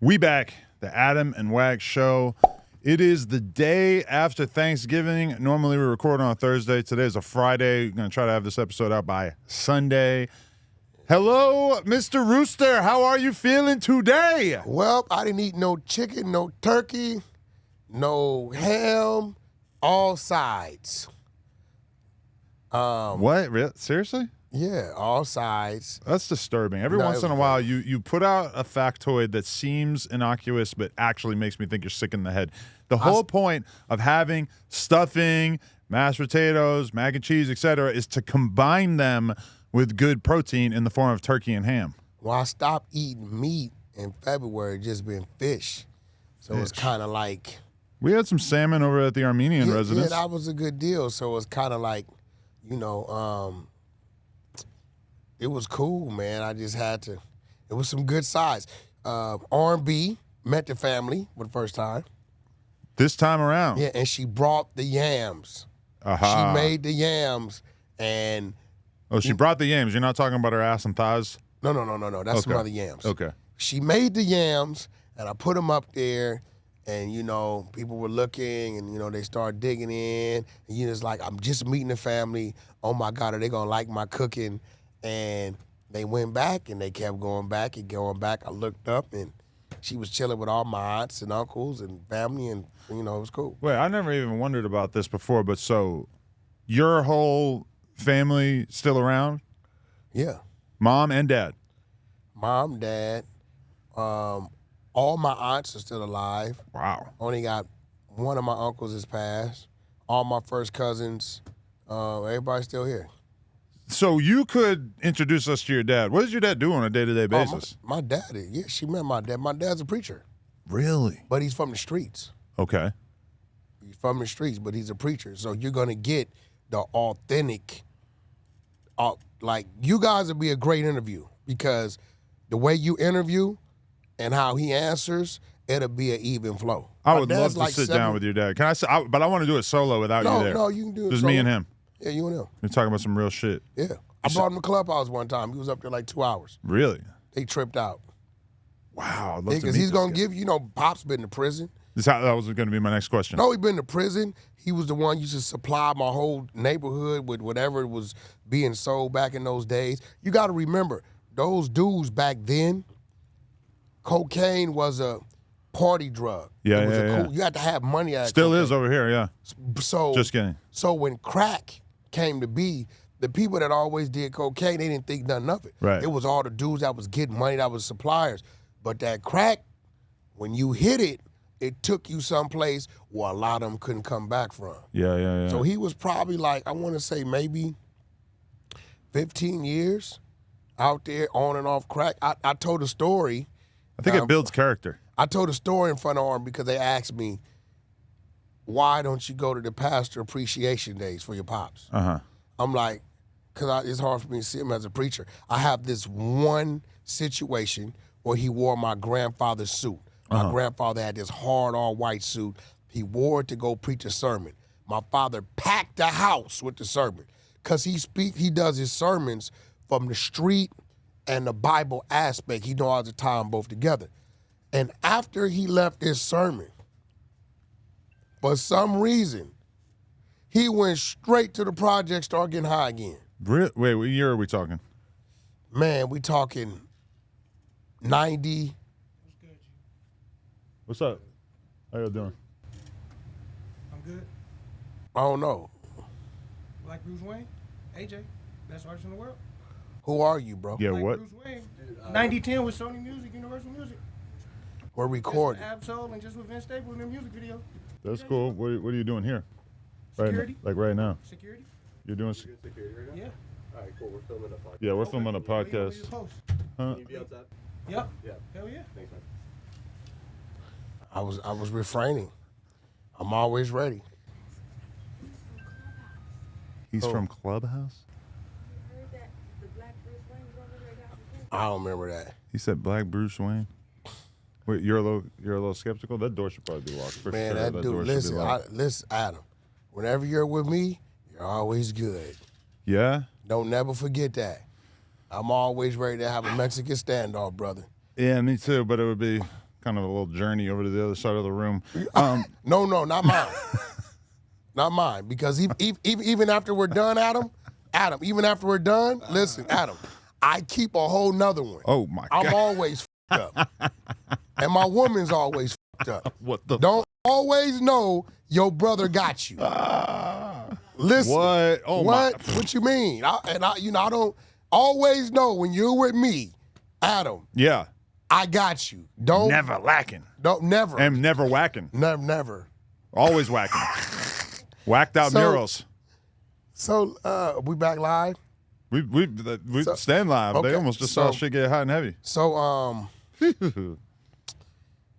We back, the Adam and Wack show. It is the day after Thanksgiving. Normally we record on a Thursday. Today is a Friday. We're going to try to have this episode out by Sunday. Hello, Mr. Rooster. How are you feeling today? Well, I didn't eat no chicken, no turkey, no ham, all sides. What? Seriously? Yeah, all sides. That's disturbing. Every once in a while, you put out a factoid that seems innocuous but actually makes me think you're sick in the head. The whole point of having stuffing, mashed potatoes, mac and cheese, etc., is to combine them with good protein in the form of turkey and ham. Well, I stopped eating meat in February, just been fish. So it's kind of like... We had some salmon over at the Armenian residence. Yeah, that was a good deal. So it's kind of like, you know... it was cool, man. I just had to. It was some good size. R&B met the family for the first time. This time around. Yeah, and she brought the yams. Aha. She made the yams, and... Oh, she brought the yams. You're not talking about her ass and thighs? No. That's some other yams. Okay. She made the yams, and I put them up there, and, you know, people were looking, and, you know, they started digging in. And you know, it's like, I'm just meeting the family. Oh, my God, are they going to like my cooking? And they went back, and they kept going back and going back. I looked up, and she was chilling with all my aunts and uncles and family, and, you know, it was cool. Wait, I never even wondered about this before, but so your whole family still around? Yeah. Mom and dad? Mom, dad, all my aunts are still alive. Wow. Only got one of my uncles has passed. All my first cousins, everybody's still here. So you could introduce us to your dad. What does your dad do on a day-to-day basis? My daddy, yeah, she met my dad. My dad's a preacher. Really? But he's from the streets. Okay. He's from the streets, but he's a preacher. So you're going to get the authentic, like, you guys would be a great interview because the way you interview and how he answers, it'll be an even flow. I would love to sit down with your dad. Can I say, but I want to do it solo without you there. No, you can do it Just solo. me and him. Yeah, you and him. You're talking about some real shit. Yeah. I brought him to Clubhouse one time. He was up there like 2 hours. Really? They tripped out. Wow. I'd love to Because meet he's this going guy. to give, you know, Pop's been to prison. That was going to be my next question. No, he been to prison. He was the one used to supply my whole neighborhood with whatever was being sold back in those days. You got to remember, those dudes back then, cocaine was a party drug. Yeah. You had to have money out of Still cocaine. is over here, yeah. So Just kidding. So when crack came to be, the people that always did cocaine, they didn't think nothing of it. Right. It was all the dudes that was getting money, that was suppliers. But that crack, when you hit it, it took you someplace where a lot of them couldn't come back from. Yeah. So he was probably like, I want to say maybe 15 years out there on and off crack. I told a story. I think it builds character. I told a story in front of him because they asked me, why don't you go to the pastor appreciation days for your pops? Uh-huh. I'm like, because it's hard for me to see him as a preacher. I have this one situation where he wore my grandfather's suit. My grandfather had this hard all-white suit. He wore it to go preach a sermon. My father packed the house with the sermon because he does his sermons from the street and the Bible aspect. He knows how to tie them both together. And after he left his sermon, for some reason, he went straight to the project, started getting high again. Wait, what year are we talking? Man, we talking 90. What's up? How you doing? I'm good. I don't know. Like Bruce Wayne, AJ, best artist in the world. Who are you, bro? Yeah, Like what? Bruce Wayne, 9010 with Sony Music, Universal Music. We're recording. Just with Absol and just with Vince Staples in their music video. That's cool. What are you doing here? Security. Right now. Security. You're doing... Security right now? Yeah. All right, cool. We're filming a podcast. Yeah, we're filming a Where podcast. you post? Huh? Can you be outside? Yep. Yeah. Hell yeah. Thanks, man. I was refraining. I'm always ready. He's from Clubhouse? I don't remember that. He said Black Bruce Wayne. Wait, you're a little skeptical? That door should probably be locked for Man, sure. that dude, door should be locked. listen, Adam, whenever you're with me, you're always good. Yeah? Don't never forget that. I'm always ready to have a Mexican standoff, brother. Yeah, me too, but it would be kind of a little journey over to the other side of the room. No, not mine. Not mine. Because even after we're done, Adam, even after we're done, listen, Adam, I keep a whole nother one. Oh, my God. I'm always f***ed up. And my woman's always f***ed up. What the Don't always know your brother got you. Listen. What? Oh, what? my. What you mean? I don't always know when you're with me, Adam, Yeah. I got you. Don't. Never lacking. Don't, never. And never whacking. Never. Always whacking. Whacked out murals. So, we back live? We stand live. Okay, They almost just saw shit get hot and heavy. So,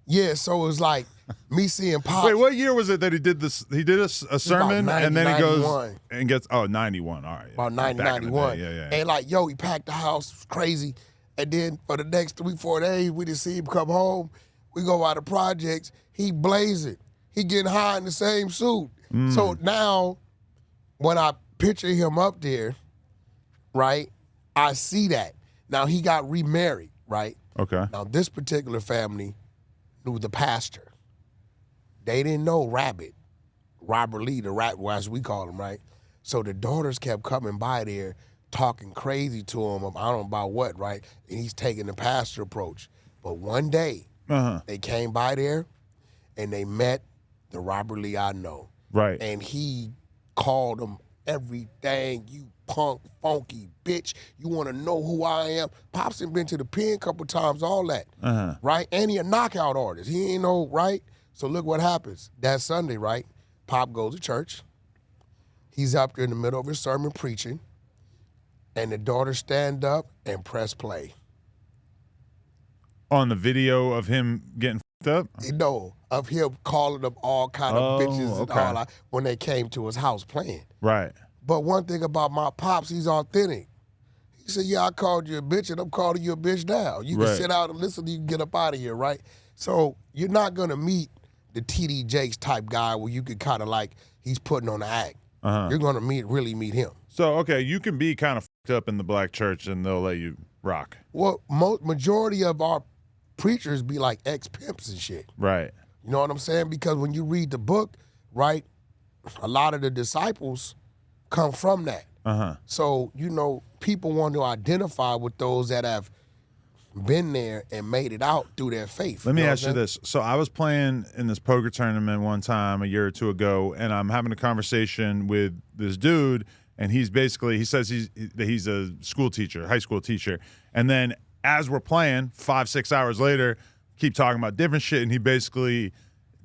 yeah, so it was like me seeing Pop. Wait, what year was it that he did this? He did a sermon, 90, and then he 91. goes and gets, 91. All right. About 90, Back in the 91. day, yeah. And like, yo, he packed the house, it was crazy. And then for the next 3-4 days, we didn't see him come home. We go out of projects, he blazing. He getting high in the same suit. So now, when I picture him up there, right, I see that. Now, he got remarried, right? Okay. Now, this particular family knew the pastor. They didn't know Robert Lee, the rat, as we call him, right? So the daughters kept coming by there talking crazy to him, I don't know about what, right? And he's taking the pastor approach. But one day, they came by there, and they met the Robert Lee I know. Right. And he called them everything, you punk, funky bitch. You want to know who I am? Pop's been to the pen a couple times, all that, right? And he a knockout artist. He ain't no, right? So look what happens. That Sunday, right? Pop goes to church. He's up there in the middle of his sermon preaching, and the daughters stand up and press play. On the video of him getting f***ed up? No, of him calling them all kind of bitches and all that when they came to his house playing. Right. But one thing about my Pops, he's authentic. He said, yeah, I called you a bitch, and I'm calling you a bitch now. You can sit out and listen, you can get up out of here, right? So you're not going to meet the TD Jakes type guy where you can kind of like, he's putting on the act. You're going to really meet him. So, okay, you can be kind of f***ed up in the black church, and they'll let you rock. Well, majority of our preachers be like ex-pimps and shit. Right. You know what I'm saying? Because when you read the book, right, a lot of the disciples come from that. So, people want to identify with those that have been there and made it out through their faith. Let me ask you this. So I was playing in this poker tournament one time a year or two ago, and I'm having a conversation with this dude, and he says he's a school teacher, high school teacher. And then as we're playing, 5-6 hours later, keep talking about different shit, and he basically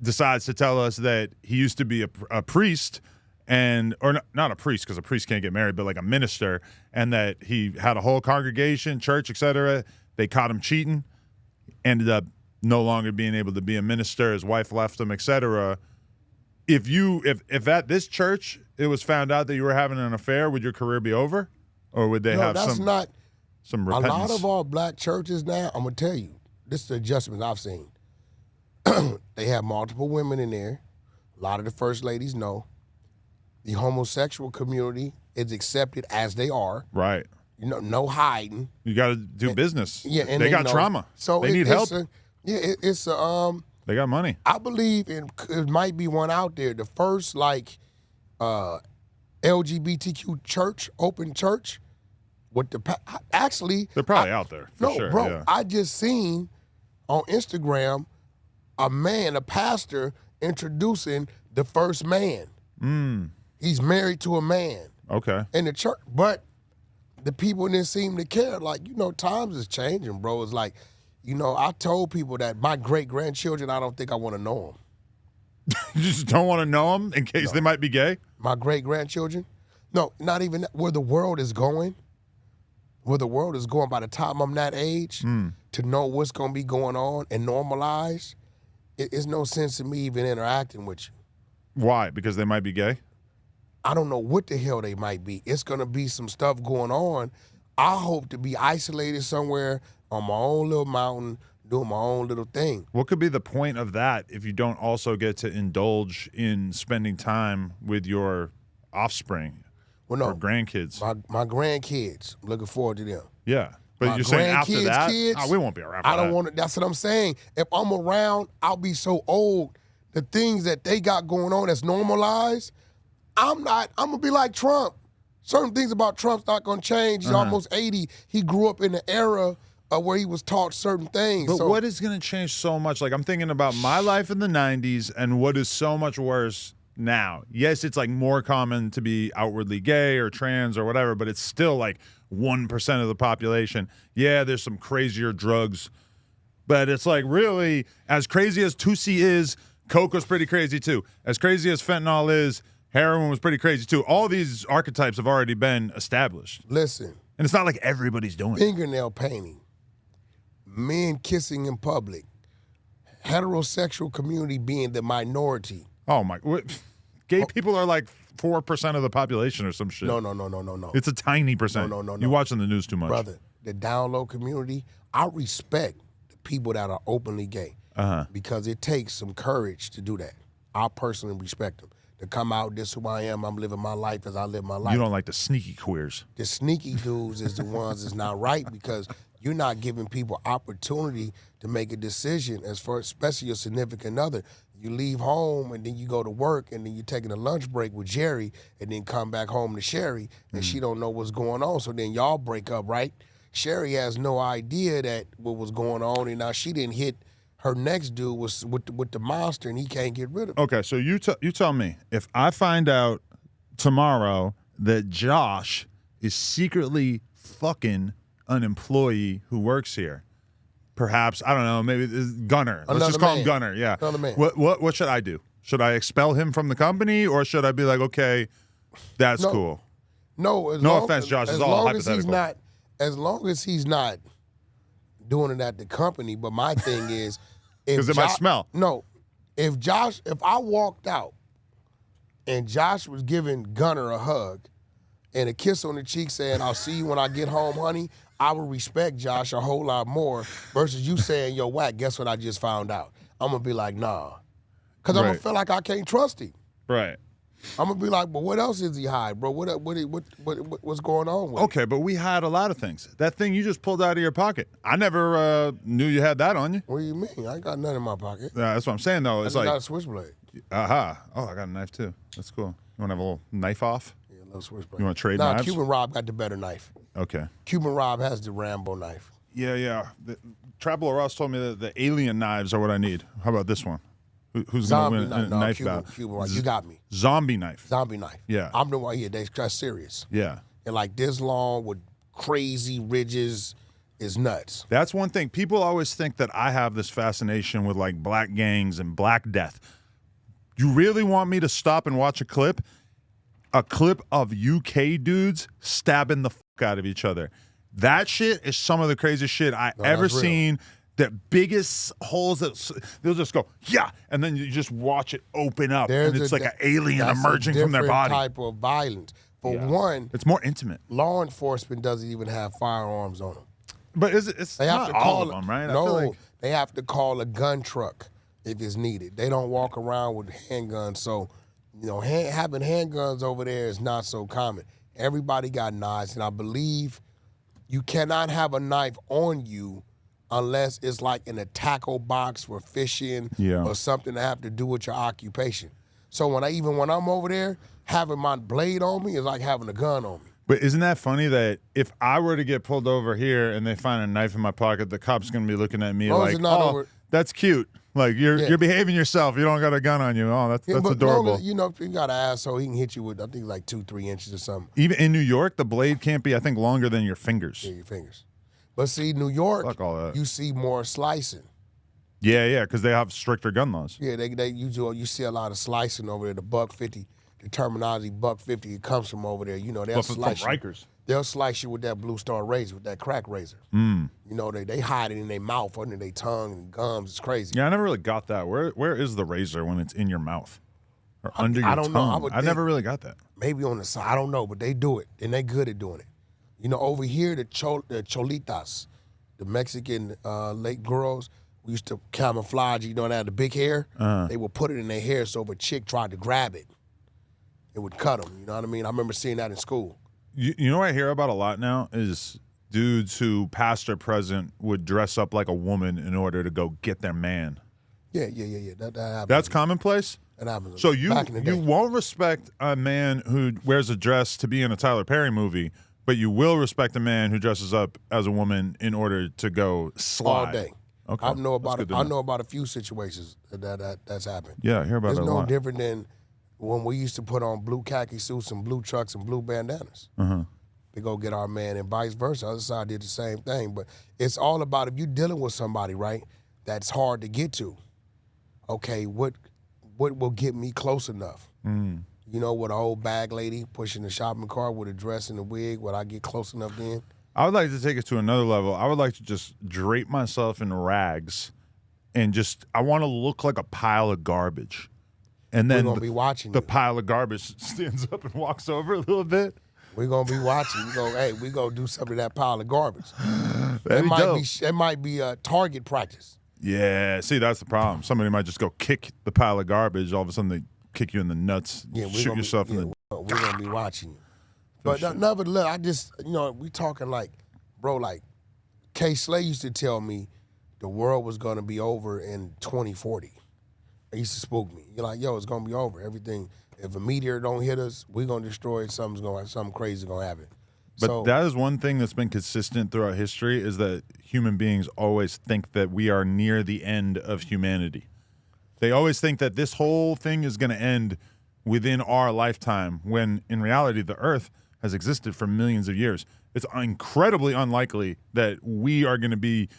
decides to tell us that he used to be a priest, or not a priest, because a priest can't get married, but like a minister, and that he had a whole congregation, church, etc. They caught him cheating, ended up no longer being able to be a minister. His wife left him, etc. If at this church it was found out that you were having an affair, would your career be over, or would they have some repentance? A lot of our black churches now, I'm gonna tell you, this is the adjustments I've seen. They have multiple women in there. A lot of the first ladies know. The homosexual community is accepted as they are. Right. No hiding. You got to do business. Yeah, and they got trauma. So they need help. They got money. I believe it might be one out there. The first LGBTQ church, open church, with they're probably out there. For sure, bro. Yeah. I just seen on Instagram a pastor introducing the first man. He's married to a man. Okay. In the church, but the people didn't seem to care. Like, times is changing, bro. It's like, I told people that my great-grandchildren, I don't think I want to know them. You just don't want to know them in case they might be gay? My great-grandchildren? No, not even that. Where the world is going, by the time I'm that age, to know what's going to be going on and normalize, it's no sense in me even interacting with you. Why? Because they might be gay? I don't know what the hell they might be. It's going to be some stuff going on. I hope to be isolated somewhere on my own little mountain, doing my own little thing. What could be the point of that if you don't also get to indulge in spending time with your offspring or grandkids? My grandkids, I'm looking forward to them. Yeah. But you're saying after grandkids' that, kids, we won't be around for I don't that. want to. That's what I'm saying. If I'm around, I'll be so old. The things that they got going on that's normalized, I'm gonna be like Trump. Certain things about Trump's not gonna change. He's almost 80. He grew up in the era where he was taught certain things. But so, what is going to change so much? Like, I'm thinking about my life in the 90s and what is so much worse now. Yes, it's like more common to be outwardly gay or trans or whatever, but it's still like 1% of the population. Yeah, there's some crazier drugs, but it's like really, as crazy as Tusi is, coke was pretty crazy too. As crazy as fentanyl is, heroin was pretty crazy too. All these archetypes have already been established. Listen. And it's not like everybody's doing it. Fingernail painting, men kissing in public, heterosexual community being the minority. Oh my! Gay people are like 4% of the population or some shit. No. It's a tiny percent. No. You're watching the news too much, Brother, the down low community, I respect the people that are openly gay because it takes some courage to do that. I personally respect them. To come out, this is who I am, I'm living my life as I live my life. You don't like the sneaky queers. The sneaky dudes is the ones that's not right because you're not giving people opportunity to make a decision as far, especially your significant other. You leave home and then you go to work and then you're taking a lunch break with Jerry and then come back home to Sherry and she don't know what's going on. So then y'all break up, right? Sherry has no idea that what was going on and now she didn't hit her next dude was with the monster and he can't get rid of it. Okay, so you tell me, if I find out tomorrow that Josh is secretly fucking an employee who works here, perhaps, I don't know, maybe Gunner. Let's just call him Gunner, yeah. Another man. What should I do? Should I expel him from the company or should I be like, okay, that's cool? No offense, Josh, it's all hypothetical. As long as he's not doing it at the company, but my thing is, because it might smell. No, if I walked out and Josh was giving Gunner a hug and a kiss on the cheek saying, I'll see you when I get home, honey, I would respect Josh a whole lot more versus you saying, yo, Wack, guess what I just found out? I'm going to be like, nah. Because I'm going to feel like I can't trust him. Right. I'm going to be like, but what else is he hide, bro? What's going on with Okay, but we hide a lot of things. That thing you just pulled out of your pocket, I never knew you had that on you. What do you mean? I ain't got nothing in my pocket. That's what I'm saying, though. It's I like, got a switchblade. aha. Oh, I got a knife, too. That's cool. You want to have a little knife off? Yeah, a little switchblade. You want to trade Nah, knives? Cuban Rob got the better knife. Okay. Cuban Rob has the Rambo knife. Yeah. Traveler Ross told me that the alien knives are what I need. How about this one? Who's going to win a knife battle? Cuban Rob, you got me. Zombie knife. Zombie knife. Yeah. I'm the one here. That's serious. Yeah. And like this long with crazy ridges is nuts. That's one thing. People always think that I have this fascination with like black gangs and black death. You really want me to stop and watch a clip? A clip of UK dudes stabbing the fuck out of each other. That shit is some of the craziest shit I ever seen. The biggest holes that they'll just go, yeah, and then you just watch it open up, and it's like an alien emerging from their body. Type of violence. For one, it's more intimate. Law enforcement doesn't even have firearms on them. But it's they have not to call all of them, right? No, I feel like they have to call a gun truck if it's needed. They don't walk around with handguns, so having handguns over there is not so common. Everybody got knives, and I believe you cannot have a knife on you unless it's like in a tackle box for fishing or something that have to do with your occupation. So when I'm over there, having my blade on me is like having a gun on me. But isn't that funny that if I were to get pulled over here and they find a knife in my pocket, the cop's going to be looking at me like, oh, that's cute. Like, you're behaving yourself. You don't got a gun on you. Oh, that's adorable. You got an asshole, he can hit you with, I think, like 2-3 inches or something. Even in New York, the blade can't be, I think, longer than your fingers. Yeah, your fingers. But see, New York, fuck all that. You see more slicing. Yeah, because they have stricter gun laws. Yeah, you see a lot of slicing over there. The $1.50, the terminology $1.50, it comes from over there. They'll slice you. Rikers. They'll slice you with that Blue Star razor, with that crack razor. They hide it in their mouth, under their tongue and gums. It's crazy. Yeah, I never really got that. Where is the razor when it's in your mouth or under your tongue? Know. I never really got that. Maybe on the side. I don't know, but they do it, and they good at doing it. Over here, the cholitas, the Mexican late girls, we used to camouflage. They had the big hair. They would put it in their hair, so if a chick tried to grab it, it would cut them. You know what I mean? I remember seeing that in school. You know what I hear about a lot now is dudes who, past or present, would dress up like a woman in order to go get their man. Yeah. That happens. That's commonplace? That happens. So you back in the day. won't respect a man who wears a dress to be in a Tyler Perry movie, but you will respect a man who dresses up as a woman in order to go slide. All day. Okay. I know about That's good I to know about a few situations that's happened. Yeah, I hear about It's that a no lot. different than when we used to put on blue khaki suits and blue trucks and blue bandanas to go get our man, and vice versa. The other side did the same thing. But it's all about, if you're dealing with somebody, right, that's hard to get to, okay, what will get me close enough? You know, with an old bag lady pushing the shopping cart with a dress and a wig, would I get close enough then? I would like to take it to another level. I would like to just drape myself in rags and I want to look like a pile of garbage. And then We're gonna be watching the you. pile of garbage stands up and walks over a little bit. We're gonna be watching. We gonna do something to that pile of garbage. That'd be dope. It might be a target practice. Yeah, see, that's the problem. Somebody might just go kick the pile of garbage. All of a sudden, they kick you in the nuts. Yeah, shoot yourself in the. We're gonna be watching you. But nevertheless, I just, we talking like, bro, like K. Slay used to tell me the world was gonna be over in 2040. It used to spook me. You're like, yo, it's gonna be over. Everything. If a meteor don't hit us, we're gonna destroy it. Something crazy gonna happen. But that is one thing that's been consistent throughout history, is that human beings always think that we are near the end of humanity. They always think that this whole thing is going to end within our lifetime, when in reality the Earth has existed for millions of years. It's incredibly unlikely that we are going to be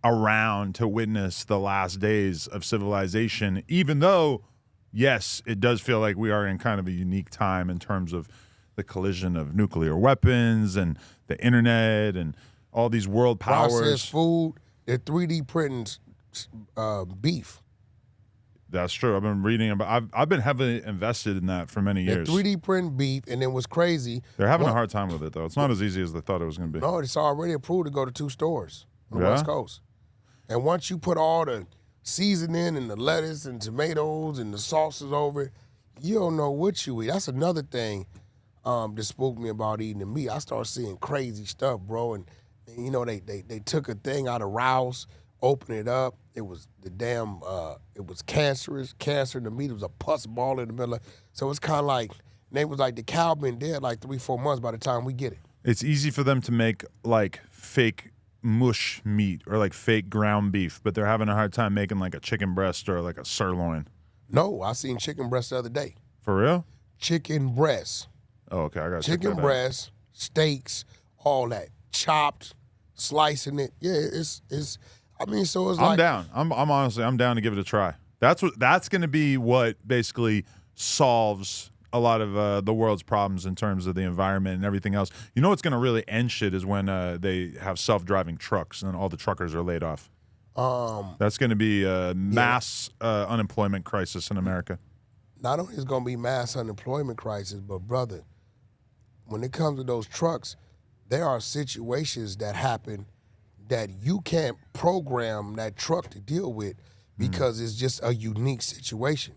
around to witness the last days of civilization, even though, yes, it does feel like we are in kind of a unique time in terms of the collision of nuclear weapons and the internet and all these world powers. Processed food, they're 3D printing beef. That's true. I've been reading about. I've been heavily invested in that for many They're years. 3D print beef, and then what's crazy? They're having a hard time with it though. It's not as easy as they thought it was going to be. No, it's already approved to go to 2 stores on the Yeah? West Coast. And once you put all the seasoning and the lettuce and tomatoes and the sauces over it, you don't know what you eat. That's another thing that spooked me about eating the meat. I started seeing crazy stuff, bro. And they took a thing out of Rouse, opened it up. It was it was cancerous, cancer in the meat. It was a pus ball in the middle. So it's kind of like, they was like, the cow been dead like 3-4 months by the time we get it. It's easy for them to make like fake mush meat or like fake ground beef, but they're having a hard time making like a chicken breast or like a sirloin. No, I seen chicken breast the other day. For real? Chicken breast. Oh, okay. I got Chicken breast, steaks, all that. Chopped, slicing it. Yeah, it's so it's I'm like, down. I'm honestly, I'm down to give it a try. That's going to be what basically solves a lot of the world's problems in terms of the environment and everything else. You know what's going to really end shit is when they have self-driving trucks and all the truckers are laid off. That's going to be a mass unemployment crisis in America. not only is going to be mass unemployment crisis, but brother, when it comes to those trucks, there are situations that happen that you can't program that truck to deal with because it's just a unique situation.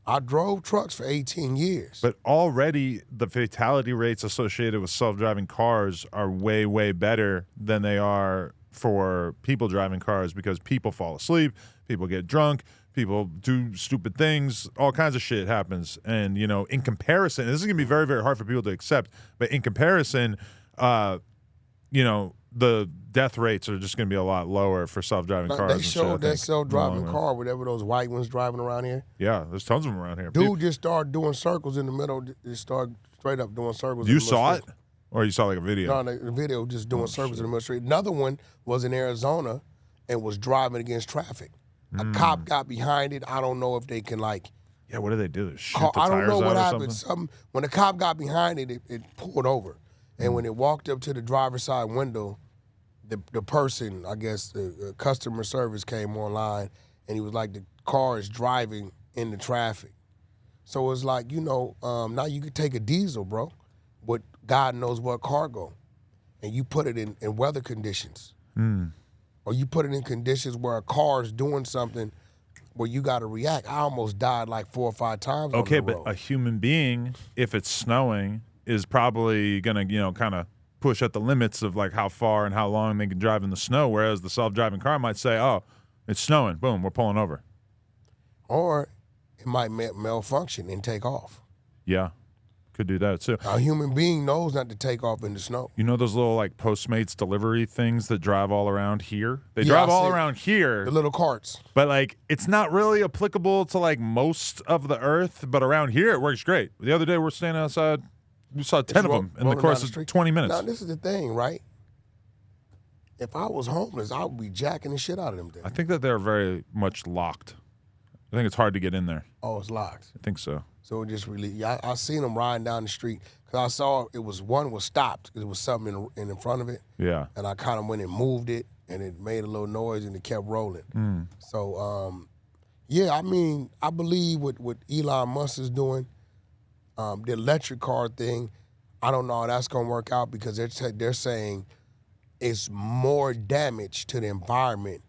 I drove trucks for 18 years. But already the fatality rates associated with self-driving cars are way, way better than they are for people driving cars because people fall asleep, people get drunk, people do stupid things, all kinds of shit happens. And, you know, in comparison, this is going to be very, very hard for people to accept, but in comparison, you know, the death rates are just going to be a lot lower for self-driving cars. They showed that self-driving car, whatever those white ones driving around here. Yeah, there's tons of them around here. Dude just started doing circles in the middle, just started straight up doing circles. You saw it? Or you saw like a video? No, the video just doing circles in the middle of the street. Another one was in Arizona and was driving against traffic. A cop got behind it. I don't know if they can like. Yeah, what do they do? Shoot the I don't tires know what out or happened. When the cop got behind it, it pulled over. And when it walked up to the driver's side window, the person, I guess the customer service came online, and he was like, the car is driving in the traffic. So it's like, you know, now you could take a diesel, bro, with God knows what cargo, and you put it in weather conditions. Or you put it in conditions where a car is doing something where you got to react. I almost died like 4 or 5 times on the road. but a human being, if it's snowing, is probably going to, you know, kind of push at the limits of like how far and how long they can drive in the snow, whereas the self-driving car might say, "Oh, it's snowing. Boom, we're pulling over." Or it might malfunction and take off. Yeah, could do that too. A human being knows not to take off in the snow. You know those little like Postmates delivery things that drive all around here? They Yeah, drive I all see. around here, The little carts. but like it's not really applicable to like most of the earth. But around here, it works great. The other day, we're standing outside. We saw 10 of them in the rolling course down the of street. 20 minutes. Now, this is the thing, right? If I was homeless, I would be jacking the shit out of them things. I think that they're very much locked. I think it's hard to get in there. Oh, it's locked. I think so. So it just really, yeah, I seen them riding down the street because I saw one was stopped because it was something in front of it, Yeah. and I kind of went and moved it, and it made a little noise and it kept rolling. So, yeah, I mean, I believe what Elon Musk is doing, the electric car thing, I don't know how that's gonna work out because they're saying it's more damage to the environment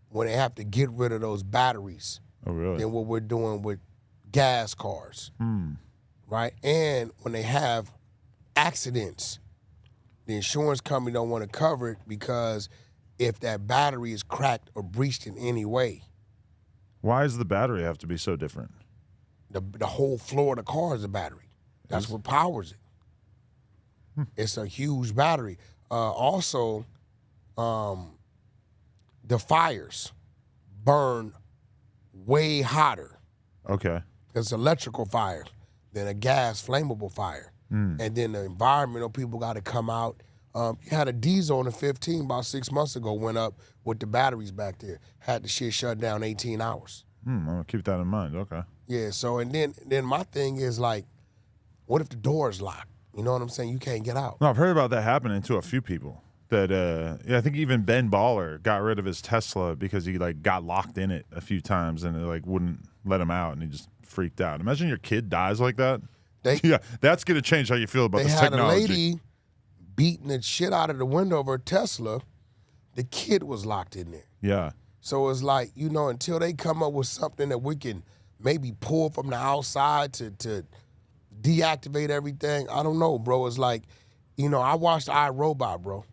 when they have to get rid of those batteries Oh, really? than what we're doing with gas cars, right? And when they have accidents, the insurance company don't want to cover it because if that battery is cracked or breached in any way, Why does the battery have to be so different? the whole floor of the car is a battery. That's what powers it. It's a huge battery. Also, the fires burn way hotter. Okay. It's electrical fire than a gas flammable fire. And then the environmental people got to come out. You had a diesel on the 15 about 6 months ago went up with the batteries back there. Had the shit shut down 18 hours. I'm going to keep that in mind. Okay. Yeah, so and then my thing is like, what if the door is locked? You know what I'm saying? You can't get out. No, I've heard about that happening to a few people. That I think even Ben Baller got rid of his Tesla because he like got locked in it a few times and it like wouldn't let him out and he just freaked out. Imagine your kid dies like that. Yeah, that's gonna change how you feel about They this had technology. a lady beating the shit out of the window of her Tesla. The kid was locked in there. Yeah. So it's like, you know, until they come up with something that we can maybe pull from the outside to deactivate everything, I don't know, bro. It's like, you know, I watched iRobot, bro.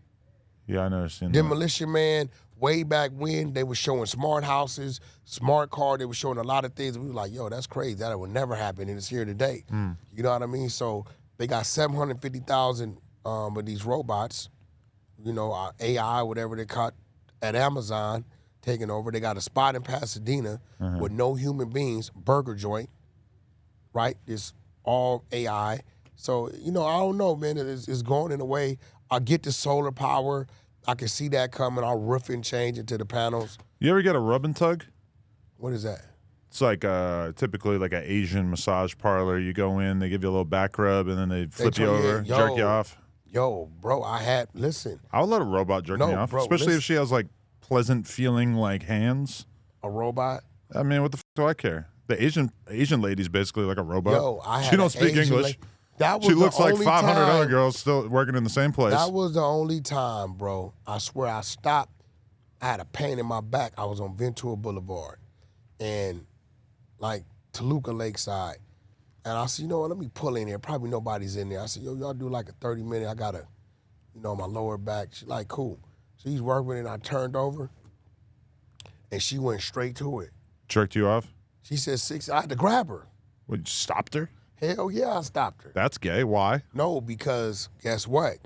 Yeah, I never seen that. Demolition Man, way back when, they were showing smart houses, smart car. They were showing a lot of things. We were like, yo, that's crazy. That would never happen, and it's here today. You know what I mean? So they got 750,000 of these robots, you know, AI, whatever they caught at Amazon, taking over. They got a spot in Pasadena with no human beings, burger joint, right? It's all AI. So, you know, I don't know, man. It's going in a way. I get the solar power. I can see that coming. I'll roof and change into the panels. You ever get a rub and tug? What is that? It's like typically like an Asian massage parlor. You go in, they give you a little back rub, and then they flip you over, jerk you off. Yo, bro, listen. I would let a robot jerk me off, bro, especially listen. if she has like pleasant feeling like hands. A robot? I mean, what the fuck do I care? The Asian lady's basically like a robot. Yo, I had she don't an speak Asian English. That was She the looks like only 500 other time- girls still working in the same place. That was the only time, bro. I swear I stopped. I had a pain in my back. I was on Ventura Boulevard and like Toluca Lakeside. And I said, you know what, let me pull in here. Probably nobody's in there. I said, yo, y'all do like a 30-minute. I got my lower back. She's like, cool. So he's working and I turned over and she went straight to it. Jerked you off? She said 6. I had to grab her. What, you stopped her? Hell yeah, I stopped her. That's gay. Why? No, because guess what?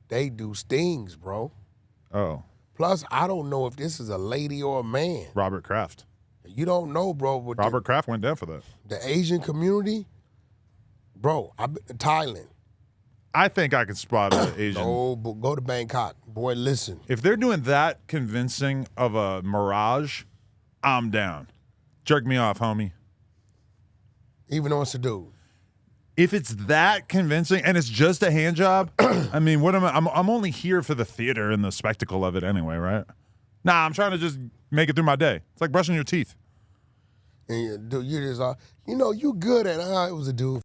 They do stings, bro. Oh, Plus, I don't know if this is a lady or a man. Robert Kraft. You don't know, bro. But Robert Kraft went down for that. the Asian community, bro, I've been to Thailand. I think I could spot an Asian. No, but go to Bangkok. Boy, listen. If they're doing that convincing of a mirage, I'm down. Jerk me off, homie. Even though it's a dude. If it's that convincing and it's just a hand job, I mean, what am I? I'm only here for the theater and the spectacle of it anyway, right? Nah, I'm trying to just make it through my day. It's like brushing your teeth. And you just, you good at, it was a dude.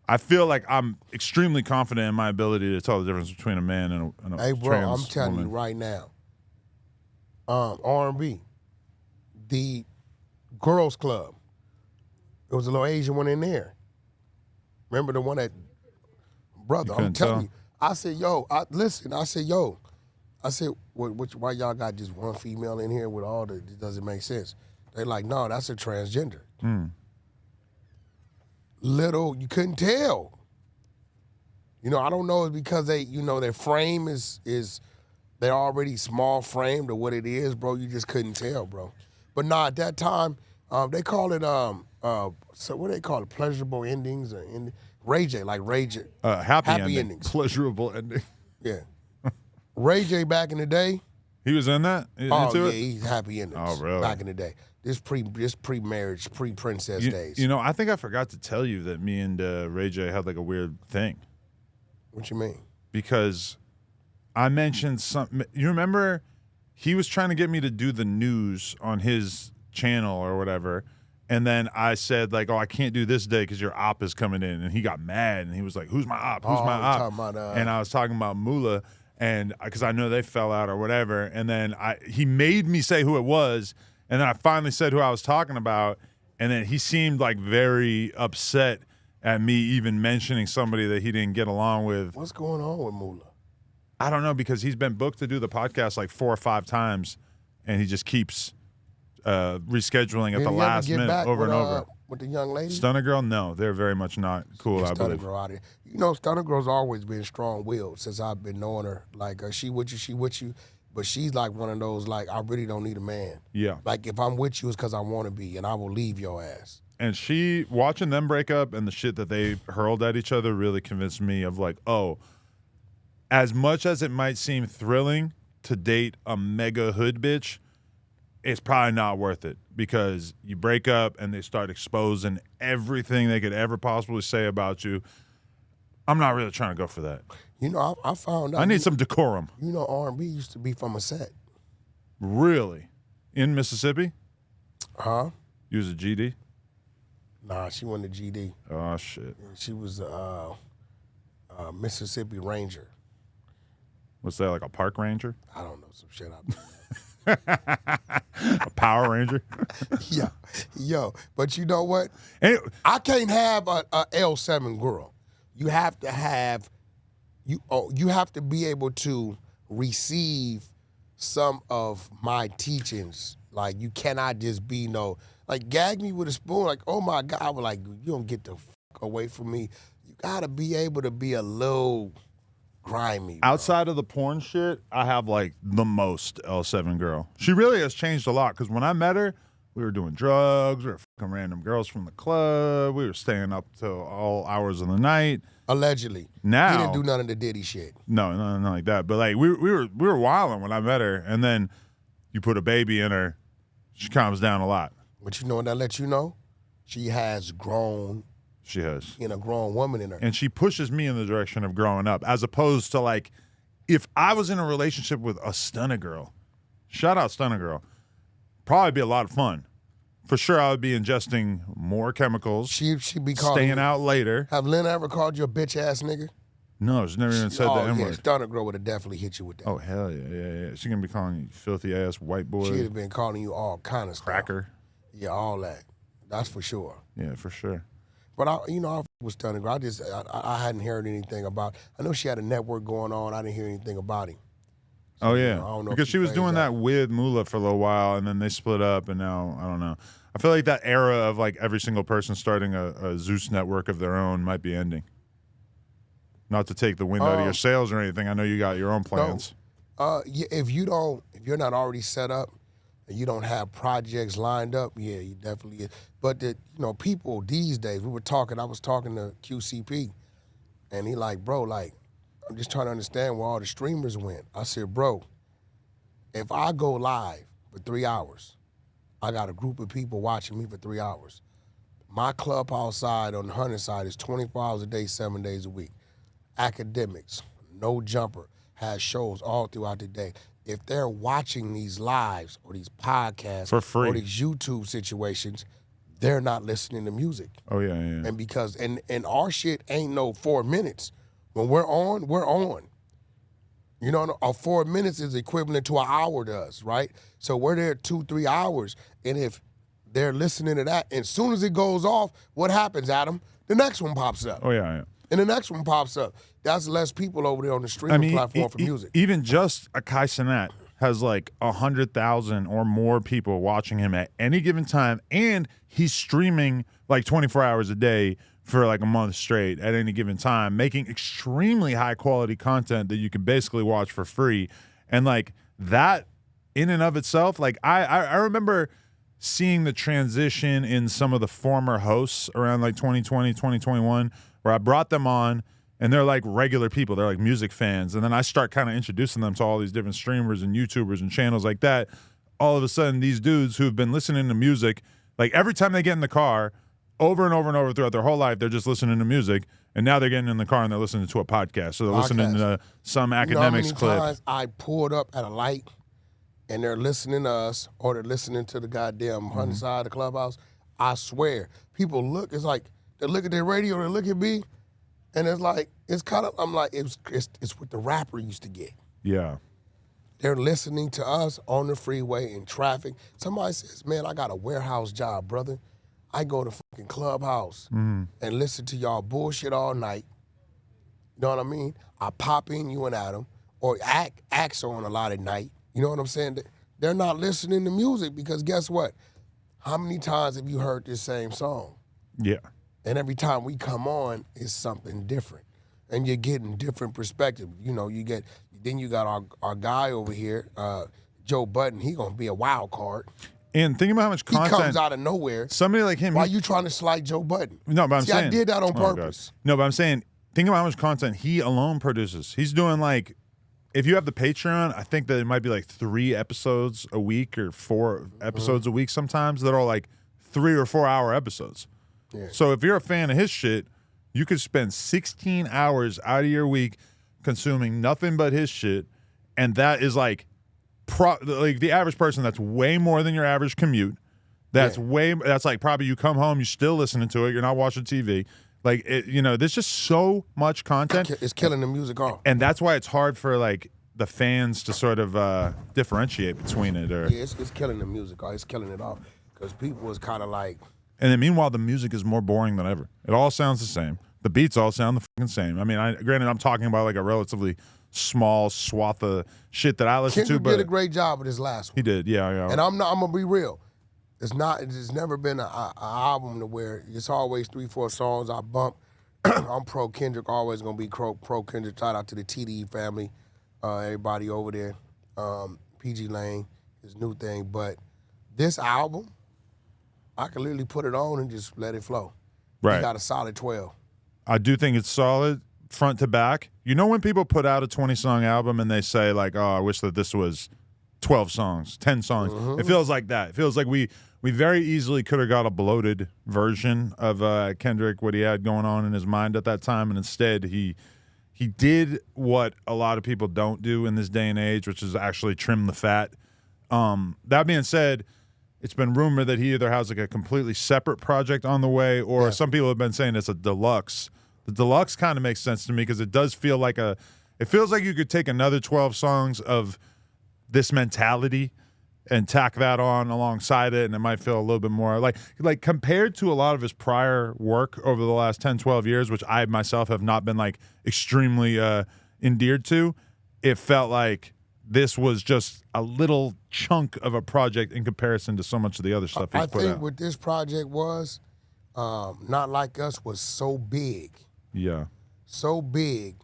I feel like I'm extremely confident in my ability to tell the difference between a man and a Hey, bro, trans I'm telling woman. you right now, R&B, the girls club, there was a little Asian one in there. Remember the one that, brother, You I'm couldn't telling tell? you, I said, yo, listen. I said, yo. I said, why y'all got just one female in here with all the? It doesn't make sense. They like, no, that's a transgender. Little, you couldn't tell. You know, I don't know it's because they, you know, their frame is they're already small framed or what it is, bro. You just couldn't tell, bro. But nah, at that time, they call it so what do they call it? Pleasurable endings or Ray J, like Ray J. Happy endings. Pleasurable ending. Yeah. Ray J back in the day. He was in that? Oh, yeah, he's happy endings. Oh, really? Back in the day. This pre-marriage, pre-princess days. You know, I think I forgot to tell you that me and Ray J had like a weird thing. What you mean? Because I mentioned something. You remember he was trying to get me to do the news on his channel or whatever. And then I said, like, oh, I can't do this day because your op is coming in. And he got mad. And he was like, who's my op? Who's my op? And I was talking about Moolah. And because I know they fell out or whatever. And then he made me say who it was. And then I finally said who I was talking about. And then he seemed like very upset at me even mentioning somebody that he didn't get along with. What's going on with Moolah? I don't know, because he's been booked to do the podcast like 4 or 5 times. And he just keeps rescheduling at the last minute over and over. With the young lady? Stunner Girl? No, they're very much not cool, I believe. Girl out here. You know, Stunner Girl's always been strong-willed since I've been knowing her. Like, she with you. But she's like one of those, like, I really don't need a man. Yeah. Like, if I'm with you, it's because I want to be, and I will leave your ass. And she, watching them break up and the shit that they hurled at each other really convinced me of like, oh, as much as it might seem thrilling to date a mega hood bitch, it's probably not worth it, because you break up and they start exposing everything they could ever possibly say about you. I'm not really trying to go for that. You know, I found out. I need some decorum. You know, R&B used to be from a set. Really? In Mississippi? Huh? You was a GD? Nah, she wasn't a GD. Oh, shit. She was a Mississippi Ranger. What's that, like a park ranger? I don't know, some shit A Power Ranger? Yeah. Yo, but you know what? I can't have a L7 girl. You have to have, you have to be able to receive some of my teachings. Like, you cannot just be like, gag me with a spoon. Like, oh my God. I was like, you don't get the fuck away from me. You gotta be able to be a little grimy, bro. Outside of the porn shit, I have like the most L7 girl. She really has changed a lot, because when I met her, we were doing drugs, we were fucking random girls from the club, we were staying up till all hours of the night. Allegedly. Now, you didn't do none of the Diddy shit. No, nothing like that. But like we were wilding when I met her, and then you put a baby in her, she calms down a lot. But you know what that lets you know? She has grown. She has. A grown woman in her. And she pushes me in the direction of growing up, as opposed to like, if I was in a relationship with a Stunner Girl, shout out Stunner Girl, probably be a lot of fun. For sure, I would be ingesting more chemicals. She'd be calling staying out later. Have Lynn ever called you a bitch ass nigga? No, she's never even said the N-word. Yeah, Stunner Girl would have definitely hit you with that. Oh, hell yeah. She's going to be calling you filthy ass white boy. She'd have been calling you all kind of stuff. Cracker. Yeah, all that. That's for sure. Yeah, for sure. But I was Stunner Girl. I hadn't heard anything about. I know she had a network going on. I didn't hear anything about him. So, oh yeah, I don't know, because she was doing that with Moolah for a little while, and then they split up, and now I don't know. I feel like that era of like every single person starting a Zeus network of their own might be ending. Not to take the wind out of your sails or anything. I know you got your own plans. No. If you're not already set up, and you don't have projects lined up, yeah, you definitely. But people these days, I was talking to QCP, and he like, bro, like, I'm just trying to understand where all the streamers went. I said, bro, if I go live for 3 hours, I got a group of people watching me for 3 hours. My clubhouse side on the Hunter side is 24 hours a day, 7 days a week. Academics, No Jumper, has shows all throughout the day. If they're watching these lives or these podcasts for free or these YouTube situations, they're not listening to music. Oh yeah. And because and our shit ain't no 4 minutes. When we're on, we're on. You know, 4 minutes is equivalent to an hour to us, right? So we're there 2-3 hours, and if they're listening to that, and as soon as it goes off, what happens, Adam? The next one pops up. Oh yeah. and the next one pops up. That's less people over there on the streaming platform for music. Even just a Kai Cenat has like 100,000 or more people watching him at any given time, and he's streaming like 24 hours a day for like a month straight at any given time, making extremely high quality content that you can basically watch for free. And like that in and of itself, like I remember seeing the transition in some of the former hosts around like 2020, 2021, where I brought them on and they're like regular people. They're like music fans. And then I start kind of introducing them to all these different streamers and YouTubers and channels like that. All of a sudden, these dudes who've been listening to music, like every time they get in the car, over and over and over throughout their whole life, they're just listening to music. And now they're getting in the car and they're listening to a podcast. So they're listening to some academics clip. Times I pulled up at a light and they're listening to us, or they're listening to the goddamn Hunter side of the clubhouse. I swear, people look. It's like they look at their radio, they look at me, and it's like it's kind of. I'm like it's what the rapper used to get. Yeah, they're listening to us on the freeway in traffic. Somebody says, "Man, I got a warehouse job, brother. I go to fucking clubhouse and listen to y'all bullshit all night. You know what I mean? I pop in you and Adam, or acts on a lot at night. You know what I'm saying? They're not listening to music because guess what? How many times have you heard this same song? Yeah. And every time we come on, it's something different. And you're getting different perspective. You know, you got our guy over here, Joe Budden. He gonna be a wild card. And think about how much content. He comes out of nowhere. Somebody like him. Why you trying to slight Joe Budden? No, but I'm saying. I did that on purpose. No, but I'm saying, think about how much content he alone produces. He's doing like, if you have the Patreon, I think that it might be like 3 episodes a week or 4 episodes a week sometimes that are like 3 or 4 hour episodes. Yeah. So if you're a fan of his shit, you could spend 16 hours out of your week consuming nothing but his shit, and that is like the average person, that's way more than your average commute. That's like probably you come home, you're still listening to it, you're not watching TV. Like, there's just so much content. It's killing the music off. And that's why it's hard for, like, the fans to sort of differentiate between it. Or yeah, it's killing the music off. It's killing it off. Because people is kind of like... And then meanwhile, the music is more boring than ever. It all sounds the same. The beats all sound the fucking same. I mean, granted, I'm talking about, like, a relatively small swath of shit that I listen to. But Kendrick did a great job with his last one. He did, yeah. And I'm going to be real. It's never been an album to where it's always 3-4 songs I bump. I'm pro Kendrick, always gonna be pro Kendrick. Shout out to the TDE family, everybody over there, PG Lane, his new thing. But this album, I can literally put it on and just let it flow. Right. He got a solid 12. I do think it's solid front to back. You know when people put out a 20-song album and they say like, oh, I wish that this was 12 songs, 10 songs. It feels like that. It feels like we very easily could have got a bloated version of Kendrick, what he had going on in his mind at that time, and instead he did what a lot of people don't do in this day and age, which is actually trim the fat. That being said, it's been rumored that he either has like a completely separate project on the way, or some people have been saying it's a deluxe. The deluxe kind of makes sense to me because it does feel like it feels like you could take another 12 songs of this mentality and tack that on alongside it, and it might feel a little bit more like compared to a lot of his prior work over the last 10, 12 years, which I myself have not been like extremely endeared to. It felt like this was just a little chunk of a project in comparison to so much of the other stuff he's put out. I think what this project was, Not Like Us, was so big. Yeah. So big.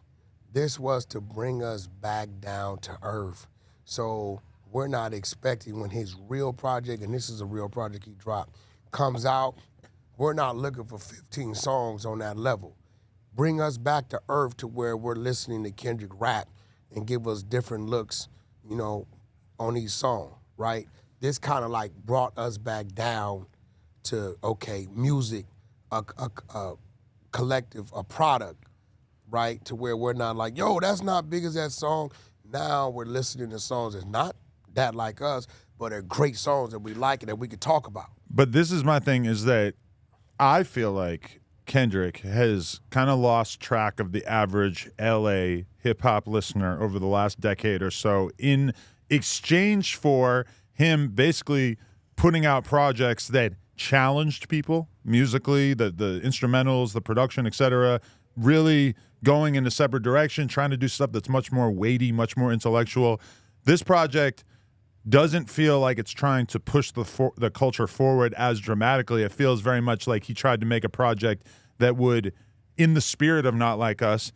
This was to bring us back down to earth. So we're not expecting when his real project, and this is a real project he dropped, comes out, we're not looking for 15 songs on that level. Bring us back to earth to where we're listening to Kendrick rap and give us different looks, on each song, right? This kind of like brought us back down to, okay, music, a collective, a product, right? To where we're not like, yo, that's not big as that song. Now we're listening to songs that's not that like us, but they're great songs that we like and that we could talk about. But this is my thing, is that I feel like Kendrick has kind of lost track of the average LA hip-hop listener over the last decade or so in exchange for him basically putting out projects that challenged people musically, the instrumentals, the production, etc., really going in a separate direction, trying to do stuff that's much more weighty, much more intellectual. This project doesn't feel like it's trying to push the culture forward as dramatically. It feels very much like he tried to make a project that would, in the spirit of Not Like Us,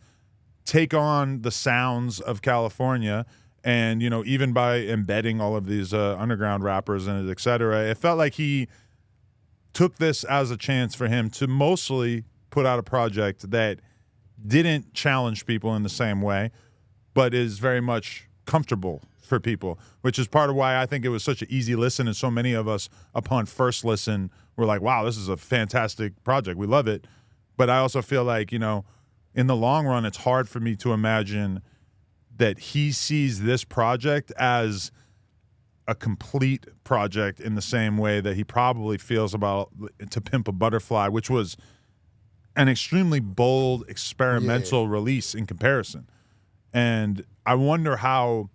take on the sounds of California, and even by embedding all of these underground rappers in it, et cetera. It felt like he took this as a chance for him to mostly put out a project that didn't challenge people in the same way, but is very much comfortable for people, which is part of why I think it was such an easy listen, and so many of us upon first listen were like, wow, this is a fantastic project, we love it. But I also feel like in the long run, it's hard for me to imagine that he sees this project as a complete project in the same way that he probably feels about To Pimp a Butterfly, which was an extremely bold experimental release in comparison. And I wonder how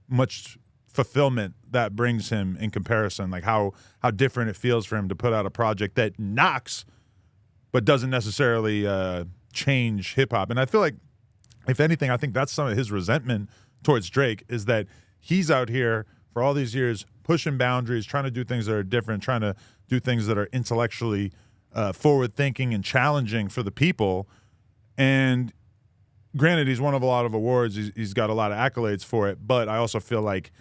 much fulfillment that brings him in comparison, like how different it feels for him to put out a project that knocks but doesn't necessarily change hip-hop. And I feel like, if anything, I think that's some of his resentment towards Drake, is that he's out here for all these years pushing boundaries, trying to do things that are different, trying to do things that are intellectually forward-thinking and challenging for the people. And granted, he's won a lot of awards. He's got a lot of accolades for it. But I also feel like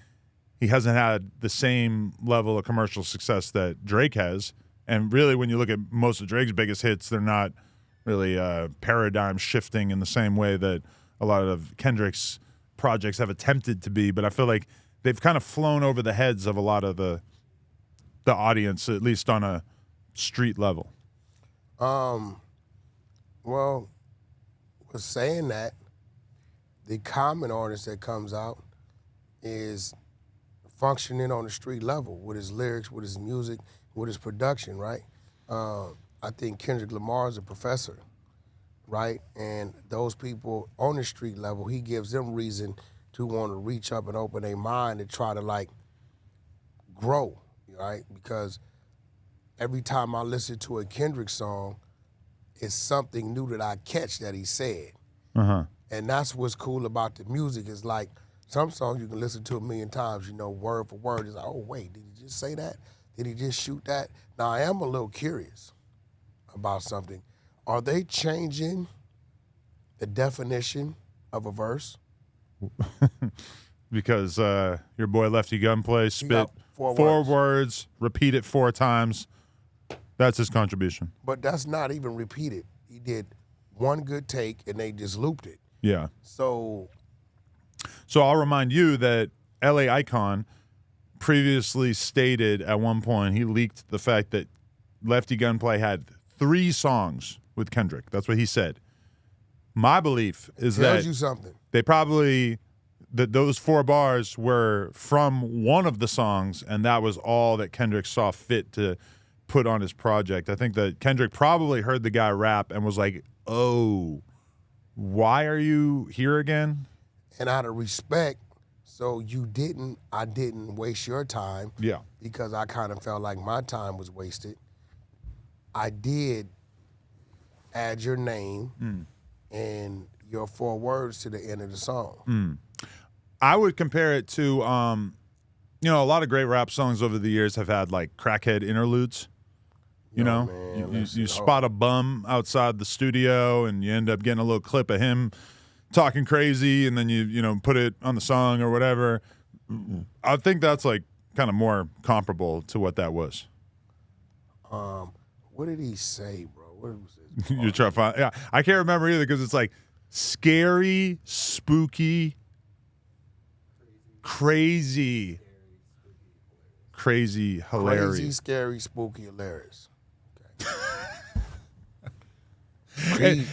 he hasn't had the same level of commercial success that Drake has. And really, when you look at most of Drake's biggest hits, they're not really paradigm shifting in the same way that a lot of Kendrick's projects have attempted to be. But I feel like they've kind of flown over the heads of a lot of the audience, at least on a street level. Well, with saying that, the common artist that comes out is functioning on the street level with his lyrics, with his music, with his production, right? I think Kendrick Lamar is a professor, right? And those people on the street level, he gives them reason to want to reach up and open their mind and try to grow, right? Because every time I listen to a Kendrick song, it's something new that I catch that he said. Uh-huh. And that's what's cool about the music, is like some songs you can listen to a million times, word for word. It's like, oh, wait, did he just say that? Did he just shoot that? Now, I am a little curious about something. Are they changing the definition of a verse? Because your boy Lefty Gunplay spit four words, repeat it 4 times. That's his contribution. But that's not even repeated. He did one good take, and they just looped it. Yeah. So I'll remind you that LA Icon previously stated at one point, he leaked the fact that Lefty Gunplay had 3 songs with Kendrick. That's what he said. My belief is tells you something. They probably, those 4 bars were from one of the songs, and that was all that Kendrick saw fit to put on his project. I think that Kendrick probably heard the guy rap and was like, oh, why are you here again? And out of respect, so I didn't waste your time. Yeah. Because I kind of felt like my time was wasted. I did add your name and your 4 words to the end of the song. I would compare it to, a lot of great rap songs over the years have had crackhead interludes. You spot a bum outside the studio and you end up getting a little clip of him talking crazy, and then you put it on the song or whatever. I think that's kind of more comparable to what that was. What did he say, bro? What was it? You're trying to find, yeah, I can't remember either, because it's scary, spooky, crazy, hilarious. Crazy, scary, spooky, hilarious. And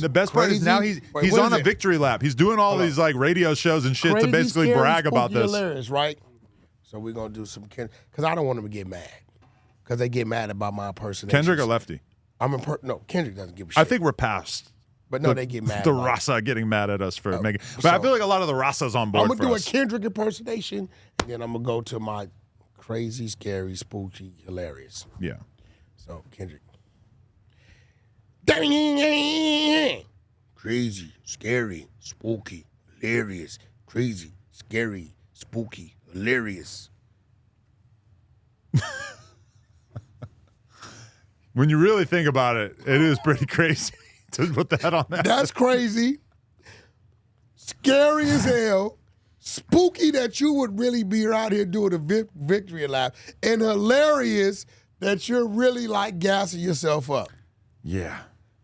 the best part is now he's on a victory lap. He's doing all these radio shows and shit crazy, to basically scary, brag about spooky, this. Hilarious, right? So we're gonna do some because I don't want them to get mad, because they get mad about my impersonation. Kendrick or Lefty? No, Kendrick doesn't give a shit. I think we're past. But no, they get mad. The Rasa getting mad at us for making. But I feel like a lot of the Rasa's on board. I'm gonna do us. a Kendrick impersonation, and then I'm gonna go to my crazy, scary, spooky, hilarious. Yeah. So Kendrick. crazy, scary, spooky, hilarious, crazy, scary, spooky, hilarious. When you really think about it, it is pretty crazy to put that on there. That's crazy. Scary as hell. Spooky that you would really be out here doing a victory lap. And hilarious that you're really like gassing yourself up. Yeah.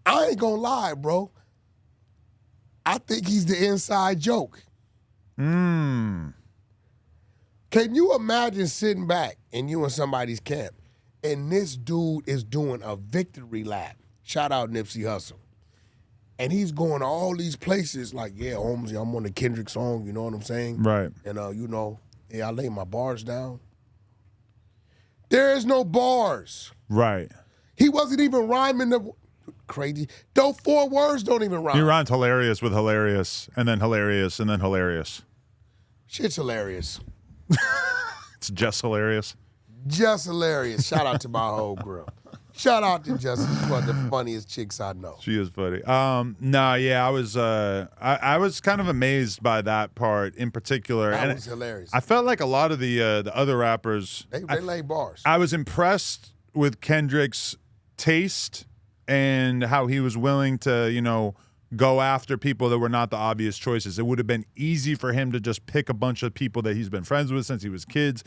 I ain't gonna lie, bro. I think he's the inside joke. Can you imagine sitting back and you in somebody's camp and this dude is doing a victory lap? Shout out Nipsey Hussle. And he's going to all these places like, yeah, Holmes, I'm on the Kendrick song, you know what I'm saying? Right. And, I lay my bars down. There is no bars. Right. He wasn't even rhyming the crazy. Those 4 words don't even rhyme. He rhymed hilarious with hilarious, and then hilarious, and then hilarious. Shit's hilarious. It's just hilarious. Just hilarious. Shout out to my whole girl. Shout out to Justin. She's one of the funniest chicks I know. She is funny. I was kind of amazed by that part in particular. That and was hilarious. I felt like a lot of the other rappers. They lay bars. I was impressed with Kendrick's taste and how he was willing to, go after people that were not the obvious choices. It would have been easy for him to just pick a bunch of people that he's been friends with since he was kids.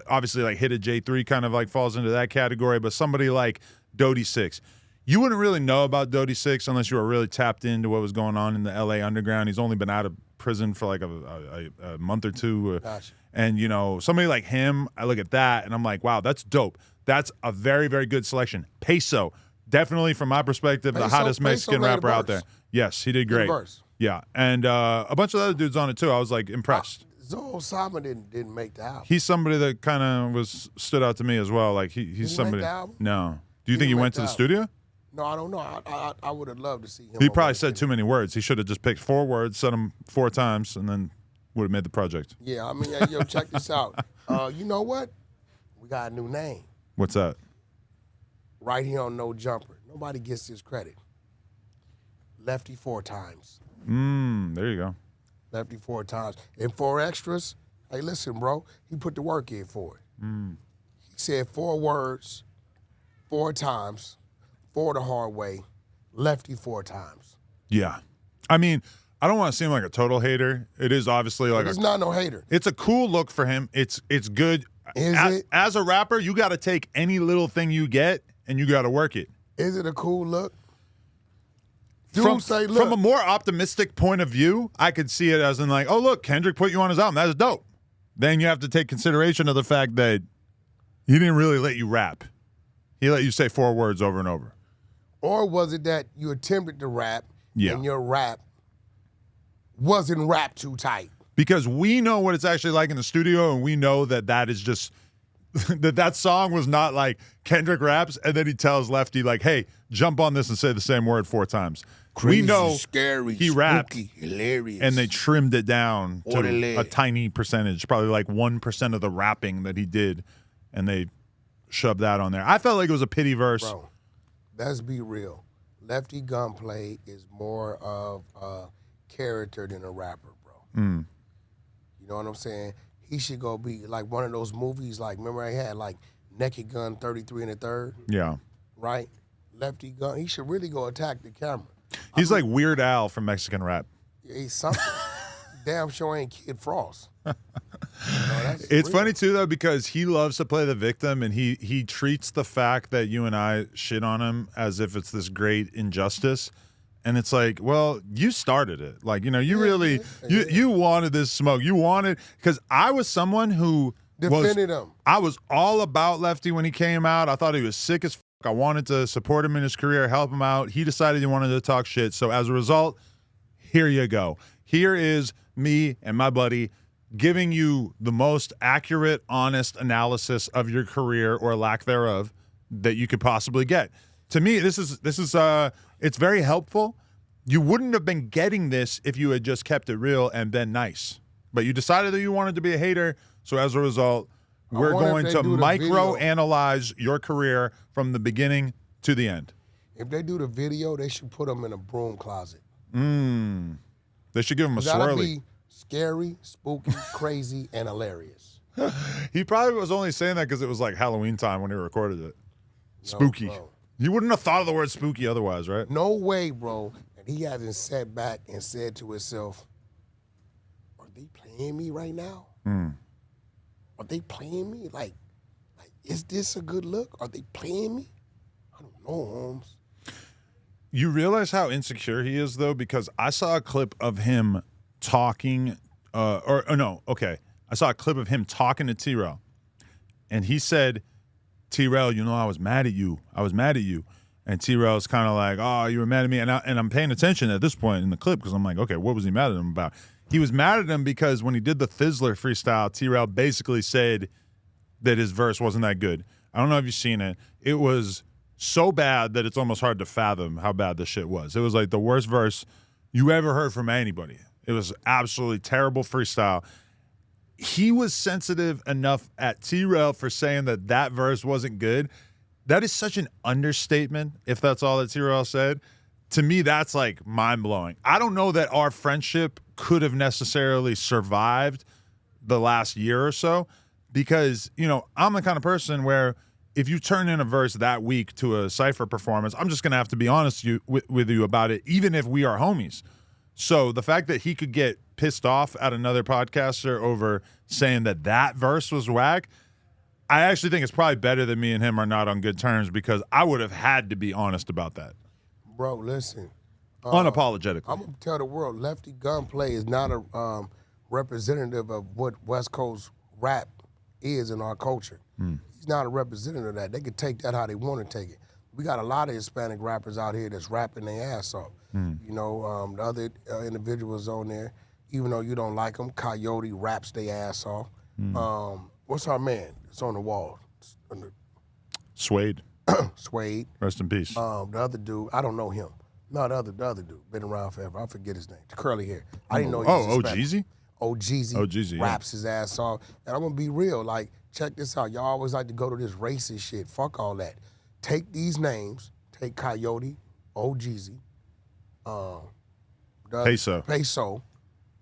Obviously, like Hit a J3 kind of like falls into that category, but somebody like Dodie Six. You wouldn't really know about Dodie Six unless you were really tapped into what was going on in the LA underground. He's only been out of prison for like a month or two. Gotcha. And, somebody like him, I look at that and I'm like, wow, that's dope. That's a very, very good selection. Peso, definitely from my perspective, the hottest Mexican rapper out there. Yes, he did great. Yeah, and a bunch of other dudes on it too. I was like impressed. Zoe Osama didn't make the album. He's somebody that kind of stood out to me as well. Like he's Did he somebody. make the album? No. Do you think he went to the studio? No, I don't know. I would have loved to see him. He probably said too many words. He should have just picked 4 words, said them 4 times, and then would have made the project. Yeah, I mean, yo, check this out. You know what? We got a new name What's that? right here on No Jumper. Nobody gets this credit. Lefty 4 times. There you go. Lefty 4 times. And 4 extras. Hey, listen, bro. He put the work in for it. He said 4 words, 4 times, 4 the hard way. Lefty 4 times. Yeah. I mean, I don't want to seem like a total hater. It is obviously like He's not no hater. It's a cool look for him. It's good. As a rapper, you got to take any little thing you get and you got to work it. Is it a cool look? Dude say, look. From a more optimistic point of view, I could see it as in like, oh, look, Kendrick put you on his album. That's dope. Then you have to take consideration of the fact that he didn't really let you rap. He let you say 4 words over and over. Or was it that you attempted to rap and your rap wasn't rap too tight? Because we know what it's actually like in the studio, and we know that is just that song was not like Kendrick raps and then he tells Lefty like, hey, jump on this and say the same word 4 times. Crazy, we know scary, he rapped, spooky, hilarious. and they trimmed it down to Orderly. a tiny percentage, probably like 1% of the rapping that he did, and they shoved that on there. I felt like it was a pity verse. Bro, let's be real. Lefty Gunplay is more of a character than a rapper, bro. You know what I'm saying? He should go be like one of those movies, like, remember I had like Naked Gun 33 and a third? Yeah. Right? Lefty Gun, he should really go attack the camera. He's like Weird Al from Mexican rap. He's something. Damn sure ain't Kid Frost. It's funny too though because he loves to play the victim, and he treats the fact that you and I shit on him as if it's this great injustice. And it's like, well, you started it. Like, you wanted this smoke. You wanted, because I was someone who defended him. I was all about Lefty when he came out. I thought he was sick as fuck. I wanted to support him in his career, help him out. He decided he wanted to talk shit. So as a result, here you go. Here is me and my buddy giving you the most accurate, honest analysis of your career or lack thereof that you could possibly get. To me, this is it's very helpful. You wouldn't have been getting this if you had just kept it real and been nice. But you decided that you wanted to be a hater, so as a result, we're going to micro-analyze your career from the beginning to the end. If they do the video, they should put them in a broom closet. They should give him a You gotta swirly. be scary, spooky, crazy, and hilarious. He probably was only saying that because it was like Halloween time when he recorded it. Spooky. bro. You wouldn't have thought of the word spooky otherwise, right? No way, bro. And he hasn't sat back and said to himself, are they playing me right now? Are they playing me? Like, is this a good look? Are they playing me? I don't know, Holmes. You realize how insecure he is, though, because I saw a clip of him talking, I saw a clip of him talking to Trell, and he said, Trell, you know, I was mad at you. And T-Rail's kind of like, oh, you were mad at me. And I'm paying attention at this point in the clip because I'm like, okay, what was he mad at him about? He was mad at him because when he did the Thizzler freestyle, T-Rail basically said that his verse wasn't that good. I don't know if you've seen it. It was so bad that it's almost hard to fathom how bad this shit was. It was like the worst verse you ever heard from anybody. It was absolutely terrible freestyle. He was sensitive enough at T-Rail for saying that verse wasn't good. That is such an understatement, if that's all that T-Rail said. To me, that's like mind-blowing. I don't know that our friendship could have necessarily survived the last year or so because, you know, I'm the kind of person where if you turn in a verse that week to a Cypher performance, I'm just going to have to be honest with you about it, even if we are homies. So the fact that he could get pissed off at another podcaster over saying that verse was whack, I actually think it's probably better that me and him are not on good terms because I would have had to be honest about that. Bro, listen. Unapologetically. I'm going to tell the world, Lefty Gunplay is not a representative of what West Coast rap is in our culture. He's not a representative of that. They can take that how they want to take it. We got a lot of Hispanic rappers out here that's rapping their ass off. You know, the other individuals on there, even though you don't like them, Coyote raps their ass off. What's our man? It's on the wall. Suede. Suede. Rest in peace. The other dude, I don't know him. No, the other dude, been around forever. I forget his name. The curly hair. I didn't know he was Hispanic. Jeezy raps his ass off. And I'm gonna be real, like, check this out. Y'all always like to go to this racist shit. Fuck all that. Take these names, take Coyote, Jeezy, Peso,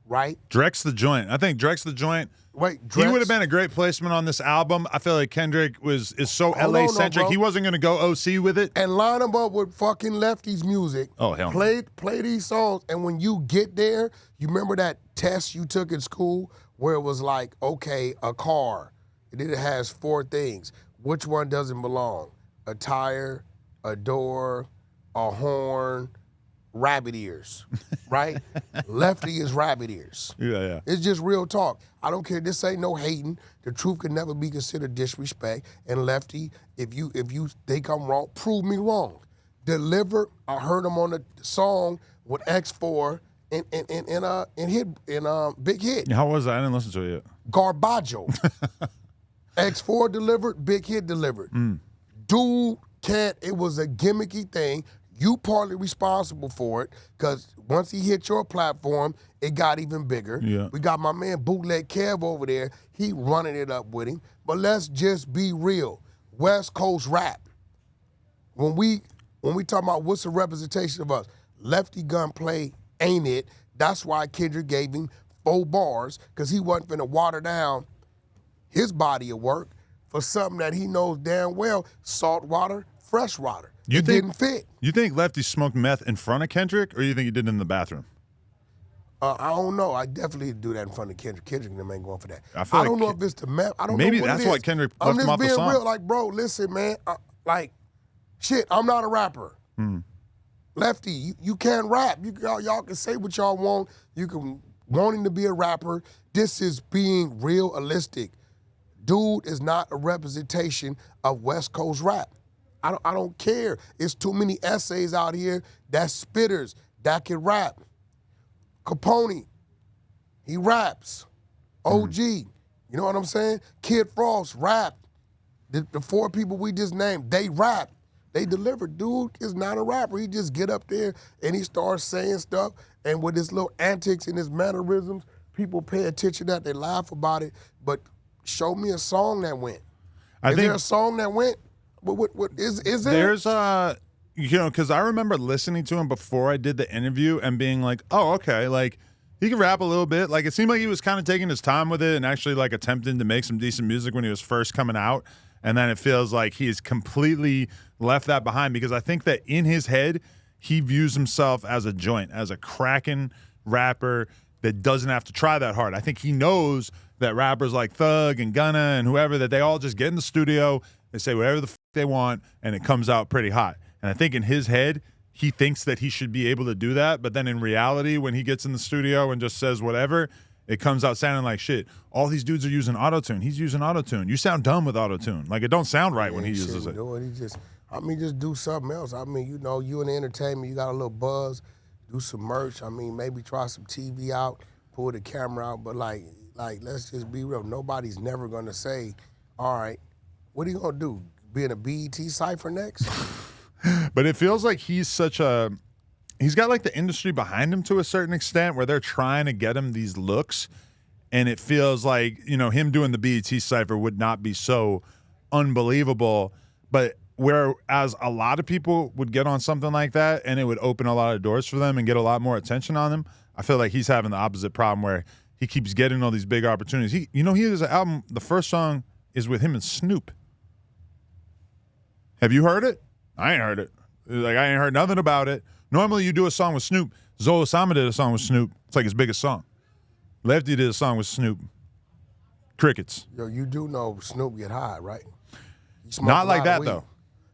right? Drex the Joint. I think Drex the Joint, Wait, he would have been a great placement on this album. I feel like Kendrick is so LA-centric. He wasn't going to go OC with it. And line them up with fucking Lefty's music. Oh, hell no. Play these songs, and when you get there, you remember that test you took in school where it was like, okay, a car, and then it has 4 things. Which one doesn't belong? A tire, a door, a horn, rabbit ears, right? Lefty is rabbit ears. Yeah. It's just real talk. I don't care. This ain't no hating. The truth can never be considered disrespect. And Lefty, if you think I'm wrong, prove me wrong. Deliver. I heard him on the song with X4 in Big Hit. How was that? I didn't listen to it yet. Garbaggio. X4 delivered, Big Hit delivered. Dude can't. It was a gimmicky thing. You partly responsible for it because once he hit your platform, it got even bigger. Yeah. We got my man Bootleg Kev over there. He running it up with him. But let's just be real. West Coast rap. When we talk about what's the representation of us, Lefty Gunplay ain't it. That's why Kendrick gave him 4 bars because he wasn't finna water down his body of work for something that he knows damn well, salt water, fresh water. It didn't fit. You think Lefty smoked meth in front of Kendrick, or you think he did it in the bathroom? I don't know. I definitely do that in front of Kendrick. Kendrick them ain't going for that. I don't know if it's the meth. I don't maybe know what that's it is. why Kendrick I'm left him just off the being song. real. Like, bro, listen, man. Shit, I'm not a rapper. Lefty, you can't rap. Y'all can say what y'all want. You can want him to be a rapper. This is being realistic. Dude is not a representation of West Coast rap. I don't care. It's too many essays out here that's spitters that can rap. Capone, he raps. OG, you know what I'm saying? Kid Frost rap. The 4 people we just named, they rap. They deliver. Dude is not a rapper. He just get up there and he starts saying stuff, and with his little antics and his mannerisms, people pay attention to that. They laugh about it, but show me a song that went. Is there a song that went? What is there? There's you know, because I remember listening to him before I did the interview and being like, oh, okay, like he can rap a little bit. Like it seemed like he was kind of taking his time with it and actually like attempting to make some decent music when he was first coming out. And then it feels like he's completely left that behind because I think that in his head, he views himself as a joint, as a cracking rapper that doesn't have to try that hard. I think he knows that rappers like Thug and Gunna and whoever, that they all just get in the studio, they say whatever the f they want, and it comes out pretty hot. And I think in his head, he thinks that he should be able to do that. But then in reality, when he gets in the studio and just says whatever, it comes out sounding like shit. All these dudes are using autotune. He's using autotune. You sound dumb with autotune. Like, it don't sound right when he uses it. Just do something else. I mean, you know, you in the entertainment, you got a little buzz, do some merch. I mean, maybe try some TV out, pull the camera out. But, like let's just be real. Nobody's never going to say, all right, what are you going to do? Be in a BET Cypher next? But it feels like he's got like the industry behind him to a certain extent where they're trying to get him these looks. And it feels like, you know, him doing the BET Cypher would not be so unbelievable. But whereas a lot of people would get on something like that and it would open a lot of doors for them and get a lot more attention on them, I feel like he's having the opposite problem where he keeps getting all these big opportunities. He has an album, the first song is with him and Snoop. Have you heard it? I ain't heard it. Like, I ain't heard nothing about it. Normally you do a song with Snoop. Zola Sama did a song with Snoop. It's like his biggest song. Lefty did a song with Snoop. Crickets. Yo, you do know Snoop get high, right? Not like that, though.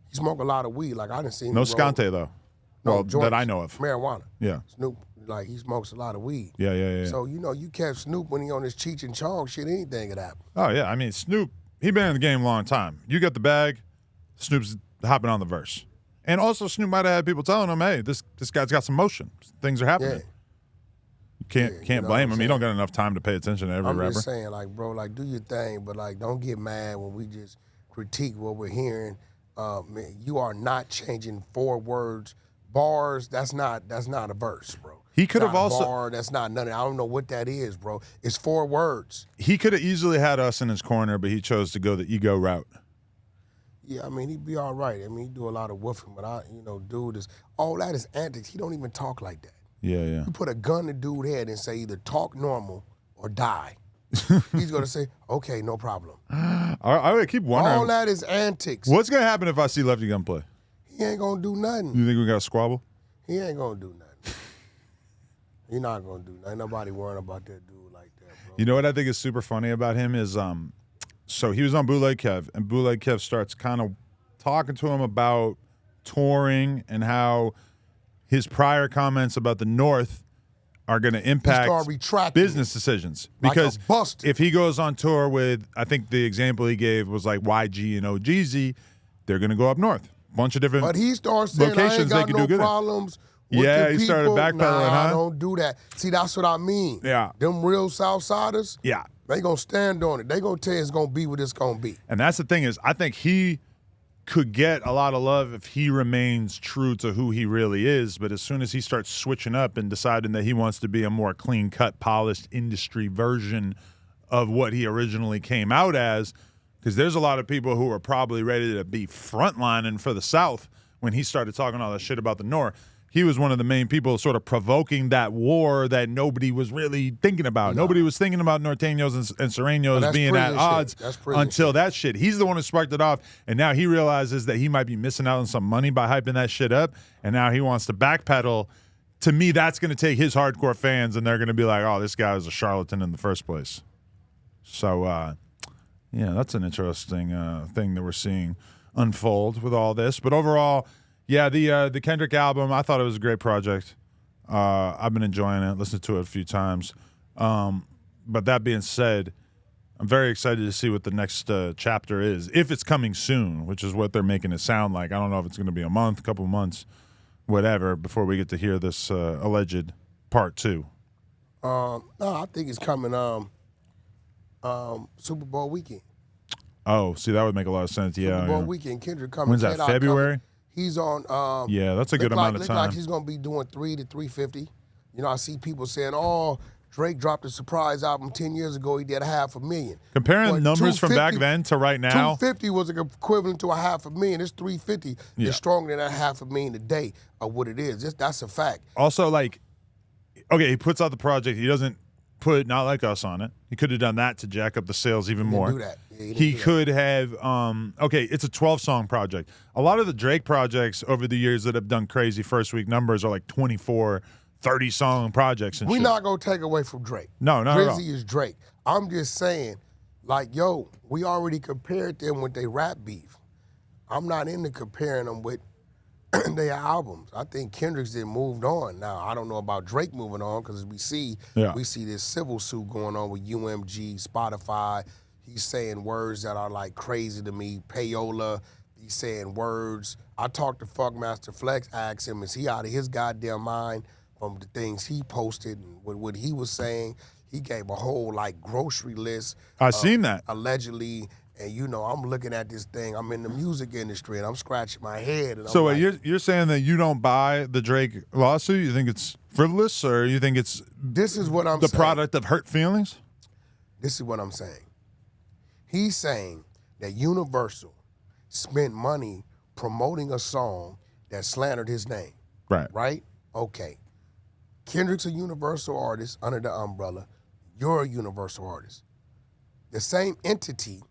He smoke a lot of weed. Like, I didn't see him. No Scante, though. No, well, that I know of. Marijuana. Yeah. Snoop, like, he smokes a lot of weed. Yeah. So, you know, you catch Snoop when he on his Cheech and Chong shit, anything could happen. Oh, yeah. I mean, Snoop, he been in the game a long time. You got the bag, Snoop's hopping on the verse. And also, Snoop might have had people telling him, hey, this guy's got some motion. Things are happening. Yeah. You can't blame him. He don't got enough time to pay attention to every rapper. I'm just saying, like, bro, like, do your thing, but, like, don't get mad when we just critique what we're hearing. Man, you are not changing 4 words. Bars, that's not a verse, bro. He could have also bar, that's not nothing. I don't know what that is, bro. It's 4 words. He could have easily had us in his corner, but he chose to go the ego route. Yeah, I mean, he'd be all right. I mean, he do a lot of woofing, but dude is all that is antics. He don't even talk like that. Yeah. You put a gun to dude's head and say either talk normal or die. He's gonna say, okay, no problem. I would keep wondering. All that is antics. What's gonna happen if I see Lefty Gunplay? He ain't gonna do nothing. You think we got a squabble? He ain't gonna do nothing. He not gonna do nothing. Ain't nobody worrying about that dude like that, bro. You know what I think is super funny about him is, so he was on Bootleg Kev, and Bootleg Kev starts kind of talking to him about touring and how his prior comments about the North are going to impact business decisions. Because if he goes on tour with, I think the example he gave was like YG and OGZ, they're going to go up north. Bunch of different locations. But he starts saying, I ain't got no problems with the he people. started backpedaling, I don't do that. See, that's what I mean. Yeah. Them real Southsiders, yeah, they going to stand on it. They going to tell you it's going to be what it's going to be. And that's the thing is, I think he could get a lot of love if he remains true to who he really is. But as soon as he starts switching up and deciding that he wants to be a more clean-cut, polished industry version of what he originally came out as, because there's a lot of people who are probably ready to be frontlining for the South when he started talking all that shit about the North. He was one of the main people sort of provoking that war that nobody was really thinking about. No. Nobody was thinking about Norteños and Sureños being at odds until that shit. He's the one who sparked it off, and now he realizes that he might be missing out on some money by hyping that shit up, and now he wants to backpedal. To me, that's going to take his hardcore fans, and they're going to be like, oh, this guy was a charlatan in the first place. So, yeah, that's an interesting thing that we're seeing unfold with all this. But overall, yeah, the Kendrick album, I thought it was a great project. I've been enjoying it, listened to it a few times. But that being said, I'm very excited to see what the next chapter is, if it's coming soon, which is what they're making it sound like. I don't know if it's going to be a month, a couple of months, whatever, before we get to hear this alleged part 2. No, I think it's coming Super Bowl weekend. Oh, see, that would make a lot of sense. Yeah. Super Bowl weekend. Kendrick coming. When's that, February? He's on. Yeah, that's a good amount of time. Look like he's going to be doing 3 to 350. You know, I see people saying, oh, Drake dropped a surprise album 10 years ago. He did $500,000. Comparing But numbers from back 250 then to right now. 250 was equivalent to $500,000. It's 350. Yeah. It's stronger than that $500,000 today of what it is. That's a fact. Also, like, okay, he puts out the project. He doesn't put Not Like Us on it. He could have done that to jack up the sales even more. Do that. Yeah, He could have, okay, it's a 12-song project. A lot of the Drake projects over the years that have done crazy first week numbers are like 24, 30-song projects and We're shit. not going to take away from Drake. No, not at all. Drizzy is Drake. I'm just saying, like, yo, we already compared them with their rap beef. I'm not into comparing them with their albums. I think Kendrick's then moved on. Now, I don't know about Drake moving on because we see this civil suit going on with UMG, Spotify. He's saying words that are like crazy to me. Payola, he's saying words. I talked to Funkmaster Flex, asked him, is he out of his goddamn mind from the things he posted and what he was saying? He gave a whole like grocery list. I seen that. Allegedly. And, you know, I'm looking at this thing. I'm in the music industry, and I'm scratching my head. And So I'm like, you're saying that you don't buy the Drake lawsuit? You think it's frivolous, or you think it's this is what I'm the saying. product of hurt feelings? This is what I'm saying. He's saying that Universal spent money promoting a song that slandered his name. Right. Right? Okay. Kendrick's a Universal artist under the umbrella. You're a Universal artist. The same entity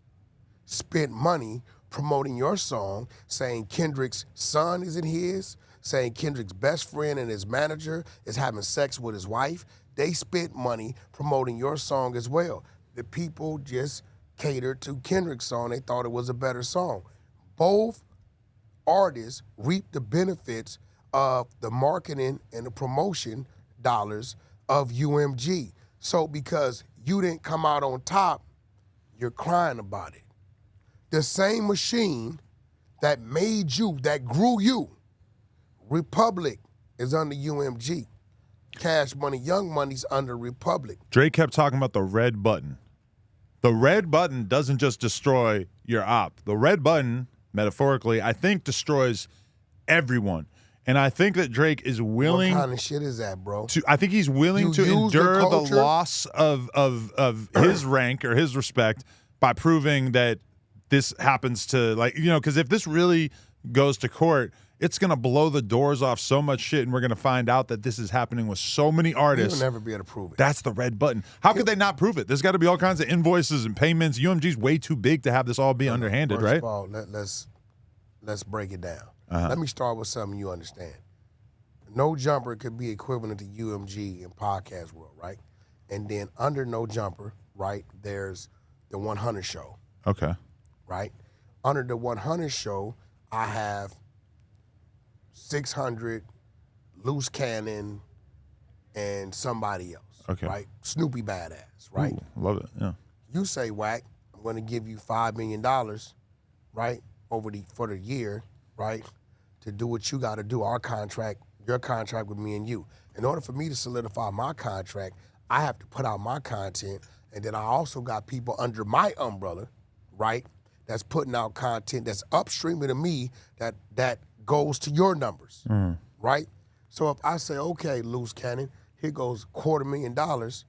spent money promoting your song, saying Kendrick's son isn't his, saying Kendrick's best friend and his manager is having sex with his wife. They spent money promoting your song as well. The people just catered to Kendrick's song. They thought it was a better song. Both artists reaped the benefits of the marketing and the promotion dollars of UMG. So because you didn't come out on top, you're crying about it. The same machine that made you, that grew you, Republic is under UMG. Cash Money, Young Money's under Republic. Drake kept talking about the red button. The red button doesn't just destroy your op. The red button, metaphorically, I think destroys everyone. And I think that Drake is willing. What kind of shit is that, bro? I think he's willing to endure the loss of his rank or his respect by proving that this happens to, like, you know, because if this really goes to court, it's going to blow the doors off so much shit, and we're going to find out that this is happening with so many artists. You'll never be able to prove it. That's the red button. How could they not prove it? There's got to be all kinds of invoices and payments. UMG's way too big to have this all be underhanded, right? First of all, let's break it down. Let me start with something you understand. No Jumper could be equivalent to UMG in podcast world, right? And then under No Jumper, right, there's the 100 show. Okay. Right? Under the 100 show, I have 600, Loose Cannon, and somebody else. Okay. Right? Snoopy Badass, right? Ooh, love it, yeah. You say, Wack, I'm going to give you $5 million, right, for the year, right, to do what you got to do, our contract, your contract with me and you. In order for me to solidify my contract, I have to put out my content, and then I also got people under my umbrella, right, that's putting out content that's upstreaming to me that goes to your numbers, right? So if I say, okay, Loose Cannon, here goes $250,000,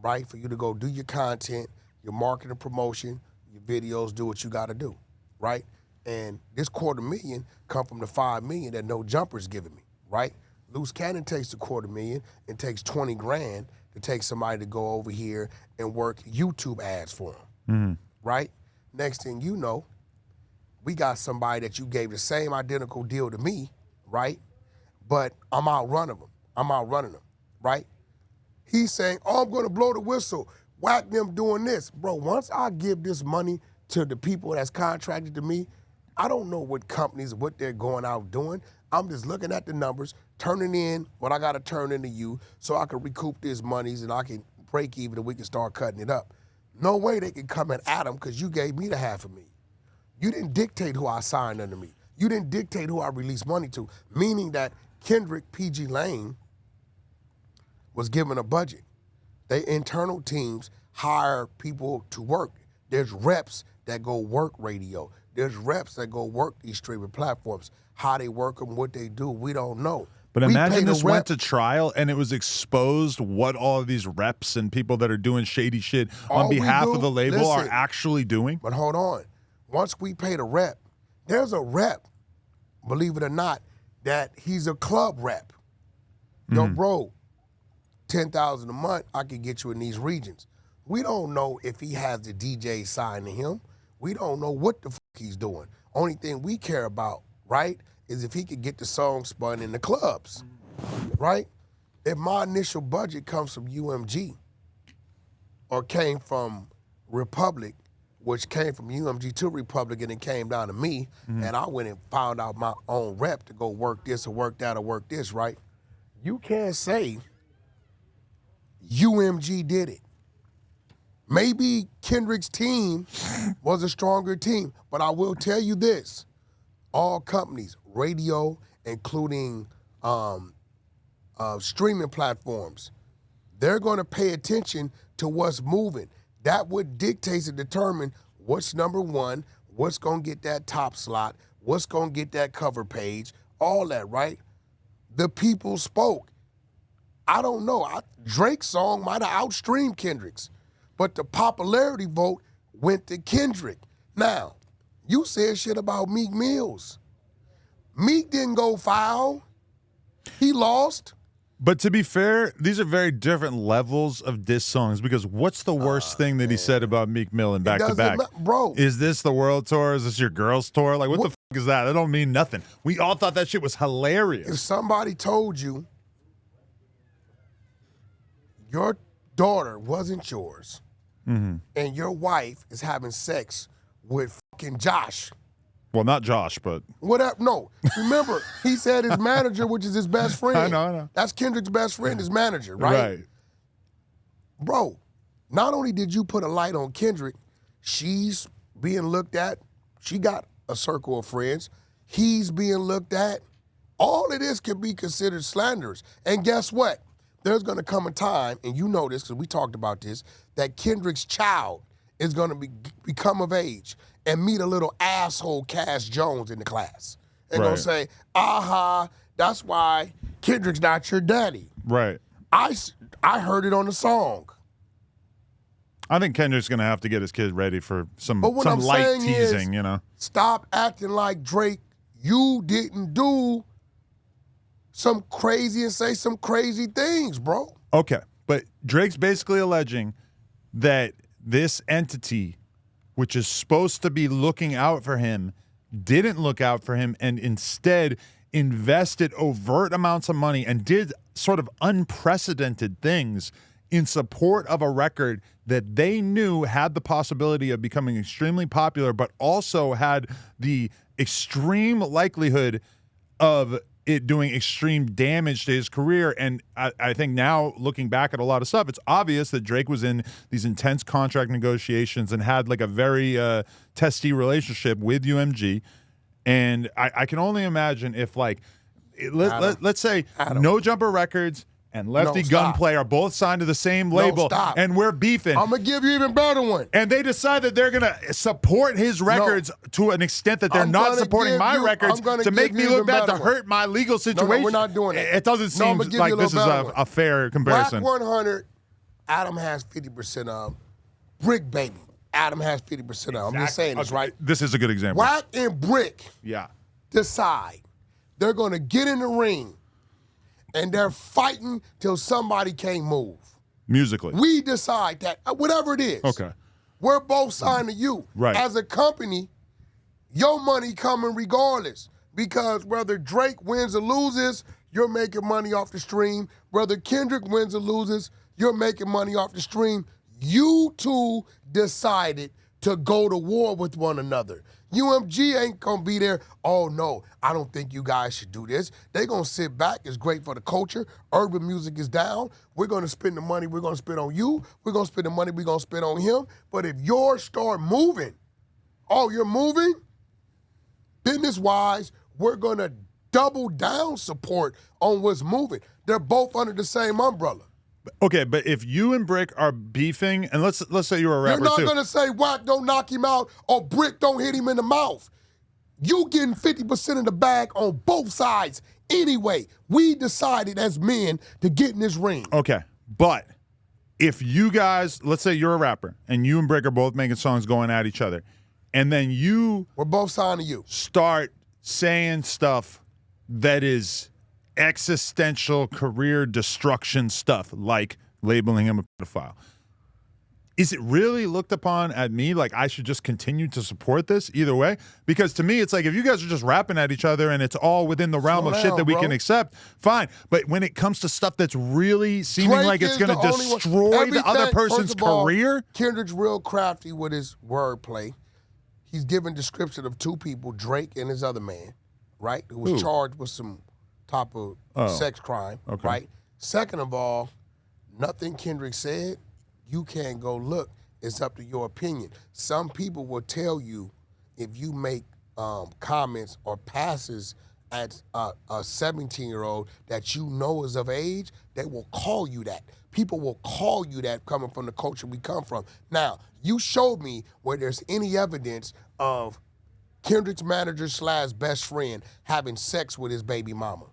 right, for you to go do your content, your marketing promotion, your videos, do what you got to do, right? And this $250,000 come from the $5 million that No Jumper's giving me, right? Loose Cannon takes the $250,000 and takes $20,000 to take somebody to go over here and work YouTube ads for them, right? Next thing you know, we got somebody that you gave the same identical deal to me, right? But I'm outrunning them, right? He's saying, oh, I'm gonna blow the whistle, Whack them doing this. Bro, once I give this money to the people that's contracted to me, I don't know what companies, what they're going out doing. I'm just looking at the numbers, turning in what I gotta turn into you so I can recoup this monies and I can break even and we can start cutting it up. No way they can come at Adam because you gave me the $500,000. You didn't dictate who I signed under me. You didn't dictate who I released money to, meaning that Kendrick PG Lane was given a budget. They internal teams hire people to work. There's reps that go work radio. There's reps that go work these streaming platforms. How they work them, what they do, we don't know. But We imagine paid a this went rep. to trial and it was exposed what all of these reps and people that are doing shady shit All on we behalf do- of the label are listen. actually doing. But hold on. Once we paid a rep, there's a rep, believe it or not, that he's a club rep. Yo, bro, $10,000 a month, I could get you in these regions. We don't know if he has the DJ signed to him. We don't know what the fuck he's doing. Only thing we care about, right, is if he could get the song spun in the clubs, right? If my initial budget comes from UMG or came from Republic, which came from UMG to Republic and it came down to me, and I went and found out my own rep to go work this or work that or work this, right? You can't say UMG did it. Maybe Kendrick's team was a stronger team, but I will tell you this. All companies, radio, including streaming platforms, they're going to pay attention to what's moving. That would dictate and determine what's number one, what's going to get that top slot, what's going to get that cover page, all that, right? The people spoke. I don't know. Drake's song might have outstreamed Kendrick's, but the popularity vote went to Kendrick. Now, you said shit about Meek Mills. Meek didn't go foul. He lost. But to be fair, these are very different levels of diss songs because what's the worst thing that he said about Meek Mill and back to back? Bro. Is this the world tour? Is this your girls tour? Like, what the fuck is that? That don't mean nothing. We all thought that shit was hilarious. If somebody told you your daughter wasn't yours and your wife is having sex with fucking Josh. Well, not Josh, but Whatever. No. Remember, he said his manager, which is his best friend. I know. That's Kendrick's best friend, his manager, right? Bro, not only did you put a light on Kendrick, she's being looked at. She got a circle of friends. He's being looked at. All of this can be considered slanderous. And guess what? There's going to come a time, and you know this because we talked about this, that Kendrick's child is going to become of age and meet a little asshole Cass Jones in the class. And going to say, that's why Kendrick's not your daddy. right. I heard it on the song. I think Kendrick's gonna have to get his kid ready for some But what I'm light saying teasing, is, you know. Stop acting like Drake. You didn't do some crazy and say some crazy things, bro. Okay, but Drake's basically alleging that this entity, which is supposed to be looking out for him, didn't look out for him and instead invested overt amounts of money and did sort of unprecedented things in support of a record that they knew had the possibility of becoming extremely popular, but also had the extreme likelihood of it doing extreme damage to his career. And I think now, looking back at a lot of stuff, it's obvious that Drake was in these intense contract negotiations and had like a very testy relationship with UMG. And I can only imagine if like, let's say No Jumper Records and Lefty Gunplay are both signed to the same label, and we're beefing. I'm going to give you an even better one. And they decide that they're going to support his records to an extent that they're not supporting my records to make me look bad, to hurt my legal situation. No, we're not doing that. It doesn't seem like this is a fair comparison. Wack 100, Adam has 50% of. Brick Baby, Adam has 50% of. I'm just saying this, right? This is a good example. Wack and Brick Yeah. decide they're going to get in the ring and they're fighting till somebody can't move. Musically. We decide that, whatever it is. Okay. We're both signed to you. Right. As a company, your money coming regardless. Because whether Drake wins or loses, you're making money off the stream. Whether Kendrick wins or loses, you're making money off the stream. You two decided to go to war with one another. UMG ain't gonna be there, oh no, I don't think you guys should do this. They gonna sit back, it's great for the culture. Urban music is down. We're gonna spend the money we're gonna spend on you. We're gonna spend the money we're gonna spend on him. But if yours start moving, you're moving? Business-wise, we're gonna double down support on what's moving. They're both under the same umbrella. Okay, but if you and Brick are beefing, and let's say you're a rapper You're not too. gonna say Wack don't knock him out or Brick don't hit him in the mouth. You getting 50% of the bag on both sides anyway. We decided as men to get in this ring. Okay, but if you guys, let's say you're a rapper and you and Brick are both making songs going at each other, and then We're both signing you. start saying stuff that is existential career destruction stuff, like labeling him a pedophile. Is it really looked upon at me like I should just continue to support this either way? Because to me, it's like if you guys are just rapping at each other and it's all within the realm of shit that we can accept, fine. But when it comes to stuff that's really seeming Drake like it's is going to the only one- destroy the other Everything- person's first of all, career, Kendrick's real crafty with his wordplay. He's giving description of two people, Drake and his other man, right? Who was Who? charged with some type of sex crime, Okay. right? Second of all, nothing Kendrick said, you can't go look. It's up to your opinion. Some people will tell you if you make comments or passes at a 17-year-old that you know is of age, they will call you that. People will call you that coming from the culture we come from. Now, you showed me where there's any evidence of Kendrick's manager / best friend having sex with his baby mama.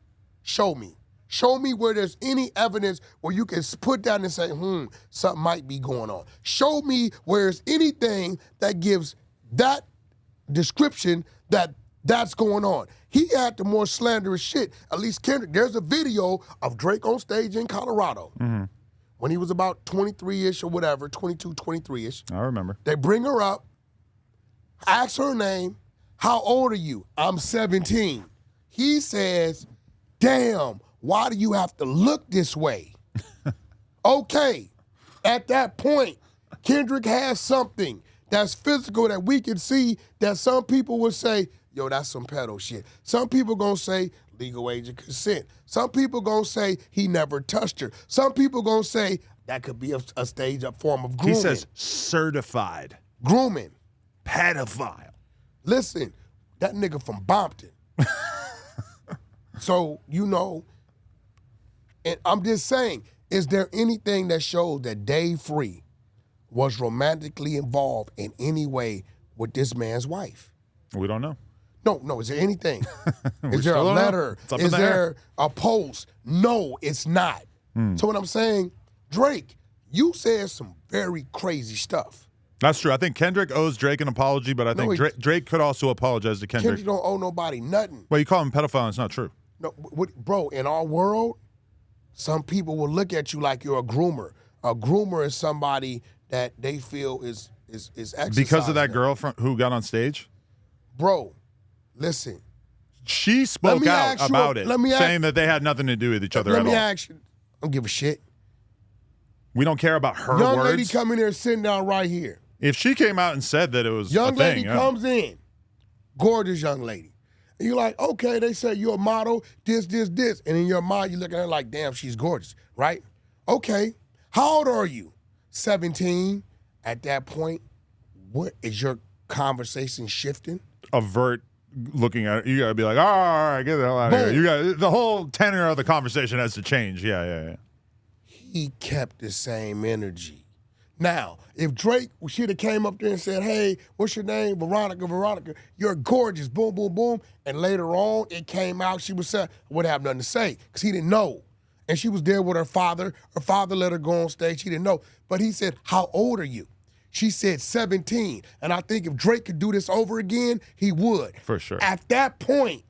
Show me. Show me where there's any evidence where you can put down and say, something might be going on. Show me where there's anything that gives that description that that's going on. He had the more slanderous shit. At least Kendrick, there's a video of Drake on stage in Colorado when he was about 23-ish or whatever, 22, 23-ish. I remember. They bring her up, ask her name, how old are you? I'm 17. He says, damn, why do you have to look this way? Okay, at that point, Kendrick has something that's physical that we can see that some people would say, yo, that's some pedo shit. Some people gonna say legal age of consent. Some people gonna say he never touched her. Some people gonna say that could be a stage up form of grooming. He says certified grooming. pedophile. Listen, that nigga from Bompton. So, and I'm just saying, is there anything that shows that Dave Free was romantically involved in any way with this man's wife? We don't know. No, is there anything? Is still there a don't know. letter? It's up in Is the there air. a post? No, it's not. So what I'm saying, Drake, you said some very crazy stuff. That's true. I think Kendrick owes Drake an apology, but I think Drake could also apologize to Kendrick. Kendrick don't owe nobody nothing. Well, you call him a pedophile, and it's not true. No, bro, in our world, some people will look at you like you're a groomer. A groomer is somebody that they feel is exercising. Because of that girl who got on stage? Bro, listen. She spoke out about it, saying that they had nothing to do with each other at all. Let me ask you. I don't give a shit. We don't care about her Young words. lady come in there sitting down right here. If she came out and said that it was Young a thing, lady comes in. Gorgeous young lady. And you're like, okay, they say you're a model, this. And in your mind, you look at her like, damn, she's gorgeous, right? Okay. How old are you? 17. At that point, what is your conversation shifting? avert looking at it. You got to be like, all right, get the hell out of here. You got the whole tenor of the conversation has to change. Yeah. He kept the same energy. Now, if Drake should have came up there and said, hey, what's your name? Veronica, you're gorgeous, boom, boom, boom. And later on, it came out, she was saying, wouldn't have nothing to say because he didn't know. And she was there with her father. Her father let her go on stage. She didn't know. But he said, how old are you? She said 17. And I think if Drake could do this over again, he would. For sure. At that point,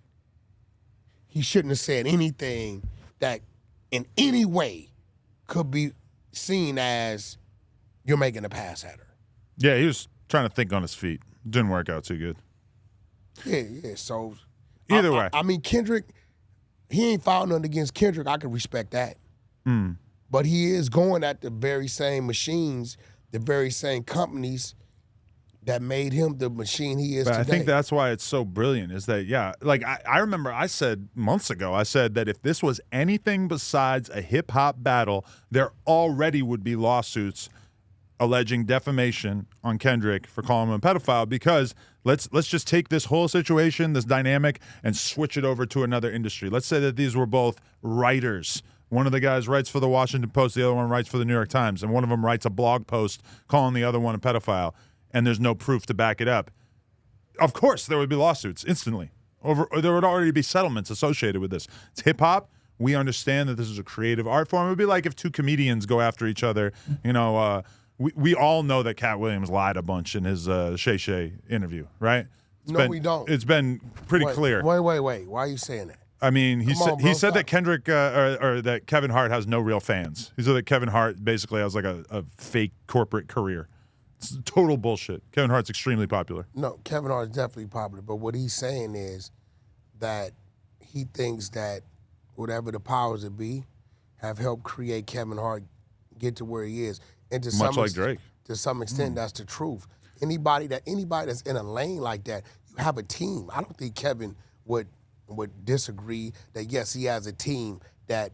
he shouldn't have said anything that in any way could be seen as you're making a pass at her. Yeah, he was trying to think on his feet. Didn't work out too good. Yeah. So either way. I mean, Kendrick, he ain't filed nothing against Kendrick. I can respect that. But he is going at the very same machines, the very same companies that made him the machine he is But today. I think that's why it's so brilliant is that, yeah, like I remember I said months ago, I said that if this was anything besides a hip-hop battle, there already would be lawsuits alleging defamation on Kendrick for calling him a pedophile because let's just take this whole situation, this dynamic, and switch it over to another industry. Let's say that these were both writers. One of the guys writes for the Washington Post, the other one writes for the New York Times, and one of them writes a blog post calling the other one a pedophile, and there's no proof to back it up. of course there would be lawsuits instantly. There would already be settlements associated with this. It's hip hop. We understand that this is a creative art form. It would be like if two comedians go after each other. You know, we all know that Cat Williams lied a bunch in his Shay Shay interview, right? We don't. It's been pretty clear. Wait. Why are you saying that? I mean, he said stop. that Kendrick or that Kevin Hart has no real fans. He said that Kevin Hart basically has like a fake corporate career. It's total bullshit. Kevin Hart's extremely popular. No, Kevin Hart is definitely popular, but what he's saying is that he thinks that whatever the powers that be have helped create Kevin Hart get to where he is. And to Much like Drake. To some extent, that's the truth. Anybody that's in a lane like that, you have a team. I don't think Kevin would disagree that yes, he has a team that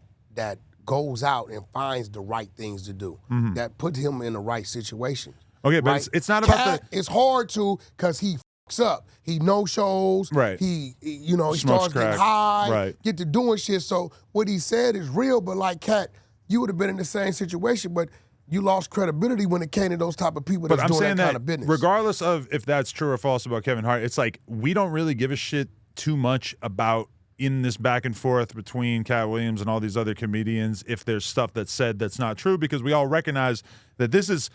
goes out and finds the right things to do, that put him in the right situation. Okay, but right? it's not about It's hard to because he fucks up. He no shows. Right. He Smokes starts crack. getting high. Right. Get to doing shit. So what he said is real. But like Cat, you would have been in the same situation, but you lost credibility when it came to those type of people that's doing that kind of business. Regardless of if that's true or false about Kevin Hart, it's like we don't really give a shit too much about in this back and forth between Cat Williams and all these other comedians if there's stuff that's said that's not true, because we all recognize that this is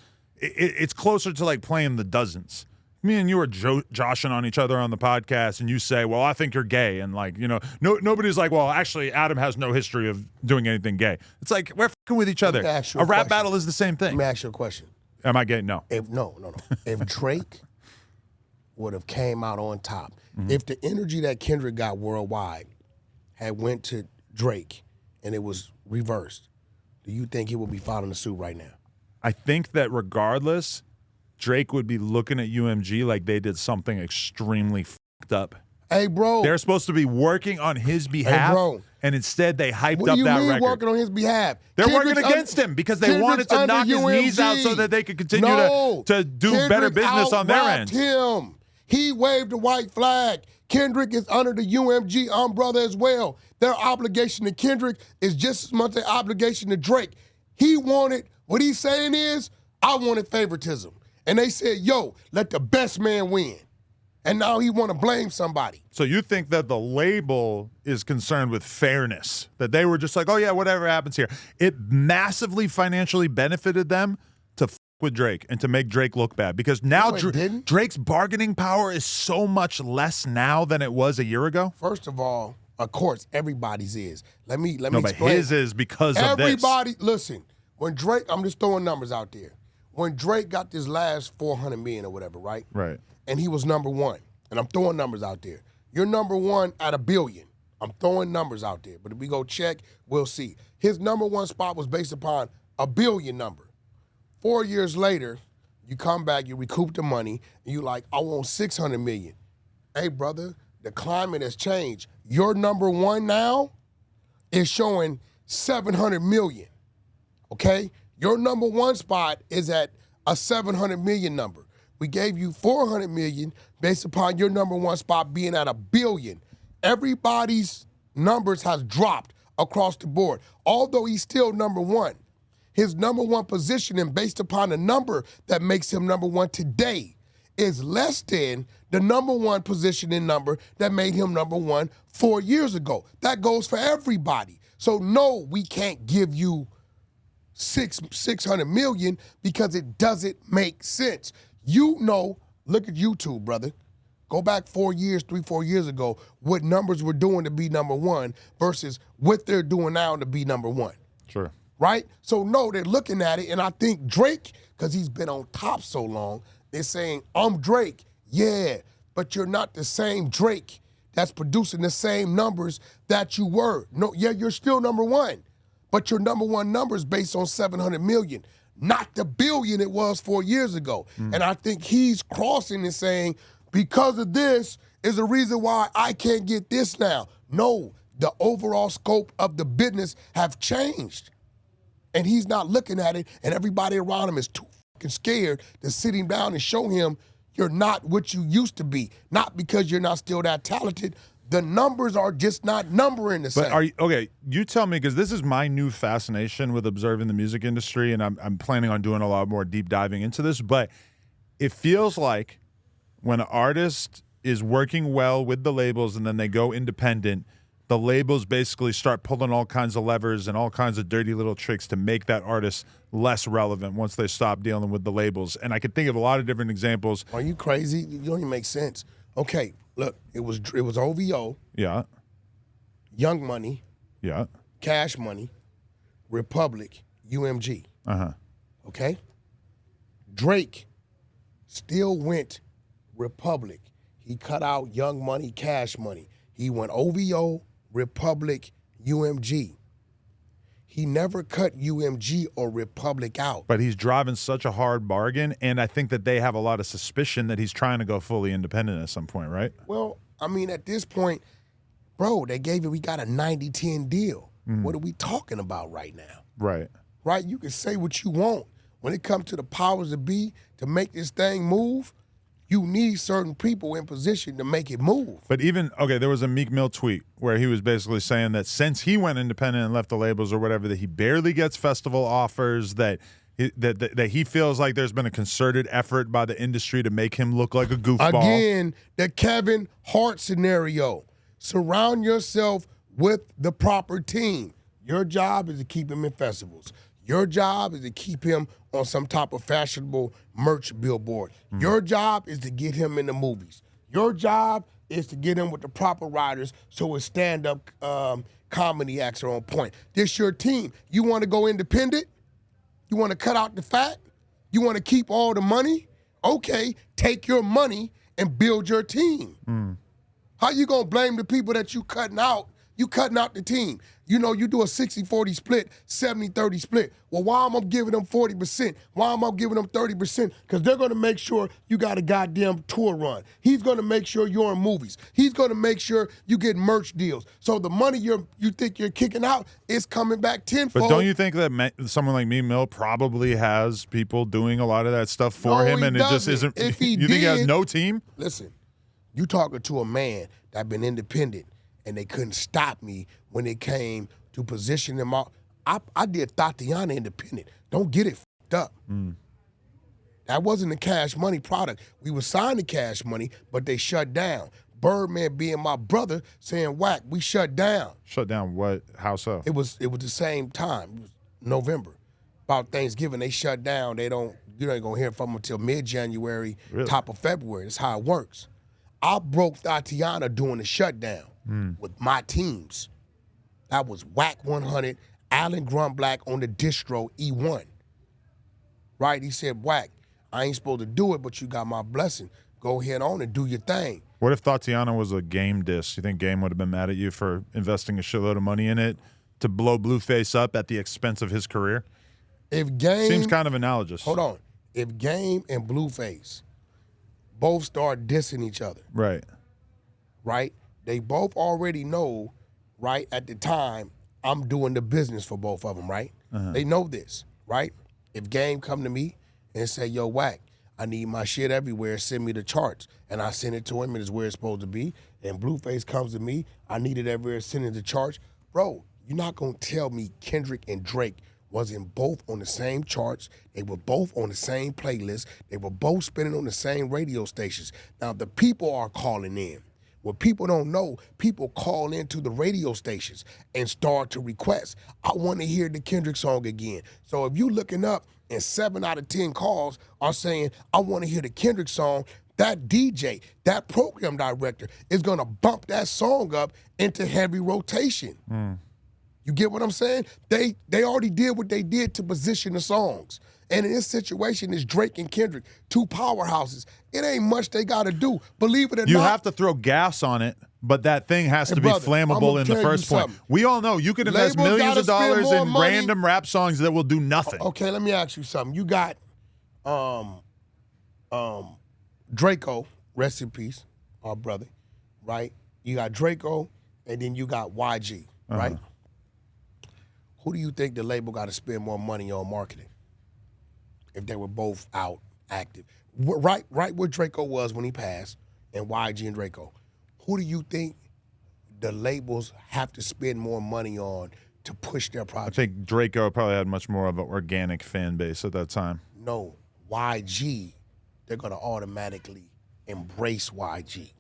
it's closer to like playing the dozens. Me and you are joshing on each other on the podcast, and you say, well, I think you're gay. And like, you know, nobody's like, well, actually, Adam has no history of doing anything gay. It's like, we're fucking with each other. A rap battle is the same thing. Let me ask you a question. Am I gay? No. No. If Drake would have came out on top, if the energy that Kendrick got worldwide had went to Drake and it was reversed, do you think he would be filing a suit right now? I think that regardless, Drake would be looking at UMG like they did something extremely fucked up. Hey, bro. They're supposed to be working on his behalf, and instead they hyped what up do you that mean record. working on his behalf? They're working against him because they wanted to knock his knees out so that they could continue to do better business on their end. Him. He waved the white flag. Kendrick is under the UMG umbrella as well. Their obligation to Kendrick is just as much their obligation to Drake. He wanted, what he's saying is, I wanted favoritism. And they said, yo, let the best man win. And now he want to blame somebody. So you think that the label is concerned with fairness, that they were just like, oh yeah, whatever happens here. It massively financially benefited them to f with Drake and to make Drake look bad, because now Drake's bargaining power is so much less now than it was a year ago. First of all, of course, everybody's is. Let me but explain. His is because of this. Everybody, listen, when Drake, I'm just throwing numbers out there. When Drake got this last 400 million or whatever, right? Right. And he was number one. And I'm throwing numbers out there. You're number one at 1 billion. I'm throwing numbers out there. But if we go check, we'll see. His number one spot was based upon 1 billion number. 4 years later, you come back, you recoup the money, and you like, I want 600 million. Hey, brother, the climate has changed. Your number one now is showing 700 million, okay? Your number one spot is at a 700 million number. We gave you 400 million based upon your number one spot being at 1 billion. Everybody's numbers has dropped across the board. Although he's still number one, his number one positioning based upon the number that makes him number one today is less than the number one positioning number that made him number one 4 years ago. That goes for everybody. So no, we can't give you 600 million because it doesn't make sense. You know, look at YouTube, brother. Go back 4 years, 3-4 years ago, what numbers were doing to be number one versus what they're doing now to be number one. Sure. Right? So no, they're looking at it, and I think Drake, because he's been on top so long, they're saying, I'm Drake. Yeah, but you're not the same Drake that's producing the same numbers that you were. No, yeah, you're still number one, but your number one number is based on 700 million, not the billion it was 4 years ago. And I think he's crossing and saying, because of this is the reason why I can't get this now. No, the overall scope of the business have changed. And he's not looking at it, and everybody around him is too fucking scared to sit him down and show him you're not what you used to be. Not because you're not still that talented. The numbers are just not numbering the same. But are you, okay, you tell me, because this is my new fascination with observing the music industry, and I'm planning on doing a lot more deep diving into this, but it feels like when an artist is working well with the labels and then they go independent, the labels basically start pulling all kinds of levers and all kinds of dirty little tricks to make that artist less relevant once they stop dealing with the labels. And I could think of a lot of different examples. Are you crazy? You don't even make sense. Okay, look, it was OVO, Yeah. Young Money, Yeah. Cash Money, Republic, UMG. Okay? Drake still went Republic. He cut out Young Money, Cash Money. He went OVO, Republic, UMG. He never cut UMG or Republic out. But he's driving such a hard bargain, and I think that they have a lot of suspicion that he's trying to go fully independent at some point, right? Well, I mean, at this point, bro, we got a 90-10 deal. What are we talking about right now? Right. Right? You can say what you want. When it comes to the powers that be to make this thing move, you need certain people in position to make it move. But even, okay, there was a Meek Mill tweet where he was basically saying that since he went independent and left the labels or whatever, that he barely gets festival offers, that he feels like there's been a concerted effort by the industry to make him look like a goofball. Again, the Kevin Hart scenario. Surround yourself with the proper team. Your job is to keep him in festivals. Your job is to keep him on some type of fashionable merch billboard. Your job is to get him in the movies. Your job is to get him with the proper writers so his stand-up comedy acts are on point. This your team. You want to go independent? You want to cut out the fat? You want to keep all the money? Okay, take your money and build your team. How you going to blame the people that you cutting out? You cutting out the team. You know, you do a 60-40 split, 70-30 split. Well, why am I giving them 40%? Why am I giving them 30%? Because they're going to make sure you got a goddamn tour run. He's going to make sure you're in movies. He's going to make sure you get merch deals. So the money you think you're kicking out is coming back tenfold. But don't you think that someone like Meek Mill probably has people doing a lot of that stuff for him, he and it just doesn't. isn't? If he you think he has did- no team? Listen, you talking to a man that been independent, and they couldn't stop me when it came to position them out. I did Tatiana independent. Don't get it f***ed up. That wasn't a Cash Money product. We were signed to Cash Money, but they shut down. Birdman being my brother saying, Wack, we shut down. Shut down what? How so? It was the same time. It was November. About Thanksgiving, they shut down. You ain't gonna hear from them until mid-January, Really? top of February. That's how it works. I broke Tatiana during the shutdown with my teams. That was Wack 100, Alan Grumblack on the distro E1. Right? He said, Wack, I ain't supposed to do it, but you got my blessing. Go ahead on and do your thing. What if Tatiana was a Game disc? You think Game would have been mad at you for investing a shitload of money in it to blow Blueface up at the expense of his career? If Game Seems kind of analogous. Hold on. If Game and Blueface both start dissing each other, right? They both already know, right, at the time, I'm doing the business for both of them, right? They know this, right? If Game come to me and say, yo, Wack, I need my shit everywhere, send me the charts. And I send it to him and it's where it's supposed to be. And Blueface comes to me, I need it everywhere, send it the charts. Bro, you're not gonna tell me Kendrick and Drake wasn't both on the same charts. They were both on the same playlist. They were both spinning on the same radio stations. Now, the people are calling in. What people don't know, people call into the radio stations and start to request, I want to hear the Kendrick song again. So if you looking up and 7 out of 10 calls are saying, I want to hear the Kendrick song, that DJ, that program director is going to bump that song up into heavy rotation. You get what I'm saying? They already did what they did to position the songs. And in this situation, it's Drake and Kendrick, two powerhouses. It ain't much they got to do. Believe it or not. You have to throw gas on it, but that thing has to brother, be flammable in the first point. We all know you can invest Labels millions of gotta spend dollars more in money. random rap songs that will do nothing. Okay, let me ask you something. You got Draco, rest in peace, our brother, right? You got Draco, and then you got YG, right? Who do you think the label got to spend more money on marketing if they were both out active? Right where Draco was when he passed, and YG and Draco. Who do you think the labels have to spend more money on to push their I project? think Draco probably had much more of an organic fan base at that time. No, YG, they're going to automatically embrace YG.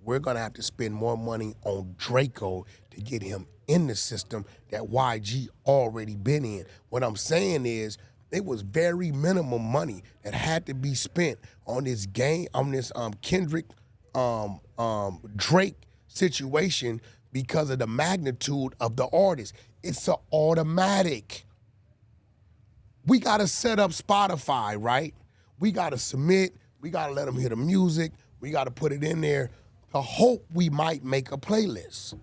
we're going to have to spend more money on Draco to get him in the system that YG already been in. What I'm saying is it was very minimum money that had to be spent on this game, on this Kendrick Drake situation because of the magnitude of the artist. It's an automatic. We got to set up Spotify, right? We got to submit. We got to let them hear the music. We got to put it in there to hope we might make a playlist.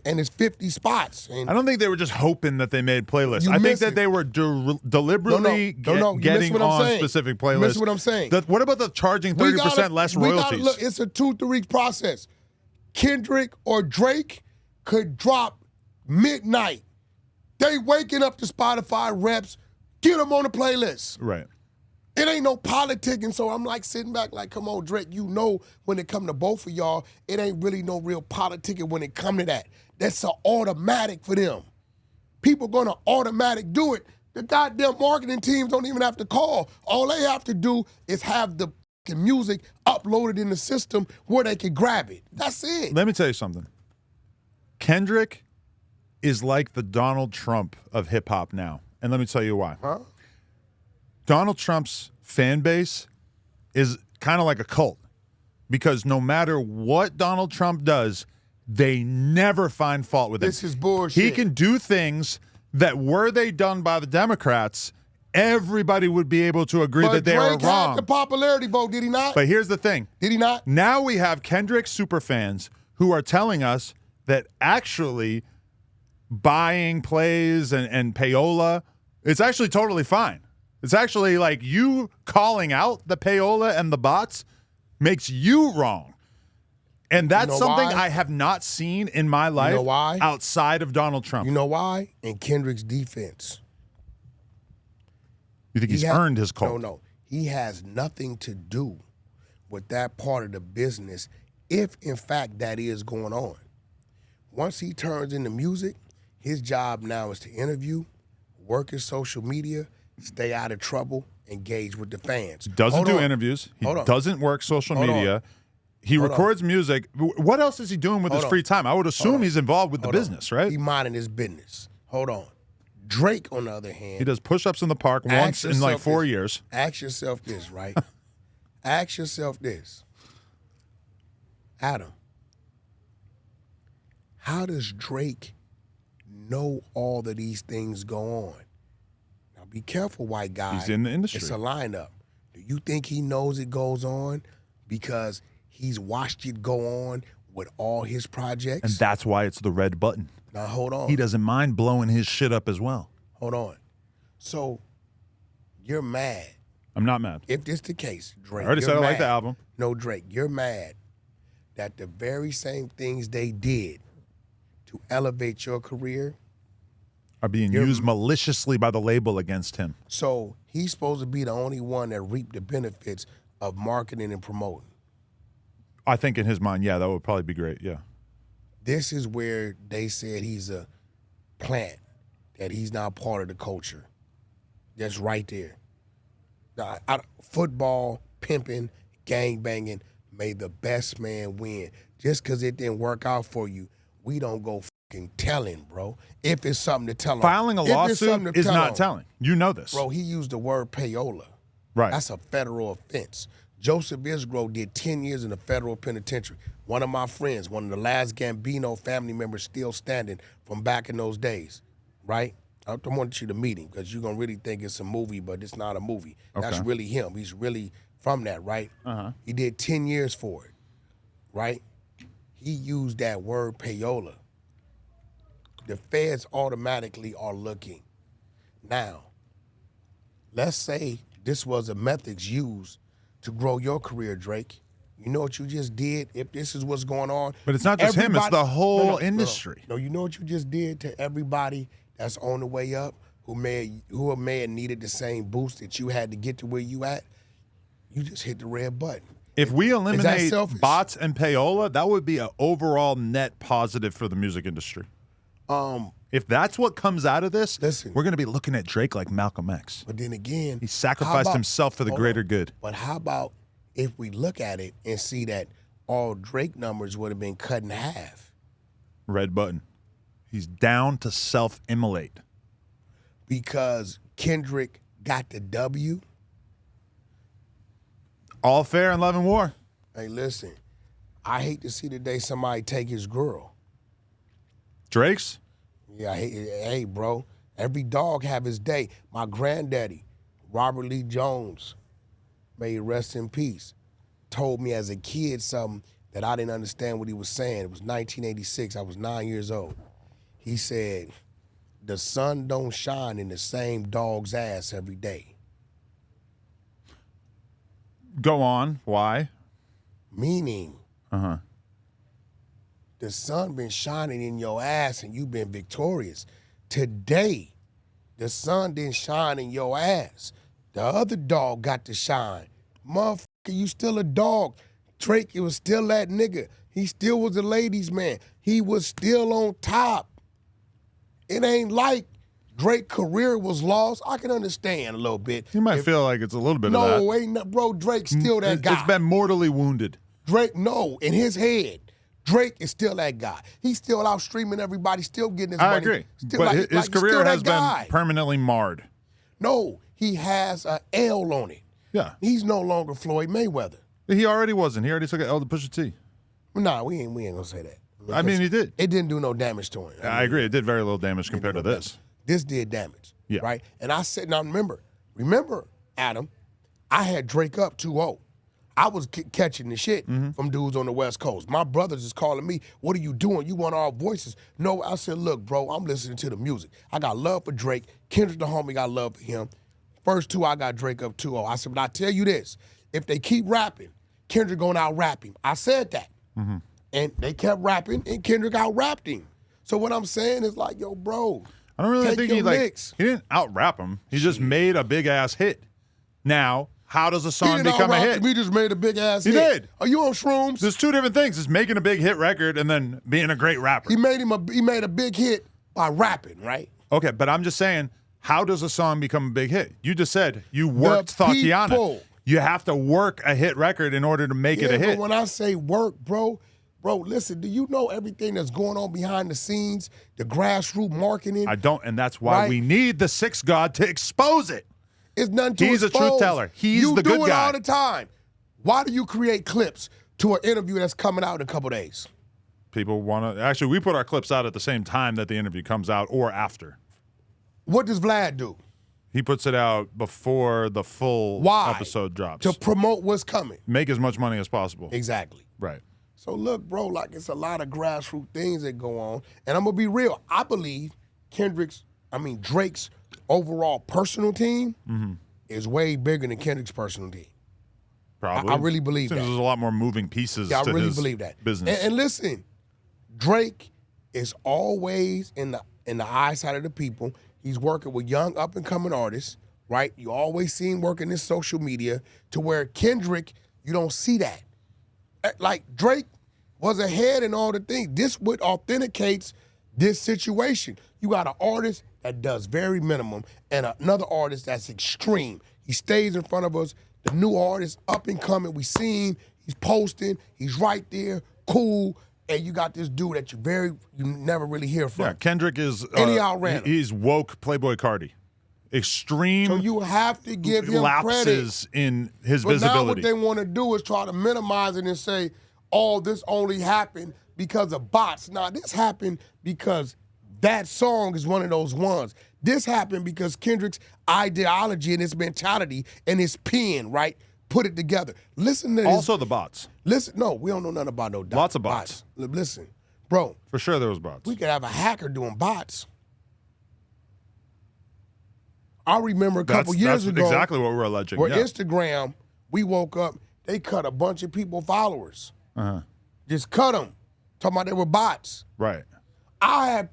And it's 50 spots. And I don't think they were just hoping that they made playlists. I think that they were deliberately getting on specific playlists. You miss what I'm saying. What about the charging 30% less royalties? Look, it's a 2-3 week process. Kendrick or Drake could drop midnight. They waking up the Spotify reps, get them on the playlist. Right. It ain't no politicking, so I'm like sitting back like, come on, Drake, you know when it come to both of y'all, it ain't really no real politicking when it come to that. That's an automatic for them. People gonna automatic do it. The goddamn marketing teams don't even have to call. All they have to do is have the music uploaded in the system where they can grab it. That's it. Let me tell you something. Kendrick is like the Donald Trump of hip-hop now, and let me tell you why. Huh? Donald Trump's fan base is kind of like a cult because no matter what Donald Trump does, they never find fault with him. This is bullshit. He can do things that were they done by the Democrats, everybody would be able to agree that they were Drake wrong. had the popularity vote, did he not? But here's the thing. Did he not? Now we have Kendrick superfans who are telling us that actually buying plays and payola, it's actually totally fine. It's actually like you calling out the payola and the bots makes you wrong. And that's something why? I have not seen in my life why? outside of Donald Trump. You know why? In Kendrick's defense. You think he's earned his cult? No. He has nothing to do with that part of the business if, in fact, that is going on. Once he turns into music, his job now is to interview, work his social media, stay out of trouble, engage with the fans. Doesn't do interviews. He doesn't work social media. He records music. What else is he doing with his free time? I would assume he's involved with the business, right? He minding his business. Hold on. Drake, on the other hand. He does push-ups in the park once in like 4 years. Ask yourself this, right? Ask yourself this. Adam, how does Drake know all of these things go on? Now, be careful, white guy. He's in the industry. It's a lineup. Do you think he knows it goes on because he's watched it go on with all his projects? And that's why it's the red button. Now, hold on. He doesn't mind blowing his shit up as well. Hold on. So, you're mad. I'm not mad. If this the case, Drake, I already said I like the album. No, Drake, you're mad that the very same things they did to elevate your career are being used maliciously by the label against him. So he's supposed to be the only one that reaped the benefits of marketing and promoting. I think in his mind, yeah, that would probably be great, yeah. This is where they said he's a plant, that he's now part of the culture. That's right there. Football, pimping, gangbanging, may the best man win. Just because it didn't work out for you, we don't go fucking telling, bro. If it's something to tell him. Filing a lawsuit is not telling. You know this. Bro, he used the word payola. Right. That's a federal offense. Joseph Isgrove did 10 years in the federal penitentiary. One of my friends, one of the last Gambino family members still standing from back in those days, right? I don't want you to meet him because you're going to really think it's a movie, but it's not a movie. Okay. That's really him. He's really from that, right? Uh-huh. He did 10 years for it, right? He used that word payola. The feds automatically are looking. Now, let's say this was a methods used to grow your career, Drake. You know what you just did? If this is what's going on. But it's not just him, it's the whole industry. No, you know what you just did to everybody that's on the way up who may have needed the same boost that you had to get to where you at? You just hit the red button. If we eliminate bots and payola, that would be an overall net positive for the music industry. If that's what comes out of this, we're going to be looking at Drake like Malcolm X. But then again, he sacrificed himself for the greater good. But how about if we look at it and see that all Drake numbers would have been cut in half. Red button. He's down to self-immolate. Because Kendrick got the W. All fair in love and war. Hey, listen, I hate to see the day somebody take his girl. Drake's? Yeah, hey, bro, every dog have his day. My granddaddy, Robert Lee Jones, may he rest in peace, told me as a kid something that I didn't understand what he was saying. It was 1986. I was 9 years old. He said, the sun don't shine in the same dog's ass every day. Go on. Why? Meaning, Uh-huh. the sun been shining in your ass and you been victorious. Today, the sun didn't shine in your ass. The other dog got to shine. Motherfucker, you still a dog. Drake, it was still that nigga. He still was a ladies' man. He was still on top. It ain't like Drake's career was lost. I can understand a little bit. You might feel like it's a little bit of that. No, ain't no, bro, Drake's still that guy. It's been mortally wounded. Drake, no, in his head, Drake is still that guy. He's still out streaming everybody, still getting his money. I agree. Still But his career has been guy. permanently marred. No, he has an L on it. Yeah. He's no longer Floyd Mayweather. He already wasn't. He already took an L to Pusha T. Nah, we ain't gonna say that. I mean, he did. It didn't do no damage to him. I agree. It did very little damage compared to this. This did damage. Yeah. Right? And I said, now remember, Adam, I had Drake up 2-0. I was catching the shit from dudes on the West Coast. My brothers is calling me, what are you doing? You want our voices? No, I said, look, bro, I'm listening to the music. I got love for Drake. Kendrick the homie got love for him. First two, I got Drake up 2-0. I said, but I tell you this, if they keep rapping, Kendrick gonna out-rap him. I said that. And they kept rapping, and Kendrick out-rapped him. So what I'm saying is like, yo, bro, I don't really take think your he licks. he didn't out-rap him. He just made a big-ass hit. Now, how does a He song didn't become a out-rap hit? him. He just made a big-ass hit. He did. Are you on shrooms? There's two different things. It's making a big hit record and then being a great rapper. He made a big hit by rapping, right? Okay, but I'm just saying, how does a song become a big hit? You just said you worked Tatiana. people. You have to work a hit record in order to make it a hit. But when I say work, bro, listen, do you know everything that's going on behind the scenes, the grassroots marketing? I don't, and that's why we need the Sixth God to expose it. It's nothing to He's expose. a truth teller. He's the good You do it guy. all the time. Why do you create clips to an interview that's coming out in a couple days? People want to. Actually, we put our clips out at the same time that the interview comes out or after. What does Vlad do? He puts it out before the full Why? episode drops. To promote what's coming. Make as much money as possible. Exactly. Right. So look, bro, like it's a lot of grassroots things that go on. And I'm gonna be real. I believe Drake's overall personal team is way bigger than Kendrick's personal team. Probably. I really believe Since that. There's a lot more moving pieces Yeah, I to really his believe that. business. And listen, Drake is always in the eyesight of the people. He's working with young up and coming artists, right? You always see him working in social media to where Kendrick, you don't see that. Like Drake was ahead in all the things. This what authenticates this situation. You got an artist that does very minimum and another artist that's extreme. He stays in front of us. The new artist, up and coming, we see him. He's posting. He's right there, cool. And you got this dude that you never really hear from. Yeah, Kendrick is. And he outran him. He's woke Playboy Cardi. Extreme. So you have to give him lapses credit. in his But visibility. now what they want to do is try to minimize it and say, oh, this only happened because of bots. Now, this happened because that song is one of those ones. This happened because Kendrick's ideology and his mentality and his pen, right, put it together. Listen to this. Also the bots. Listen, no, we don't know nothing about no Lots of bots. Listen, bro, For sure there was bots. we could have a hacker doing bots. I remember a couple years that's ago. exactly what we're alleging. Where Yeah. Instagram, we woke up, they cut a bunch of people followers. Just cut them. Talking about they were bots. Right. I had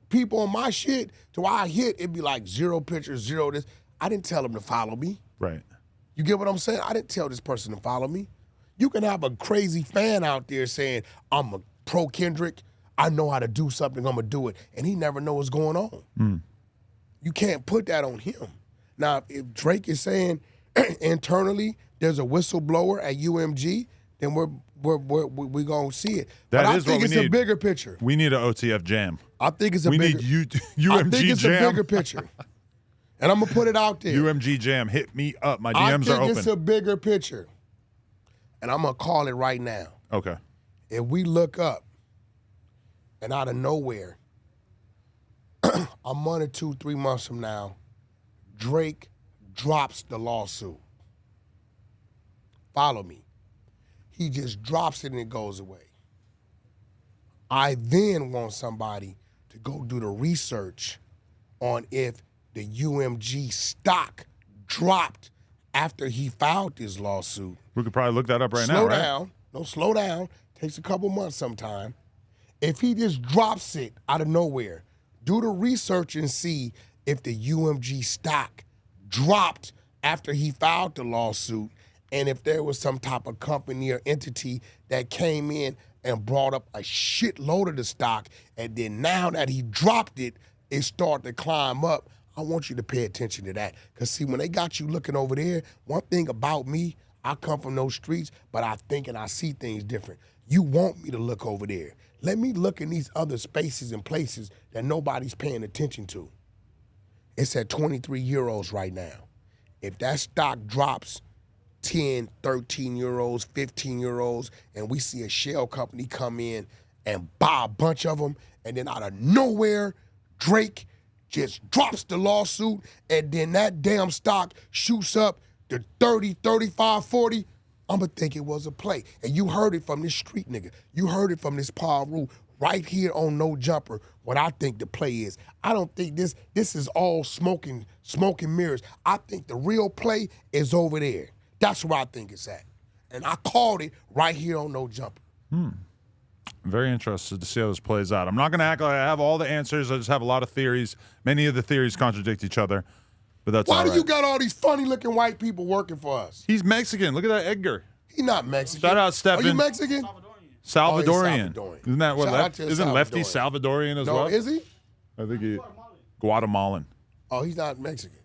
people on my shit, till I hit, it'd be like 0 pictures, 0 this. I didn't tell them to follow me. Right. You get what I'm saying? I didn't tell this person to follow me. You can have a crazy fan out there saying, I'm a pro Kendrick, I know how to do something, I'm gonna do it, and he never know what's going on. You can't put that on him. Now, if Drake is saying internally there's a whistleblower at UMG then we're gonna see it. That but is I think what we it's need. a bigger picture. We need an OTF jam. I think it's a We bigger. need I think UMG it's jam. a bigger picture, and I'm gonna put it out there. UMG jam. Hit me up. My I DMs think are open. it's a bigger picture, and I'm gonna call it right now. Okay. If we look up, and out of nowhere, a month or 2, 3 months from now, Drake drops the lawsuit. Follow me. He just drops it and it goes away. I then want somebody to go do the research on if the UMG stock dropped after he filed this lawsuit. We could probably look that up right now, Slow right? down. No, slow down. Takes a couple months sometime. If he just drops it out of nowhere, do the research and see if the UMG stock dropped after he filed the lawsuit and if there was some type of company or entity that came in and brought up a shitload of the stock, and then now that he dropped it, it started to climb up. I want you to pay attention to that. Because, see, when they got you looking over there, one thing about me, I come from those streets, but I think and I see things different. You want me to look over there. Let me look in these other spaces and places that nobody's paying attention to. It's at 23 euros right now. If that stock drops 10, 13 euros, 15 euros, and we see a shell company come in and buy a bunch of them, and then out of nowhere, Drake just drops the lawsuit, and then that damn stock shoots up to 30, 35, 40, I'm going to think it was a play. And you heard it from this street nigga. You heard it from this Paul right here on No Jumper, what I think the play is. I don't think this is all smoking mirrors. I think the real play is over there. That's where I think it's at. And I called it right here on No Jumper. Very interested to see how this plays out. I'm not going to act like I have all the answers. I just have a lot of theories. Many of the theories contradict each other, but that's Why all do right. you got all these funny-looking white people working for us? He's Mexican. Look at that Edgar. He not Mexican. Shout out, Stephen. Are you Mexican? Salvadorian. Oh, he's Salvadorian. Isn't that what? Shout out to Isn't Lefty Salvadorian. Salvadorian as No, well? is he? I think he Guatemalan. Oh, he's not Mexican.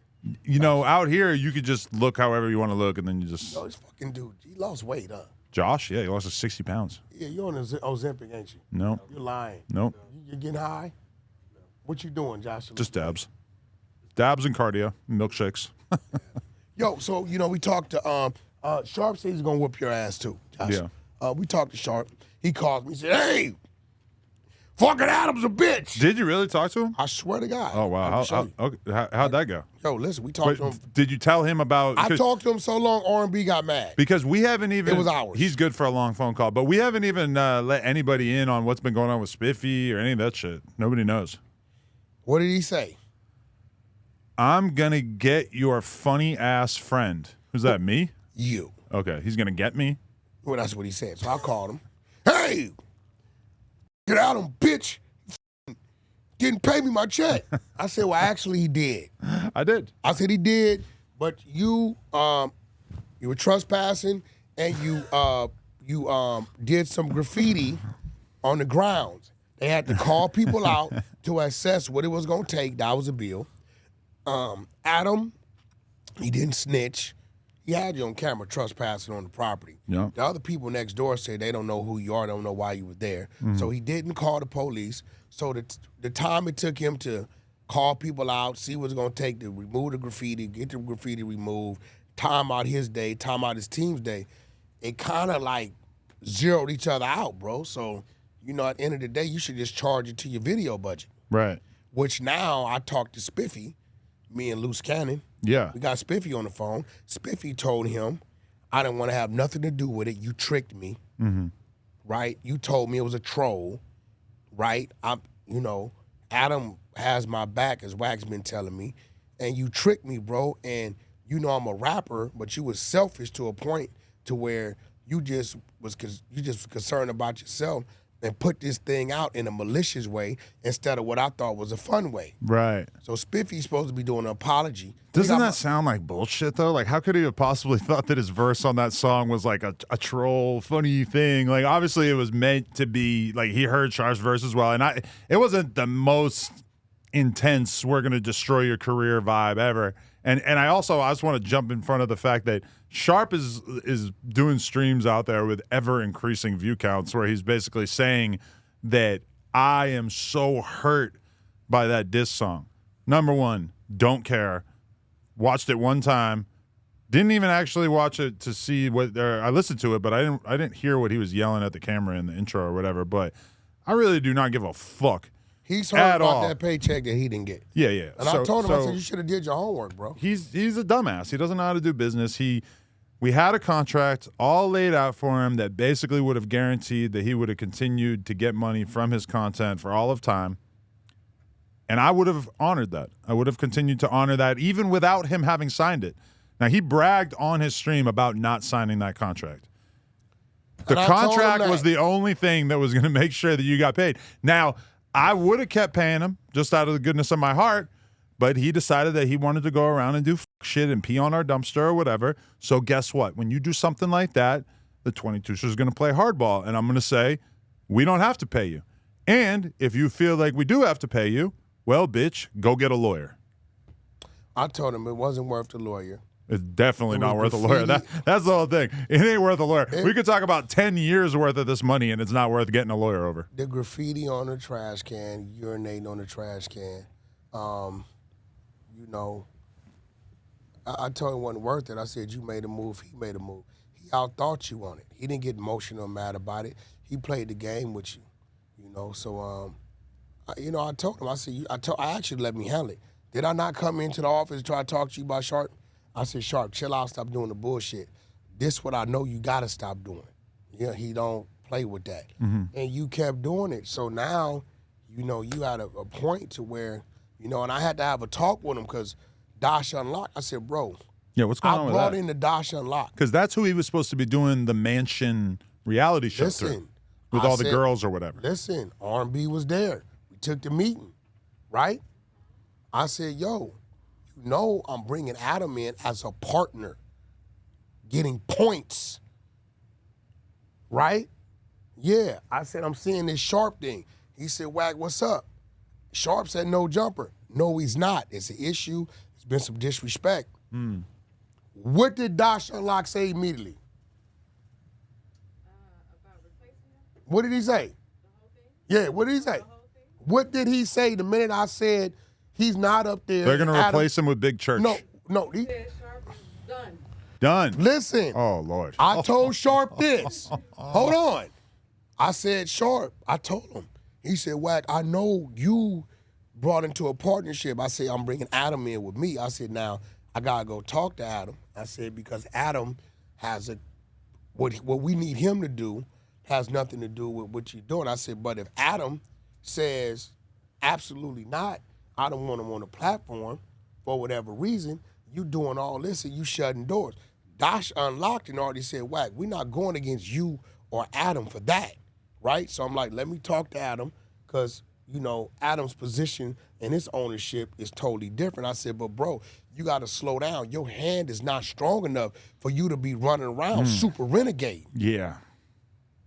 You know, out here you could just look however you want to look, and then you just No, this fucking dude, he lost weight, huh? Josh. Yeah, he lost 60 pounds. Yeah, you're on Ozempic, ain't you? No, You're lying. no, You getting high? What you doing, Josh? just dabs, dabs and cardio, milkshakes. Yo, so, you know, we talked to, Sharp said he's gonna whoop your ass too, Josh. Yeah. We talked to Sharp. He called me, he said, hey, fucking Adam's a bitch. Did you really talk to him? I swear to God. Oh wow, how'd that go? Yo, listen, we talked to him. Did you tell him about? I talked to him so long, R&B got mad. Because we haven't even. It was ours. He's good for a long phone call, but we haven't even let anybody in on what's been going on with Spiffy or any of that shit. Nobody knows. What did he say? I'm gonna get your funny ass friend. Who's that? Me? You. Okay, he's gonna get me. Well, that's what he said. So I called him. Hey, get out of him, bitch. Didn't pay me my check. I said, well, actually, he did. I did. I said he did, but you were trespassing and you did some graffiti on the grounds. They had to call people out to assess what it was gonna take. That was a bill. Adam, he didn't snitch. He had you on camera trespassing on the property. Yeah. The other people next door said they don't know who you are, don't know why you were there. So he didn't call the police. So the time it took him to call people out, see what it's going to take to remove the graffiti, get the graffiti removed, time out his day, time out his team's day, it kind of like zeroed each other out, bro. So, you know, at the end of the day, you should just charge it to your video budget. Right. Which now I talked to Spiffy, me and Loose Cannon. Yeah. We got Spiffy on the phone. Spiffy told him, I didn't want to have nothing to do with it. You tricked me, right? You told me it was a troll, right? Adam has my back, as Wack's been telling me, and you tricked me, bro. And you know I'm a rapper, but you was selfish to a point to where you just was concerned about yourself and put this thing out in a malicious way instead of what I thought was a fun way. Right. So Spiffy's supposed to be doing an apology. Doesn't that sound like bullshit though? Like, how could he have possibly thought that his verse on that song was like a troll, funny thing? Like, obviously it was meant to be like he heard Sharp's verse as well, and it wasn't the most intense "we're gonna destroy your career" vibe ever. And I just want to jump in front of the fact that Sharp is doing streams out there with ever increasing view counts where he's basically saying that I am so hurt by that diss song. Number one, don't care. Watched it one time. Didn't even actually watch it to see what I listened to it, but I didn't hear what he was yelling at the camera in the intro or whatever. But I really do not give a fuck. He's hurt about that paycheck that he didn't get. Yeah, yeah. And I told him, I said, you should have did your homework, bro. He's a dumbass. He doesn't know how to do business. We had a contract all laid out for him that basically would have guaranteed that he would have continued to get money from his content for all of time. And I would have honored that. I would have continued to honor that even without him having signed it. Now, he bragged on his stream about not signing that contract. The contract was the only thing that was going to make sure that you got paid. Now, I would have kept paying him just out of the goodness of my heart, but he decided that he wanted to go around and do shit and pee on our dumpster or whatever. So guess what? When you do something like that, the 22er is going to play hardball, and I'm going to say, we don't have to pay you. And if you feel like we do have to pay you, well, bitch, go get a lawyer. I told him it wasn't worth the lawyer. It's definitely not worth a lawyer. That's the whole thing. It ain't worth a lawyer. We could talk about 10 years worth of this money, and it's not worth getting a lawyer over. The graffiti on the trash can, urinating on the trash can. You know, I told him it wasn't worth it. I said, you made a move, he made a move. He outthought you on it. He didn't get emotional or mad about it. He played the game with you, you know. So, I told him, I said, I actually let me handle it. Did I not come into the office and try to talk to you about Sharp? I said, Sharp, chill out, stop doing the bullshit. This what I know you got to stop doing. Yeah, he don't play with that. Mm-hmm. And you kept doing it. So now, you had a point to where, and I had to have a talk with him because Dash Unlocked. I said, bro. Yeah, what's going on with that? I brought in the Dash Unlocked. Because that's who he was supposed to be doing the mansion reality show through, with all the girls or whatever. Listen, R&B was there. We took the meeting, right? I said, yo, I'm bringing Adam in as a partner, getting points, right? Yeah, I said, I'm seeing this Sharp thing. He said, Wack, what's up? Sharp said no jumper. No, he's not. It's an issue. There's been some disrespect. Mm. What did Dash Unlock say immediately? About replacing him? What did he say? The whole thing? Yeah, what did he say? What did he say the minute I said he's not up there? They're going to replace him with Big Church. No. He said Sharp is done. Done. Listen. Oh, Lord. I told Sharp this. Hold on. I said, Sharp, I told him. He said, Wack, I know you brought into a partnership. I said, I'm bringing Adam in with me. I said, now, I got to go talk to Adam. I said, because Adam has what we need him to do has nothing to do with what you're doing. I said, but if Adam says absolutely not, I don't want him on the platform for whatever reason, you doing all this and you shutting doors. Dash Unlocked and already said, Wack, we're not going against you or Adam for that, right? So I'm like, let me talk to Adam because, Adam's position and his ownership is totally different. I said, but bro, you got to slow down. Your hand is not strong enough for you to be running around super renegade. Yeah.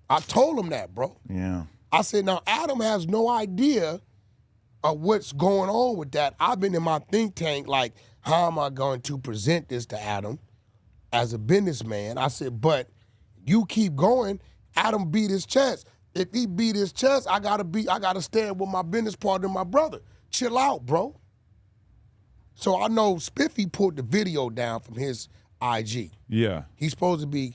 I told him that, bro. Yeah. I said, now Adam has no idea of what's going on with that. I've been in my think tank like, how am I going to present this to Adam as a businessman? I said, but you keep going, Adam beat his chest. If he beat his chest, I gotta stand with my business partner, my brother. Chill out, bro. So I know Spiffy pulled the video down from his IG. Yeah. He's supposed to be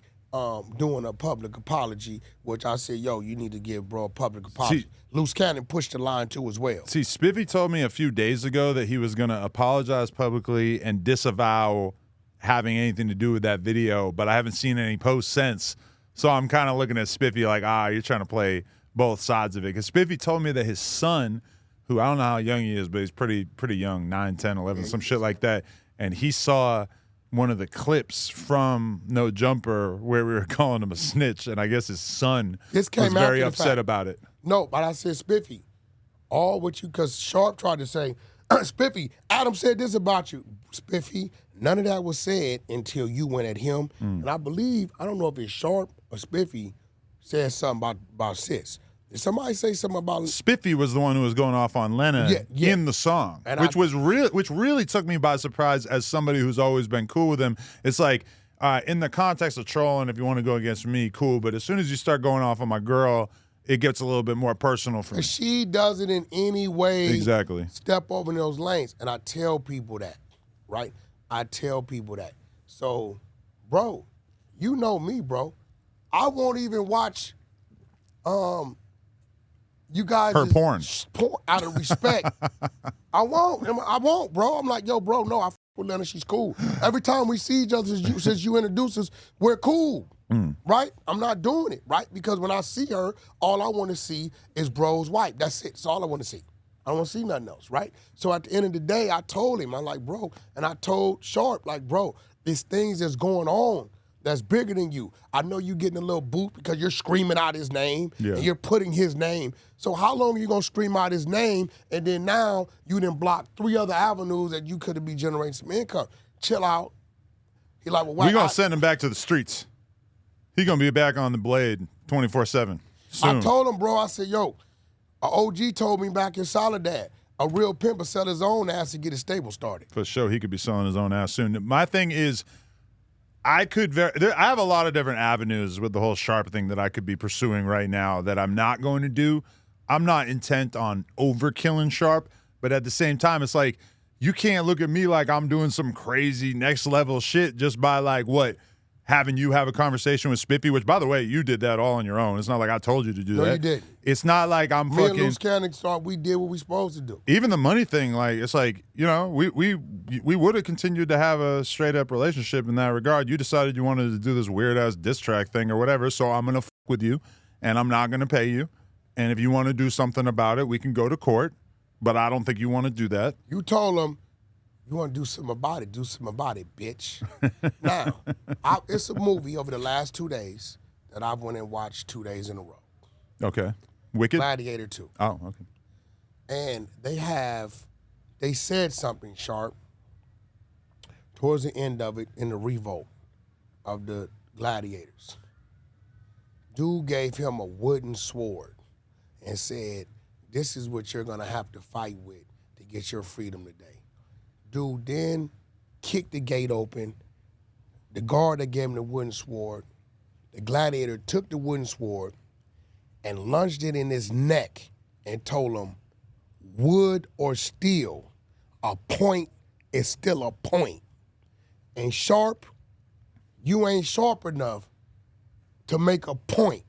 doing a public apology, which I said, yo, you need to give bro a public apology. Loose Cannon pushed the line too as well. See, Spiffy told me a few days ago that he was going to apologize publicly and disavow having anything to do with that video, but I haven't seen any posts since. So I'm kind of looking at Spiffy like, you're trying to play both sides of it. Because Spiffy told me that his son, who I don't know how young he is, but he's pretty young, 9, 10, 11, some shit like that, and he saw one of the clips from No Jumper where we were calling him a snitch, and I guess his son was very upset about it. No, but I said, Spiffy, because Sharp tried to say, Spiffy, Adam said this about you. Spiffy, none of that was said until you went at him. And I don't know if it's Sharp or Spiffy said something about sis. Did somebody say something about Spiffy was the one who was going off on Lena in the song, and which really took me by surprise as somebody who's always been cool with him. It's like, in the context of trolling, if you want to go against me, cool. But as soon as you start going off on my girl, it gets a little bit more personal for me. She doesn't in any way exactly step over in those lanes. And I tell people that, right? I tell people that. So, bro, you know me, bro. I won't even watch you guys her porn out of respect. I won't, bro. I'm like, yo, bro, no, I f with Lena, she's cool. Every time we see each other since you introduce us, we're cool. Right? I'm not doing it, right? Because when I see her, all I want to see is bro's wife. That's it. That's all I want to see. I don't want to see nothing else, right? So at the end of the day, I told him, I'm like, bro, and I told Sharp, like, bro, there's things that's going on that's bigger than you. I know you getting a little boot because you're screaming out his name and you're putting his name. So how long are you gonna scream out his name and then now you done block 3 other avenues that you could be generating some income? Chill out. He like, well, why? We're gonna send him back to the streets. He's gonna be back on the blade 24/7 soon. I told him, bro, I said, yo, a OG told me back in Soledad, a real pimp will sell his own ass to get his stable started. For sure, he could be selling his own ass soon. My thing is, I have a lot of different avenues with the whole Sharp thing that I could be pursuing right now that I'm not going to do. I'm not intent on overkilling Sharp, but at the same time, it's like, you can't look at me like I'm doing some crazy next level shit just by like having you have a conversation with Spiffy, which, by the way, you did that all on your own. It's not like I told you to do that. No, you didn't. It's not like I'm Me fucking. and Loose Cannon thought we did what we supposed to do. Even the money thing, like, it's like, you know, we would have continued to have a straight up relationship in that regard. You decided you wanted to do this weird ass diss track thing or whatever, so I'm gonna fuck with you, and I'm not gonna pay you. And if you want to do something about it, we can go to court. But I don't think you want to do that. You told him, you want to do something about it, bitch. Now, it's a movie over the last 2 days that I've went and watched 2 days in a row. Okay. Wicked? Gladiator 2. Oh, okay. And they said something Sharp towards the end of it in the revolt of the gladiators. Dude gave him a wooden sword and said, this is what you're going to have to fight with to get your freedom today. Dude then kicked the gate open. The guard that gave him the wooden sword, the gladiator took the wooden sword and lunged it in his neck and told him, wood or steel, a point is still a point. And Sharp, you ain't sharp enough to make a point.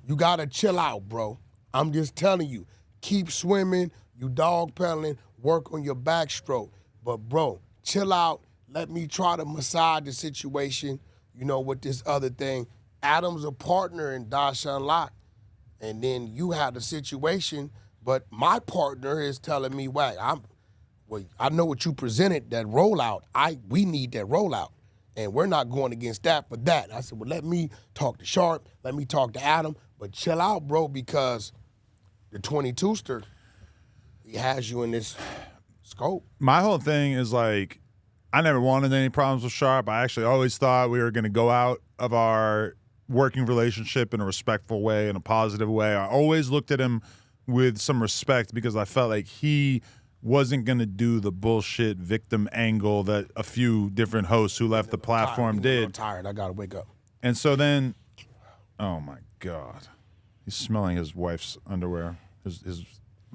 You gotta chill out, bro. I'm just telling you, keep swimming, you dog pedaling, work on your backstroke. But bro, chill out. Let me try to massage the situation, you know, with this other thing. Adam's a partner in Dash Unlock. And then you have the situation, but my partner is telling me, Wack, I know what you presented, that rollout. We need that rollout. And we're not going against that for that. I said, well, let me talk to Sharp, let me talk to Adam, but chill out, bro, because the 22ster, he has you in this scope. My whole thing is like, I never wanted any problems with Sharp. I actually always thought we were going to go out of our working relationship in a respectful way, in a positive way. I always looked at him with some respect because I felt like he wasn't going to do the bullshit victim angle that a few different hosts who left the platform did. I'm tired. I got to wake up. And so then, oh my God, he's smelling his wife's underwear, his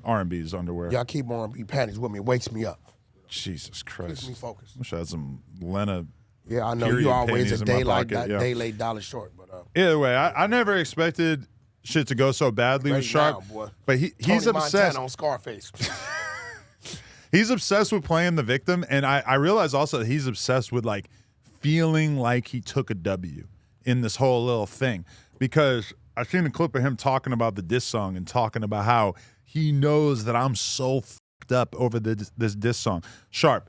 R&B's underwear. Y'all keep R&B panties with me. It wakes me up. Jesus Christ. Keeps me focused. Wish I had some Lena. Yeah, I know period you always panties a in my day like pocket, that, yeah. day late, dollar short. But Either way, I never expected shit to go so badly with Sharp. Now, boy. But he's Tony obsessed. Montana on Scarface. He's obsessed with playing the victim, and I realize also that he's obsessed with like feeling like he took a W in this whole little thing. Because I've seen a clip of him talking about the diss song and talking about how he knows that I'm so fucked up over this diss song. Sharp,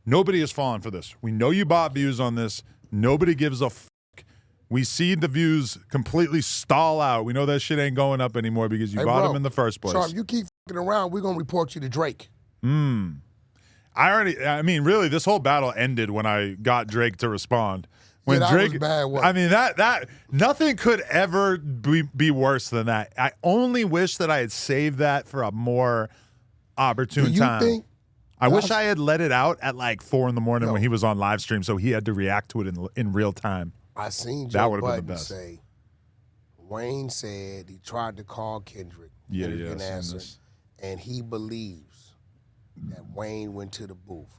nobody is falling for this. We know you bought views on this. Nobody gives a fuck. We see the views completely stall out. We know that shit ain't going up anymore because you bought them in the first place. Sharp, you keep fucking around, we're going to report you to Drake. I mean, really, this whole battle ended when I got Drake to respond. When that Drake, was bad work. I mean that nothing could ever be worse than that. I only wish that I had saved that for a more opportune Do you time. think? I wish I had let it out at like 4 a.m. when he was on live stream, so he had to react to it in real time. I seen That Joe would've been the Budden best. say, Wayne said he tried to call Kendrick. Yeah, Kendrick yeah, didn't I've seen answer, this. and he believes that Wayne went to the booth.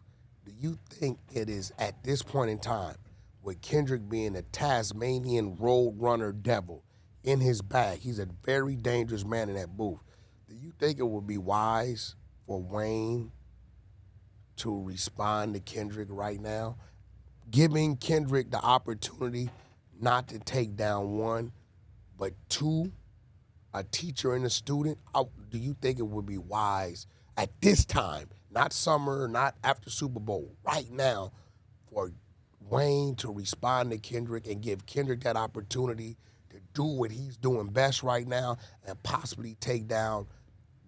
Do you think it is at this point in time, with Kendrick being a Tasmanian roadrunner devil in his bag, he's a very dangerous man in that booth. Do you think it would be wise for Wayne to respond to Kendrick right now, giving Kendrick the opportunity not to take down one, but two, a teacher and a student? Do you think it would be wise at this time, not summer, not after Super Bowl, right now, for Wayne to respond to Kendrick and give Kendrick that opportunity to do what he's doing best right now and possibly take down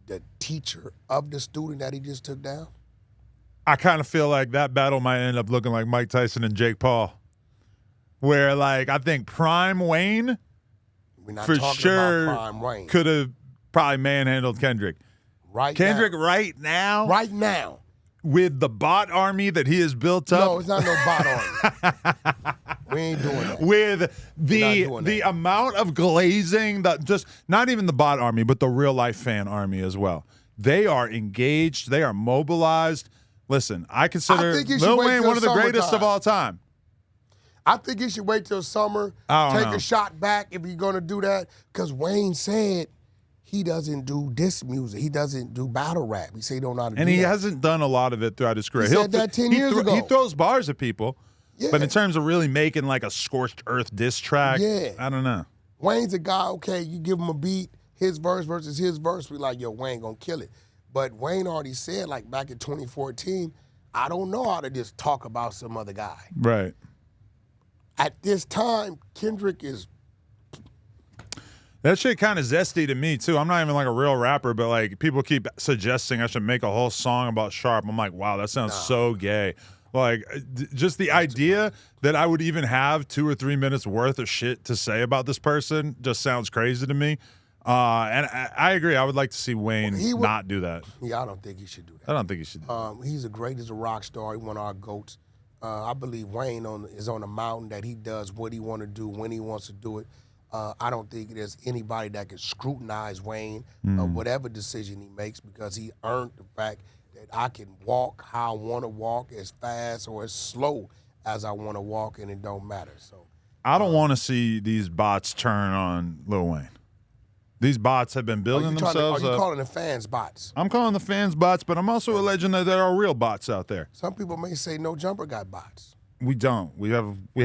the teacher of the student that he just took down? I kind of feel like that battle might end up looking like Mike Tyson and Jake Paul, where like I think Prime Wayne We're not for talking sure about Prime Wayne. could have probably manhandled Kendrick. Kendrick right now, Right now. with the bot army that he has built up. No, it's not no bot army. We ain't doing that. With We're not doing the that. amount of glazing, just not even the bot army, but the real life fan army as well. They are engaged. They are mobilized. Listen, I consider think you should Lil wait Wayne till one of the greatest of summertime. all time. I think you should wait till summer, I don't take know. a shot back if you're going to do that, because Wayne said he doesn't do diss music. He doesn't do battle rap. He said he don't know how to do And he that. hasn't done a lot of it throughout his career. He said that 10 years ago. He throws bars at people, Yeah. but in terms of really making like a scorched earth diss track, Yeah. I don't know. Wayne's a guy, okay, you give him a beat, his verse versus his verse, we like, yo, Wayne gonna kill it. But Wayne already said, like back in 2014, I don't know how to just talk about some other guy. Right. At this time, Kendrick is, That shit kind of zesty to me too. I'm not even like a real rapper, but like people keep suggesting I should make a whole song about Sharp. I'm like, wow, that sounds so gay. Like, just the idea that I would even have 2 or 3 minutes worth of shit to say about this person just sounds crazy to me. And I agree. I would like to see Wayne not do that. yeah, I don't think he should do that. I don't think he should. He's the greatest rock star. He one of our GOATs. I believe Wayne is on a mountain that he does what he want to do when he wants to do it. I don't think there's anybody that can scrutinize Wayne of whatever decision he makes, because he earned the fact that I can walk how I want to walk, as fast or as slow as I want to walk, and it don't matter. So I don't want to see these bots turn on Lil Wayne. These bots have been building themselves are you up. calling the fans bots? I'm calling the fans bots, but I'm also alleging that there are real bots out there. Some people may say No Jumper got bots. We don't. We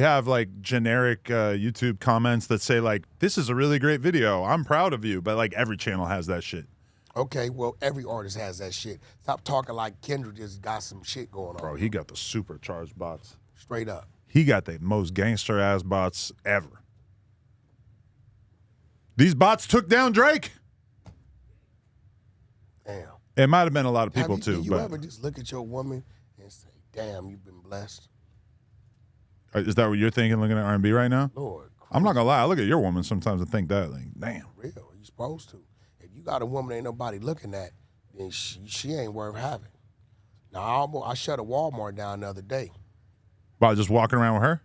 have like generic YouTube comments that say like, "This is a really great video. I'm proud of you." But like every channel has that shit. Okay, well, every artist has that shit. Stop talking like Kendrick just got some shit going on. Bro, he got the supercharged bots. Straight up. He got the most gangster ass bots ever. These bots took down Drake. Damn. It might have been a lot of people Do too, you but ever just look at your woman and say, damn, you've been blessed? is that what you're thinking looking at R&B right now? Lord, I'm not gonna lie. I look at your woman sometimes and think that, like, damn. real. You supposed to. If you got a woman ain't nobody looking at, then she ain't worth having. Now, I shut a Walmart down the other day. By just walking around with her?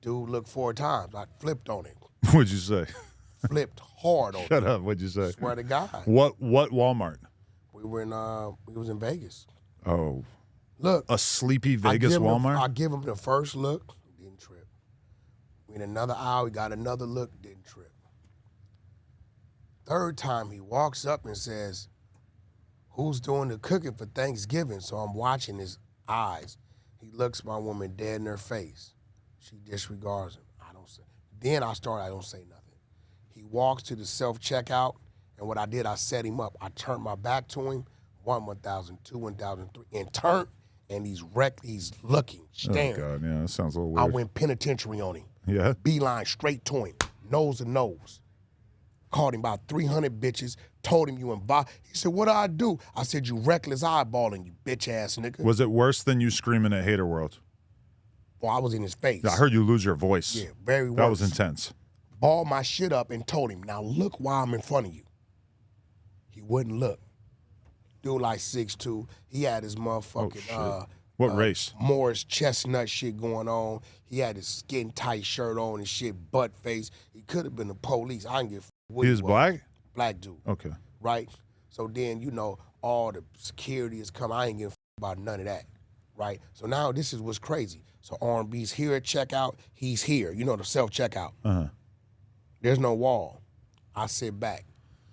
Dude looked 4 times. I flipped on it. What'd you say? Flipped hard on Shut it. up. What'd you say? Swear to God. What Walmart? We was in Vegas. Oh, Look. a sleepy Vegas Walmart? I give him the first look, didn't trip. We in another aisle, we got another look, didn't trip. Third time, he walks up and says, who's doing the cooking for Thanksgiving? So I'm watching his eyes. He looks my woman dead in her face. She disregards him. I don't say. Then I don't say nothing. He walks to the self-checkout, and what I did, I set him up. I turned my back to him, 1,000, 2, 1,003, and turned, and he's looking, staring. Oh, God, yeah, that sounds a little I weird. went penitentiary on him. Yeah? Beeline straight to him, nose to nose. Called him about 300 bitches, told him you involved. He said, what do I do? I said, you reckless eyeballing, you bitch ass nigga. Was it worse than you screaming at Hater World? Well, I was in his face. I heard you lose your voice. Yeah, very That was worse. intense. Balled my shit up and told him, now look why I'm in front of you. He wouldn't look. Dude like 6'2". He had his motherfucking What race? Morris chestnut shit going on. He had his skin tight shirt on and shit, butt face. He could have been the police. I didn't give what He was black? Black dude. Okay. Right? So then, you know, all the security is coming. I ain't give about none of that. Right? So now this is what's crazy. So R&B's here at checkout. He's here. You know, the self-checkout. Uh-huh. There's no wall. I sit back.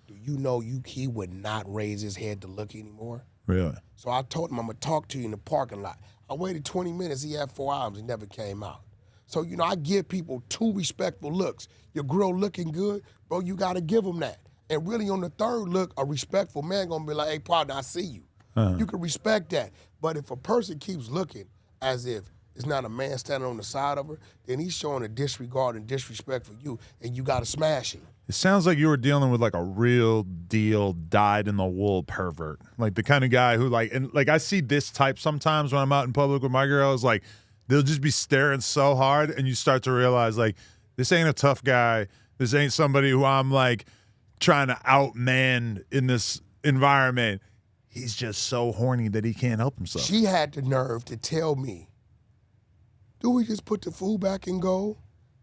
Do you know he would not raise his head to look anymore? Really? So I told him I'm gonna talk to you in the parking lot. I waited 20 minutes. He had 4 hours. He never came out. So, you know, I give people 2 respectful looks. Your girl looking good, bro, you gotta give them that. And really on the third look, a respectful man gonna be like, hey, partner, I see you. You can respect that. But if a person keeps looking as if it's not a man standing on the side of her, then he's showing a disregard and disrespect for you, and you gotta smash it. It sounds like you were dealing with like a real deal dyed-in-the-wool pervert. Like the kind of guy who I see this type sometimes when I'm out in public with my girls, like they'll just be staring so hard and you start to realize like this ain't a tough guy. This ain't somebody who I'm like trying to outman in this environment. He's just so horny that he can't help himself. She had the nerve to tell me, do we just put the food back and go?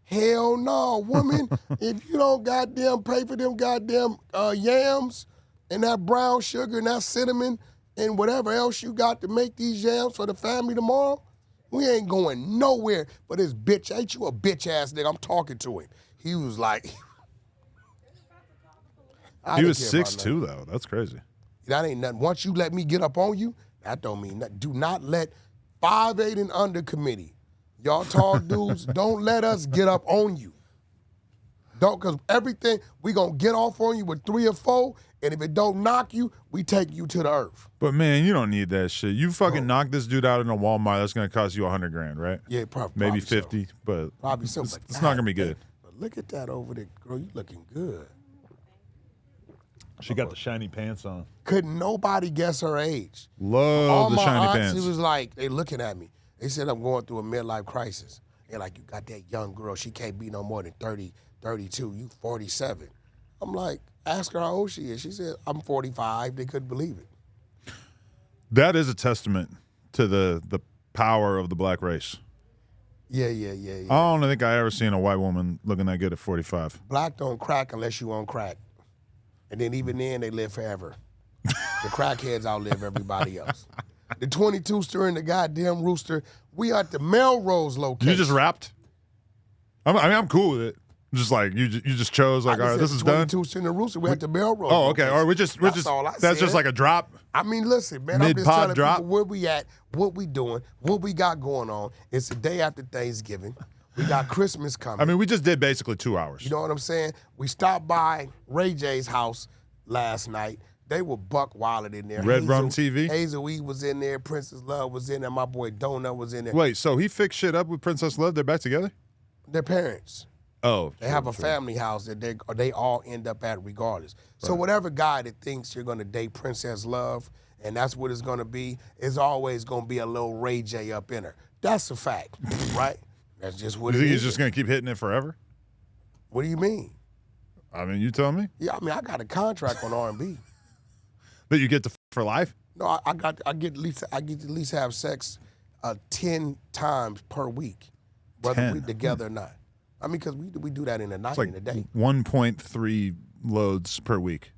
Hell no, woman. If you don't goddamn pay for them goddamn yams and that brown sugar and that cinnamon and whatever else you got to make these yams for the family tomorrow, we ain't going nowhere. But this bitch, ain't you a bitch ass nigga? I'm talking to him. He was like, he was 6'2", though. That's crazy. That ain't nothing. Once you let me get up on you, that don't mean nothing. Do not let 5'8" and under committee. Y'all tall dudes, don't let us get up on you. Don't, because everything, we going to get off on you with 3 or 4, and if it don't knock you, we take you to the earth. But, man, you don't need that shit. You fucking knock this dude out in a Walmart, that's going to cost you $100 grand, right? Yeah, probably. Maybe so. 50, but Probably so. it's not going to be good. But look at that over there. Girl, you looking good. She got the shiny pants on. Couldn't nobody guess her age. Love All the my shiny aunts, pants. it was like, they looking at me. They said I'm going through a midlife crisis. They're like, you got that young girl. She can't be no more than 30, 32. You 47. I'm like, ask her how old she is. She said, I'm 45. They couldn't believe it. That is a testament to the power of the black race. Yeah. I don't think I ever seen a white woman looking that good at 45. Black don't crack unless you on crack. And then even then, they live forever. The crackheads outlive everybody else. The 22-ster and the goddamn rooster, we at the Melrose location. You just rapped? I'm cool with it. Just like you just chose like, all right, this is done. 22-ster and the rooster, we at the Melrose Oh, okay. location. Or we're just all that's just like a drop. I mean, listen, man, I'm just Mid-pod telling drop. people where we at, what we doing, what we got going on. It's the day after Thanksgiving. We got Christmas coming. I mean, we just did basically 2 hours. You know what I'm saying? We stopped by Ray J's house last night. They were buck wilded in there. Red Rum TV? Hazel E was in there. Princess Love was in there. My boy Donut was in there. Wait, so he fixed shit up with Princess Love? They're back together? Their parents. Oh. They have a family house that they all end up at regardless. So whatever guy that thinks you're going to date Princess Love and that's what it's going to be, is always going to be a little Ray J up in her. That's a fact, right? That's just what You it think is. he's just going to keep hitting it forever? What do you mean? I mean, you tell me. Yeah, I mean, I got a contract on R&B. That you get to for life? No, I get at least have sex 10 times per week, whether 10? we together or not. I mean, because we do that in the night, It's like in the day. 1.3 loads per week.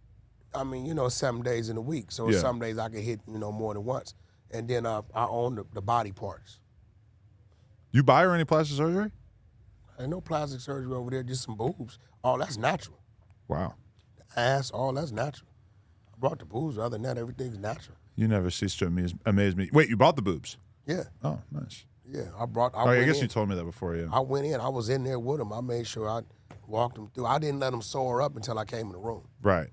I mean, 7 days in a week. So Yeah. some days I can hit, more than once. And then I own the body parts. You buy her any plastic surgery? Ain't no plastic surgery over there, just some boobs. All that's natural. Wow. Ass, all that's natural. I brought the boobs. Other than that, everything's natural. You never cease to amaze me. Wait, you bought the boobs? Yeah, Oh, nice. yeah. I went guess in. you told me that before, yeah. I went in. I was in there with them. I made sure I walked them through. I didn't let them sew her up until I came in the room. Right.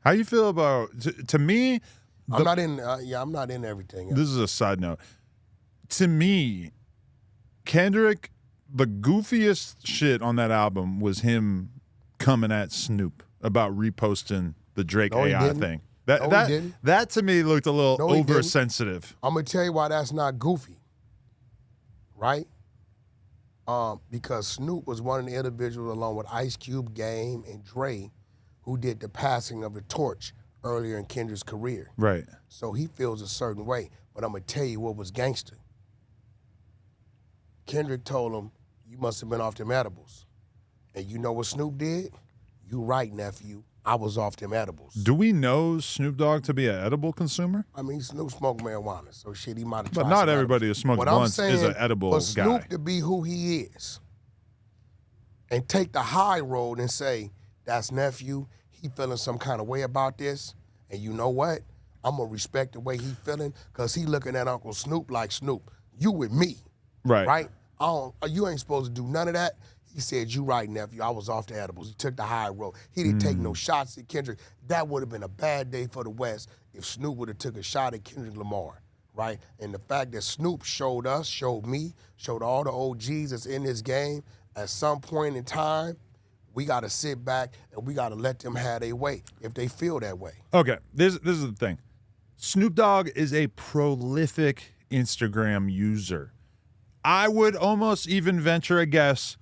How you feel about, to me, I'm not in. I'm not in everything. this is a side note. To me, Kendrick, the goofiest shit on that album was him coming at Snoop about reposting the Drake No, he AI didn't. thing. No, he didn't. That to me looked a little No, he didn't. oversensitive. I'm gonna tell you why that's not goofy. Right? Because Snoop was one of the individuals, along with Ice Cube, Game, and Dre, who did the passing of the torch earlier in Kendrick's career. Right. So he feels a certain way. But I'm going to tell you what was gangster. Kendrick told him, you must have been off them edibles. And you know what Snoop did? You right, nephew. I was off them edibles. Do we know Snoop Dogg to be an edible consumer? I mean, Snoop smoked marijuana, so shit, he might have tried. But not some everybody who edibles. smokes What blunts I'm is saying, an edible for guy. Snoop to be who he is and take the high road and say, that's nephew, he feeling some kind of way about this, and you know what? I'm going to respect the way he feeling because he looking at Uncle Snoop like, Snoop, you with me, Right. right? You ain't supposed to do none of that. He said, you right, nephew. I was off the edibles. He took the high road. He didn't take no shots at Kendrick. That would have been a bad day for the West if Snoop would have took a shot at Kendrick Lamar, right? And the fact that Snoop showed us, showed me, showed all the OGs that's in this game, at some point in time, we got to sit back and we got to let them have their way if they feel that way. Okay, this is the thing. Snoop Dogg is a prolific Instagram user. I would almost even venture a guess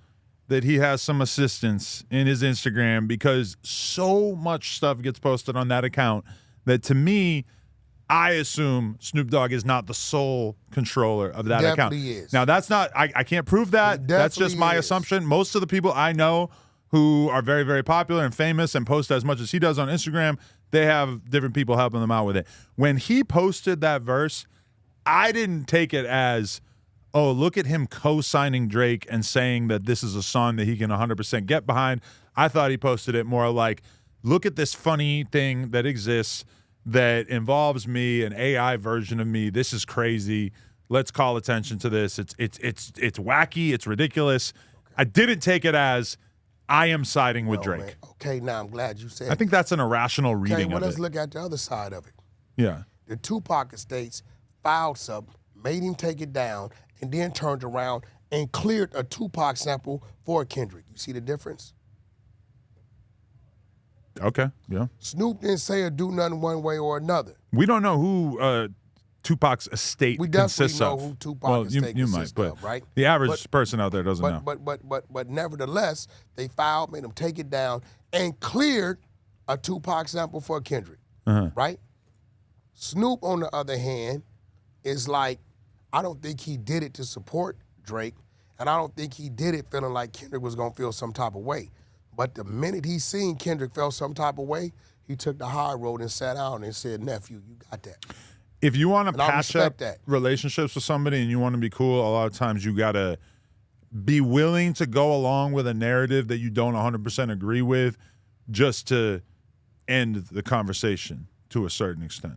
that he has some assistance in his Instagram because so much stuff gets posted on that account that to me, I assume Snoop Dogg is not the sole controller of that account. Definitely is. Now, that's not, I can't prove that. He That's just definitely my is. assumption. Most of the people I know who are very, very popular and famous and post as much as he does on Instagram, they have different people helping them out with it. When he posted that verse, I didn't take it as, oh, look at him co-signing Drake and saying that this is a song that he can 100% get behind. I thought he posted it more like, look at this funny thing that exists that involves me, an AI version of me. This is crazy. Let's call attention to this. It's wacky. It's ridiculous. I didn't take it as I am siding with Drake. Man. Okay, now I'm glad you said I think that's an irrational reading okay, well, of let's it. look at the other side of it. Yeah. The Tupac estates filed something, made him take it down, and then turned around and cleared a Tupac sample for Kendrick. You see the difference? Okay. Yeah. Snoop didn't say or do nothing one way or another. We don't know who Tupac's estate We definitely consists know of. who Tupac well, estate you might, consists but of, right? the average person out there doesn't know. But nevertheless, they filed, made him take it down, and cleared a Tupac sample for Kendrick, right? Snoop, on the other hand, is like, I don't think he did it to support Drake, and I don't think he did it feeling like Kendrick was gonna feel some type of way. But the minute he seen Kendrick felt some type of way, he took the high road and sat down and said, nephew, you got that. If you want to And I patch up respect that. relationships with somebody and you want to be cool, a lot of times you got to be willing to go along with a narrative that you don't 100% agree with just to end the conversation to a certain extent.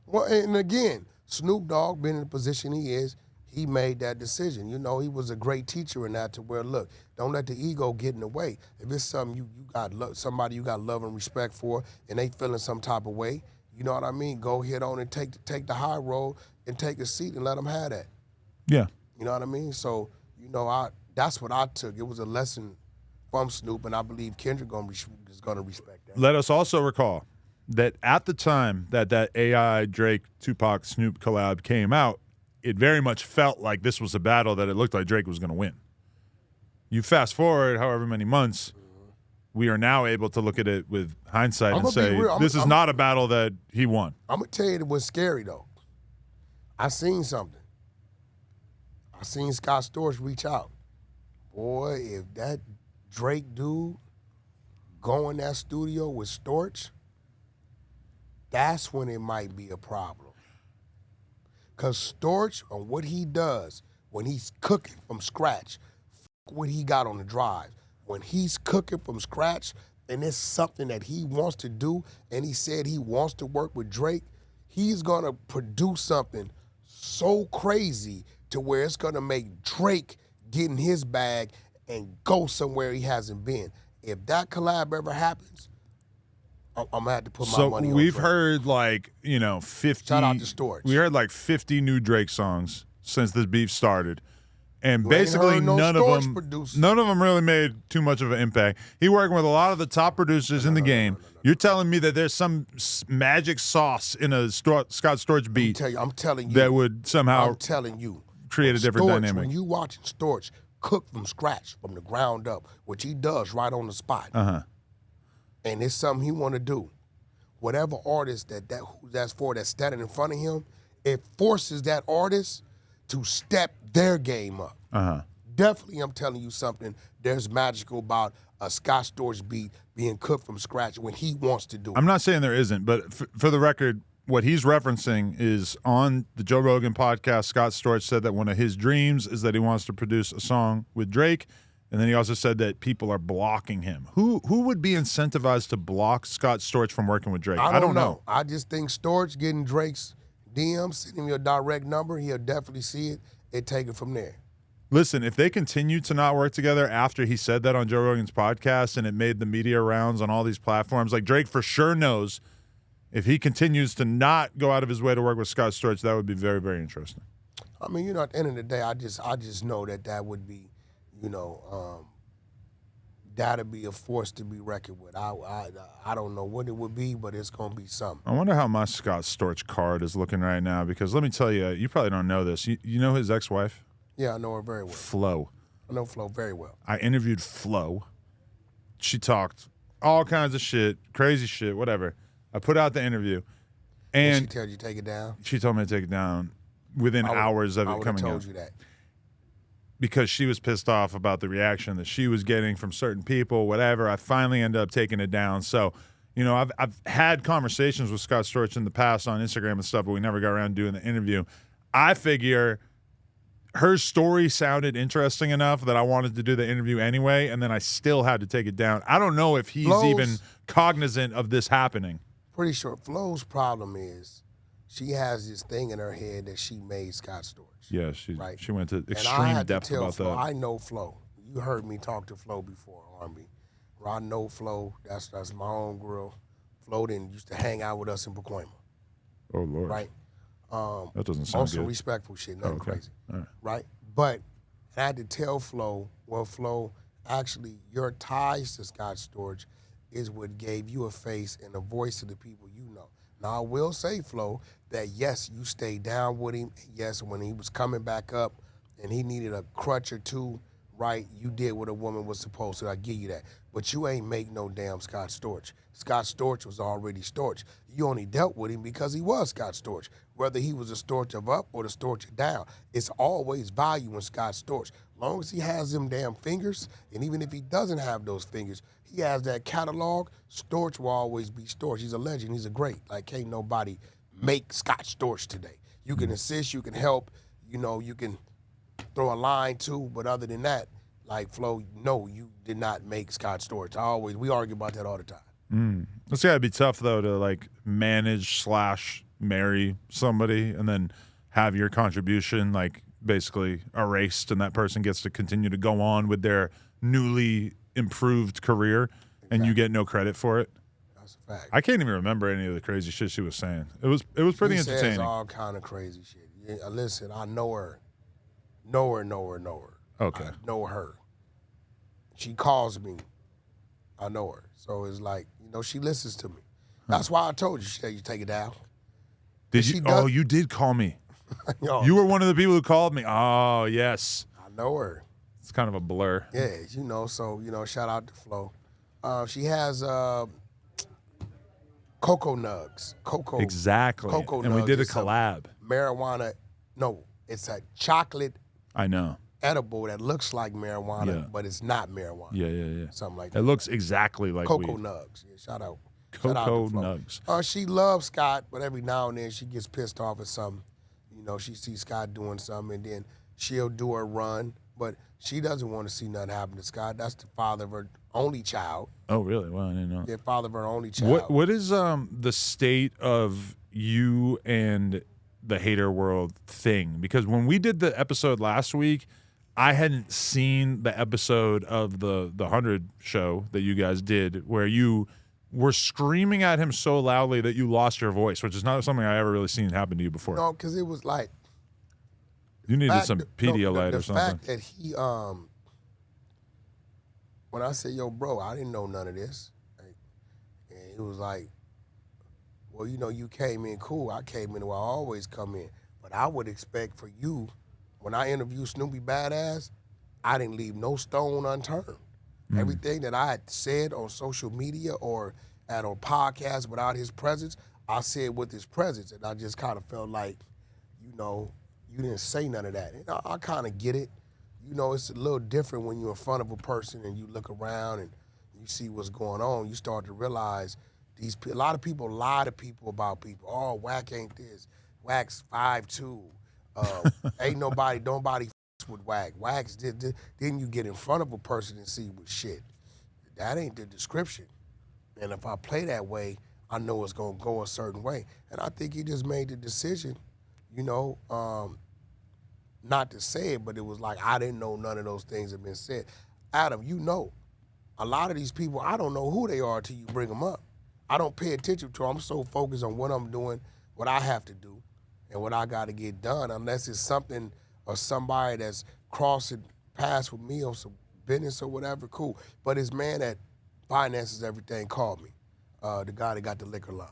Well, and again, Snoop Dogg, being in the position he is, he made that decision. You know, he was a great teacher in that to where, look, don't let the ego get in the way. If it's something you got somebody you got love and respect for and they feeling some type of way, you know what I mean? Go ahead on and take the high road and take a seat and let them have that. Yeah. You know what I mean? So, you know, that's what I took. It was a lesson from Snoop, and I believe Kendrick is going to respect that. Let us also recall that at the time that AI Drake Tupac Snoop collab came out, it very much felt like this was a battle that it looked like Drake was going to win. You fast forward however many months, we are now able to look at it with hindsight and say, this is not a battle that he won. I'm going to tell you what's scary, though. I seen something. I seen Scott Storch reach out. Boy, if that Drake dude go in that studio with Storch, that's when it might be a problem. Because Storch, on what he does when he's cooking from scratch, what he got on the drive, when he's cooking from scratch and it's something that he wants to do and he said he wants to work with Drake, he's going to produce something so crazy to where it's going to make Drake get in his bag and go somewhere he hasn't been. If that collab ever happens, I'm going to have to put my money on So we've Drake. heard 50. Shout out to Storch. We heard 50 new Drake songs since this beef started. And You ain't basically heard no none of Storch them producer. none of them really made too much of an impact. He working with a lot of the top producers in the game. You're telling me that there's some magic sauce in a Scott Storch beat I'm telling you. that would somehow I'm telling you. create a different Storch, dynamic. When you watching Storch cooked from scratch, from the ground up, which he does right on the spot. And it's something he want to do. Whatever artist that's standing in front of him, it forces that artist to step their game up. Definitely, I'm telling you something. There's magical about a Scott Storch beat being cooked from scratch when he wants to do it. I'm not saying there isn't, but for the record, what he's referencing is on the Joe Rogan podcast, Scott Storch said that one of his dreams is that he wants to produce a song with Drake, and then he also said that people are blocking him. Who would be incentivized to block Scott Storch from working with Drake? I don't know. I just think Storch getting Drake's DM, sending me a direct number, he'll definitely see it and take it from there. Listen, if they continue to not work together after he said that on Joe Rogan's podcast and it made the media rounds on all these platforms, like Drake for sure knows if he continues to not go out of his way to work with Scott Storch, that would be very, very interesting. I mean, at the end of the day, I just know that would be, that'd be a force to be reckoned with. I don't know what it would be, but it's going to be something. I wonder how my Scott Storch card is looking right now, because let me tell you, you probably don't know this. You know his ex-wife? Yeah, I know her very well. Flo. I know Flo very well. I interviewed Flo. She talked all kinds of shit, crazy shit, whatever. I put out the interview, and she told you to take it down? She told me to take it down within hours of it coming out. I would have told you that. Because she was pissed off about the reaction that she was getting from certain people, whatever. I finally ended up taking it down. So, I've had conversations with Scott Storch in the past on Instagram and stuff, but we never got around to doing the interview. I figure her story sounded interesting enough that I wanted to do the interview anyway, and then I still had to take it down. I don't know if he's even cognizant of this happening. Pretty sure Flo's problem is she has this thing in her head that she made Scott Storch. Yeah, she went to extreme and I had depth to tell about Flo, that. I know Flo. You heard me talk to Flo before, R&B. I know Flo. That's my own girl. Flo used to hang out with us in Pacoima. Oh, Lord. Right? That doesn't sound also good. Respectful shit, nothing crazy. All Right? But I had to tell Flo, well, Flo, actually, your ties to Scott Storch is what gave you a face and a voice to the people you know. Now, I will say, Flo, that yes, you stayed down with him. Yes, when he was coming back up and he needed a crutch or two, right, you did what a woman was supposed to. I give you that. But you ain't make no damn Scott Storch. Scott Storch was already Storch. You only dealt with him because he was Scott Storch. Whether he was a Storch of up or the Storch of down, it's always value in Scott Storch. As long as he has them damn fingers, and even if he doesn't have those fingers, he has that catalog, Storch will always be Storch. He's a legend. He's a great. Like, can't nobody make Scott Storch today. You can assist, you can help, you can throw a line too, but other than that, like Flo, no, you did not make Scott Storch. We argue about that all the time. It's gotta be tough though to manage/marry somebody and then have your contribution basically erased, and that person gets to continue to go on with their newly improved career, and you get no credit for it. That's a fact. I can't even remember any of the crazy shit she was saying. It was pretty She entertaining. says all kind of crazy shit. Yeah, listen, I know her. Know her. Okay. I know her. She calls me. I know her. So it's like, she listens to me. That's why I told you, she said you take it down. Did you? Oh, you did call me. You were one of the people who called me. Oh, yes. I know her. It's kind of a blur. Yeah, so, shout out to Flo. She has Cocoa Nugs. Exactly. Cocoa and we Nugs did a is collab. Marijuana. No, it's a chocolate I know. edible that looks like marijuana, Yeah. but it's not marijuana. Yeah. Something like It that. looks exactly like Cocoa weed. Nugs. Yeah, shout out. Cocoa to Flo. Nugs. She loves Scott, but every now and then she gets pissed off at something. She sees Scott doing something, and then she'll do her run, but she doesn't want to see nothing happen to Scott. That's the father of her only child. Oh, really? Well, I didn't know. The father of her only child. What is the state of you and the hater world thing? Because when we did the episode last week, I hadn't seen the episode of the 100 show that you guys did where you were screaming at him so loudly that you lost your voice, which is not something I ever really seen happen to you before. No, because it was like you needed some Pedialyte or something. The fact that he, when I said, yo, bro, I didn't know none of this. And he was like, well, you came in cool. I came in where I always come in. But I would expect for you, when I interview Snoopy Badass, I didn't leave no stone unturned. Everything that I had said on social media or at a podcast without his presence, I said with his presence. And I just kind of felt like, you know, you didn't say none of that. And I kind of get it. You know, it's a little different when you're in front of a person and you look around and you see what's going on. You start to realize a lot of people lie to people about people. Oh, Wack ain't this. Wack's 5'2". Ain't nobody f***s with Wack. Wack's did. Then you get in front of a person and see what shit. That ain't the description. And if I play that way, I know it's gonna go a certain way. And I think he just made the decision, you know, not to say it, but it was like, I didn't know none of those things had been said. Adam, you know, a lot of these people, I don't know who they are till you bring them up. I don't pay attention to them. I'm so focused on what I'm doing, what I have to do, and what I got to get done, unless it's something or somebody that's crossing paths with me on some business or whatever, cool. But this man that finances everything called me, the guy that got the liquor line.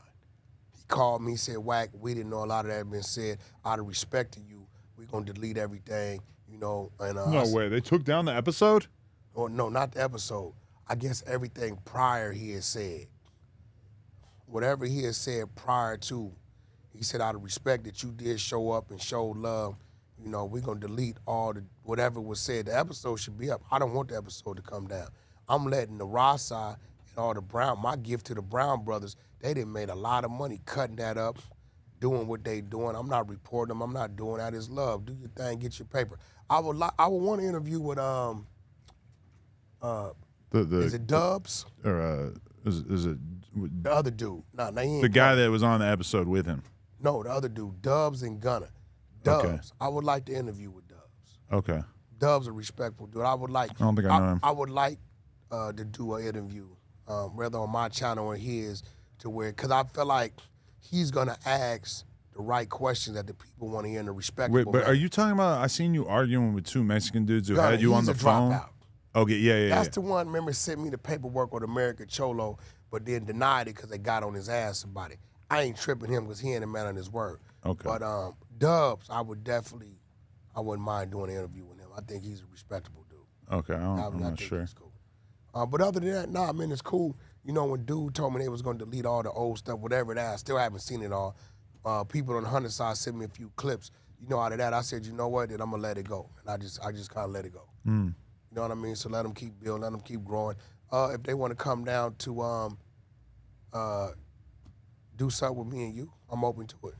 He called me, said, Wack, we didn't know a lot of that had been said. Out of respect to you, we're going to delete everything, you know. And No way. They took down the episode? Or no, not the episode. I guess everything prior he had said. Whatever he had said prior to, he said, out of respect that you did show up and show love, you know, we're going to delete all the whatever was said. The episode should be up. I don't want the episode to come down. I'm letting the Rasa and all the Brown, my gift to the Brown brothers, they done made a lot of money cutting that up, doing what they doing. I'm not reporting them. I'm not doing that. It's love. Do your thing. Get your paper. I would want to interview with is it Dubs? Or is it The other dude. Nah, he ain't the guy Gunna. that was on the episode with him? No, the other dude. Dubs and Gunna. Dubs. Okay. I would like to interview with Dubs. Okay. Dubs a respectful dude. I don't think I know him. I would like to do an interview, whether on my channel or his, to where, because I feel like he's going to ask the right questions that the people want to hear in a respectful Wait, but way. are you talking about, I seen you arguing with two Mexican dudes who Gunna, had you on he's the a phone? dropout. Okay, yeah. That's the one, remember, sent me the paperwork on American Cholo, but then denied it because they got on his ass about it. I ain't tripping him because he ain't a man on his word. Okay. But Dubs, I wouldn't mind doing an interview with him. I think he's a respectable dude. Okay, I'm not think sure. he's cool. But other than that, nah, man, it's cool. You know, when dude told me they was going to delete all the old stuff, whatever that, I still haven't seen it all. People on the Hunter side sent me a few clips. You know, out of that, I said, you know what, then I'm going to let it go. And I just kind of let it go. You know what I mean? So let them keep building, let them keep growing. If they want to come down to do something with me and you, I'm open to it.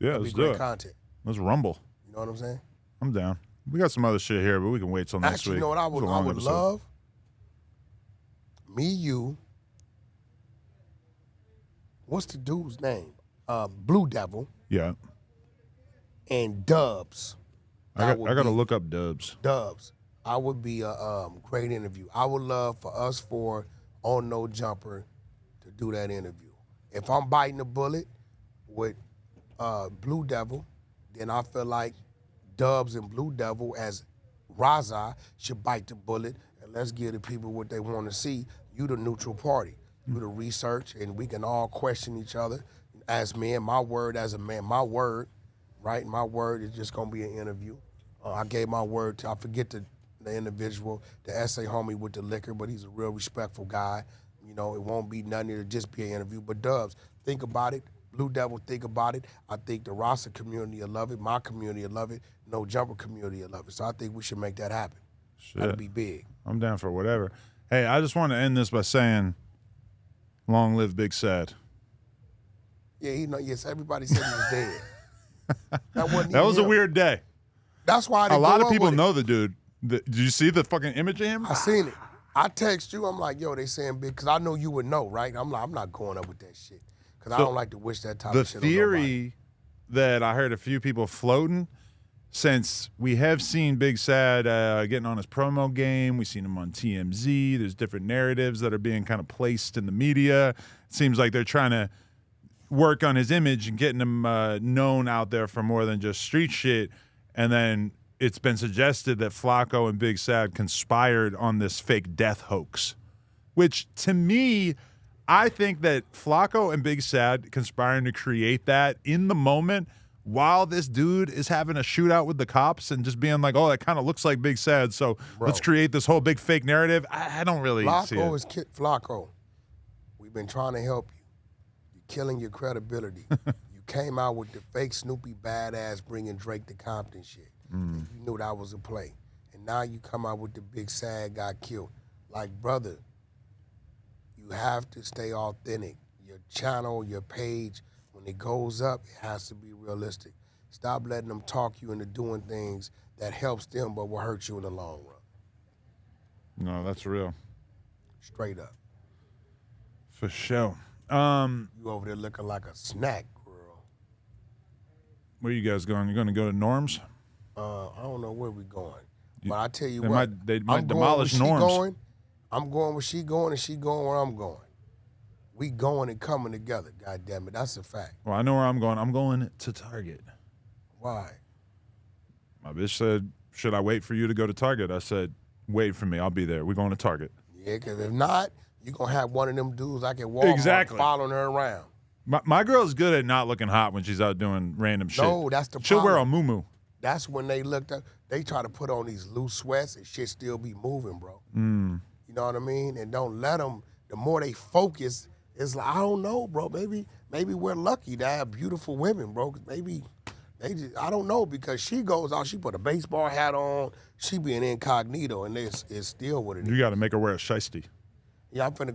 Yeah, It'll let's be do great it. content. Let's rumble. You know what I'm saying? I'm down. We got some other shit here, but we can wait till next Actually, week. you know what I It was would a long episode. love? Me, you. What's the dude's name? Blue Devil Yeah. and Dubs. I That got to would be look up Dubs. Dubs. I would be a great interview. I would love for us four on No Jumper to do that interview. If I'm biting a bullet with Blue Devil, then I feel like Dubs and Blue Devil as Raza should bite the bullet, and let's give the people what they want to see. You the neutral party. You the research, and we can all question each other as men. My word as a man, my word, right? My word is just going to be an interview. I gave my word to, I forget the individual, the essay homie with the liquor, but he's a real respectful guy. You know, it won't be nothing, it'll just be an interview. But Dubs, think about it. Blue Devil, think about it. I think the Rasta community will love it. My community will love it. No Jumper community will love it. So I think we should make that happen. Shit. That'll be big. I'm down for whatever. Hey, I just want to end this by saying, long live Big Sad. Yeah, yes, everybody said he was dead. That wasn't That was a him. weird day. That's why I A didn't lot go of up people with it. know the dude. Did you see the fucking image of him? I seen it. I text you. I'm like, yo, they saying big, because I know you would know, right? I'm like, I'm not going up with that shit, because I So, don't like to wish that type The of shit on nobody. theory that I heard a few people floating, since we have seen Big Sad getting on his promo game, we've seen him on TMZ, there's different narratives that are being kind of placed in the media. It seems like they're trying to work on his image and getting him known out there for more than just street shit. And then it's been suggested that Flacco and Big Sad conspired on this fake death hoax, which to me, I think that Flacco and Big Sad conspiring to create that in the moment while this dude is having a shootout with the cops and just being like, oh, that kind of looks like Big Sad, so let's create this whole big fake narrative. I don't really see it. Flacco, we've been trying to help you. You're killing your credibility. You came out with the fake Snoopy badass bringing Drake to Compton shit. You knew that was a play. And now you come out with the Big Sad got killed. Like, brother, you have to stay authentic. Your channel, your page, when it goes up, it has to be realistic. Stop letting them talk you into doing things that helps them but will hurt you in the long run. No, that's real. Straight up. For sure. You over there looking like a snack, girl. Where you guys going? You going to go to Norm's? I don't know where we're going. But I tell you They what. might demolish Norm's. I'm going where she going and she going where I'm going. We going and coming together, God damn it. That's a fact. Well, I know where I'm going. I'm going to Target. Why? My bitch said, should I wait for you to go to Target? I said, wait for me. I'll be there. We're going to Target. Yeah, because if not, you're going to have one of them dudes like at Walmart following her around. My girl's good at not looking hot when she's out doing random shit. No, that's the problem. She'll wear a muumuu. That's when they looked up. They try to put on these loose sweats and shit still be moving, bro. You know what I mean? And don't let them, the more they focus, it's like, I don't know, bro. Maybe we're lucky to have beautiful women, bro. Maybe they just, I don't know, because she goes out, she put a baseball hat on, she be an incognito, and it's still what it is. You got to make her wear a shiesty. Yeah, I'm gonna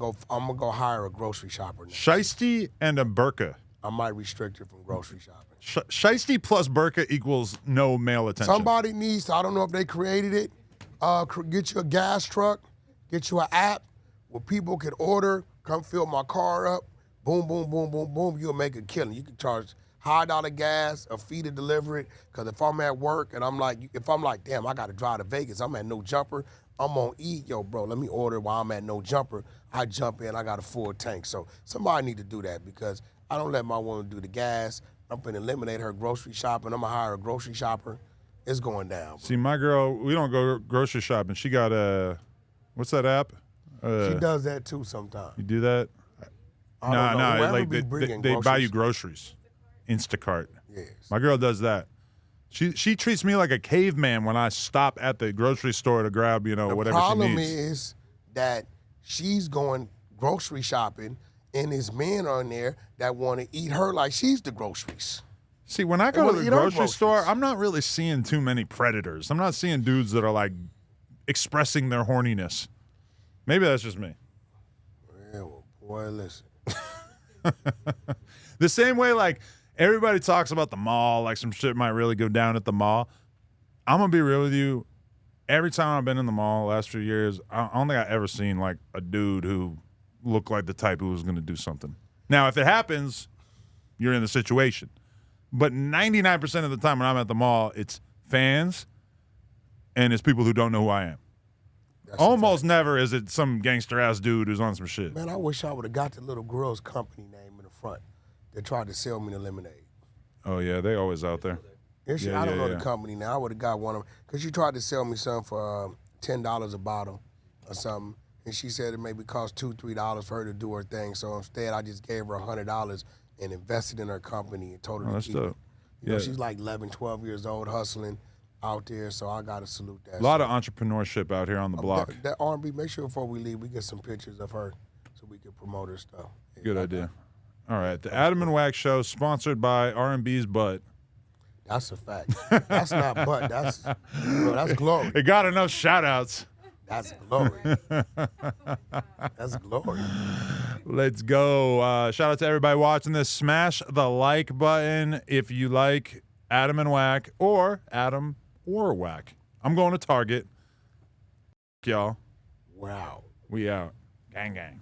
go hire a grocery shopper now. Shiesty and a burqa. I might restrict her from grocery shopping. Shiesty plus burqa equals no male attention. Somebody needs to, I don't know if they created it, get you a gas truck, get you an app where people can order, come fill my car up, boom, boom, boom, boom, boom, you'll make a killing. You can charge $100 gas, a fee to deliver it, because if I'm at work and I'm like, damn, I got to drive to Vegas, I'm at No Jumper, I'm on E, yo, bro, let me order while I'm at No Jumper. I jump in, I got a full tank. So somebody need to do that, because I don't let my woman do the gas. I'm going to eliminate her grocery shopping. I'm going to hire a grocery shopper. It's going down, bro. See, my girl, we don't go grocery shopping. She got what's that app? She does that too sometimes. You do that? No, like they buy you groceries. Instacart. Yes. My girl does that. She treats me like a caveman when I stop at the grocery store to grab, whatever she needs. The problem is that she's going grocery shopping, and there's men on there that want to eat her like she's the groceries. See, when I go to the grocery store, I'm not really seeing too many predators. I'm not seeing dudes that are like expressing their horniness. Maybe that's just me. Yeah, well, boy, listen. The same way, like, everybody talks about the mall, like some shit might really go down at the mall. I'm going to be real with you. Every time I've been in the mall the last few years, I don't think I've ever seen, like, a dude who looked like the type who was going to do something. Now, if it happens, you're in the situation. But 99% of the time when I'm at the mall, it's fans and it's people who don't know who I am. That's almost never is it some gangster-ass dude who's on some shit. Man, I wish I would have got the little girl's company name in the front that tried to sell me the lemonade. Oh, yeah, they always out there. I don't know the company now. I would have got one of them. Because she tried to sell me something for $10 a bottle or something. And she said it maybe cost $2, $3 for her to do her thing. So instead, I just gave her $100 and invested in her company and told her to keep it. You know, she's like 11, 12 years old, hustling out there. So I got to salute that. A lot of entrepreneurship out here on the block. That R&B, make sure before we leave, we get some pictures of her so we can promote her stuff. Good idea. All right. The Adam and Wack Show, sponsored by R&B's Butt. That's a fact. That's not butt. That's glory. It got enough shout-outs. That's glory. That's glory. Let's go. Shout out to everybody watching this. Smash the like button if you like Adam and Wack or Adam or Wack. I'm going to Target. Y'all. Wow. We out. Gang, gang.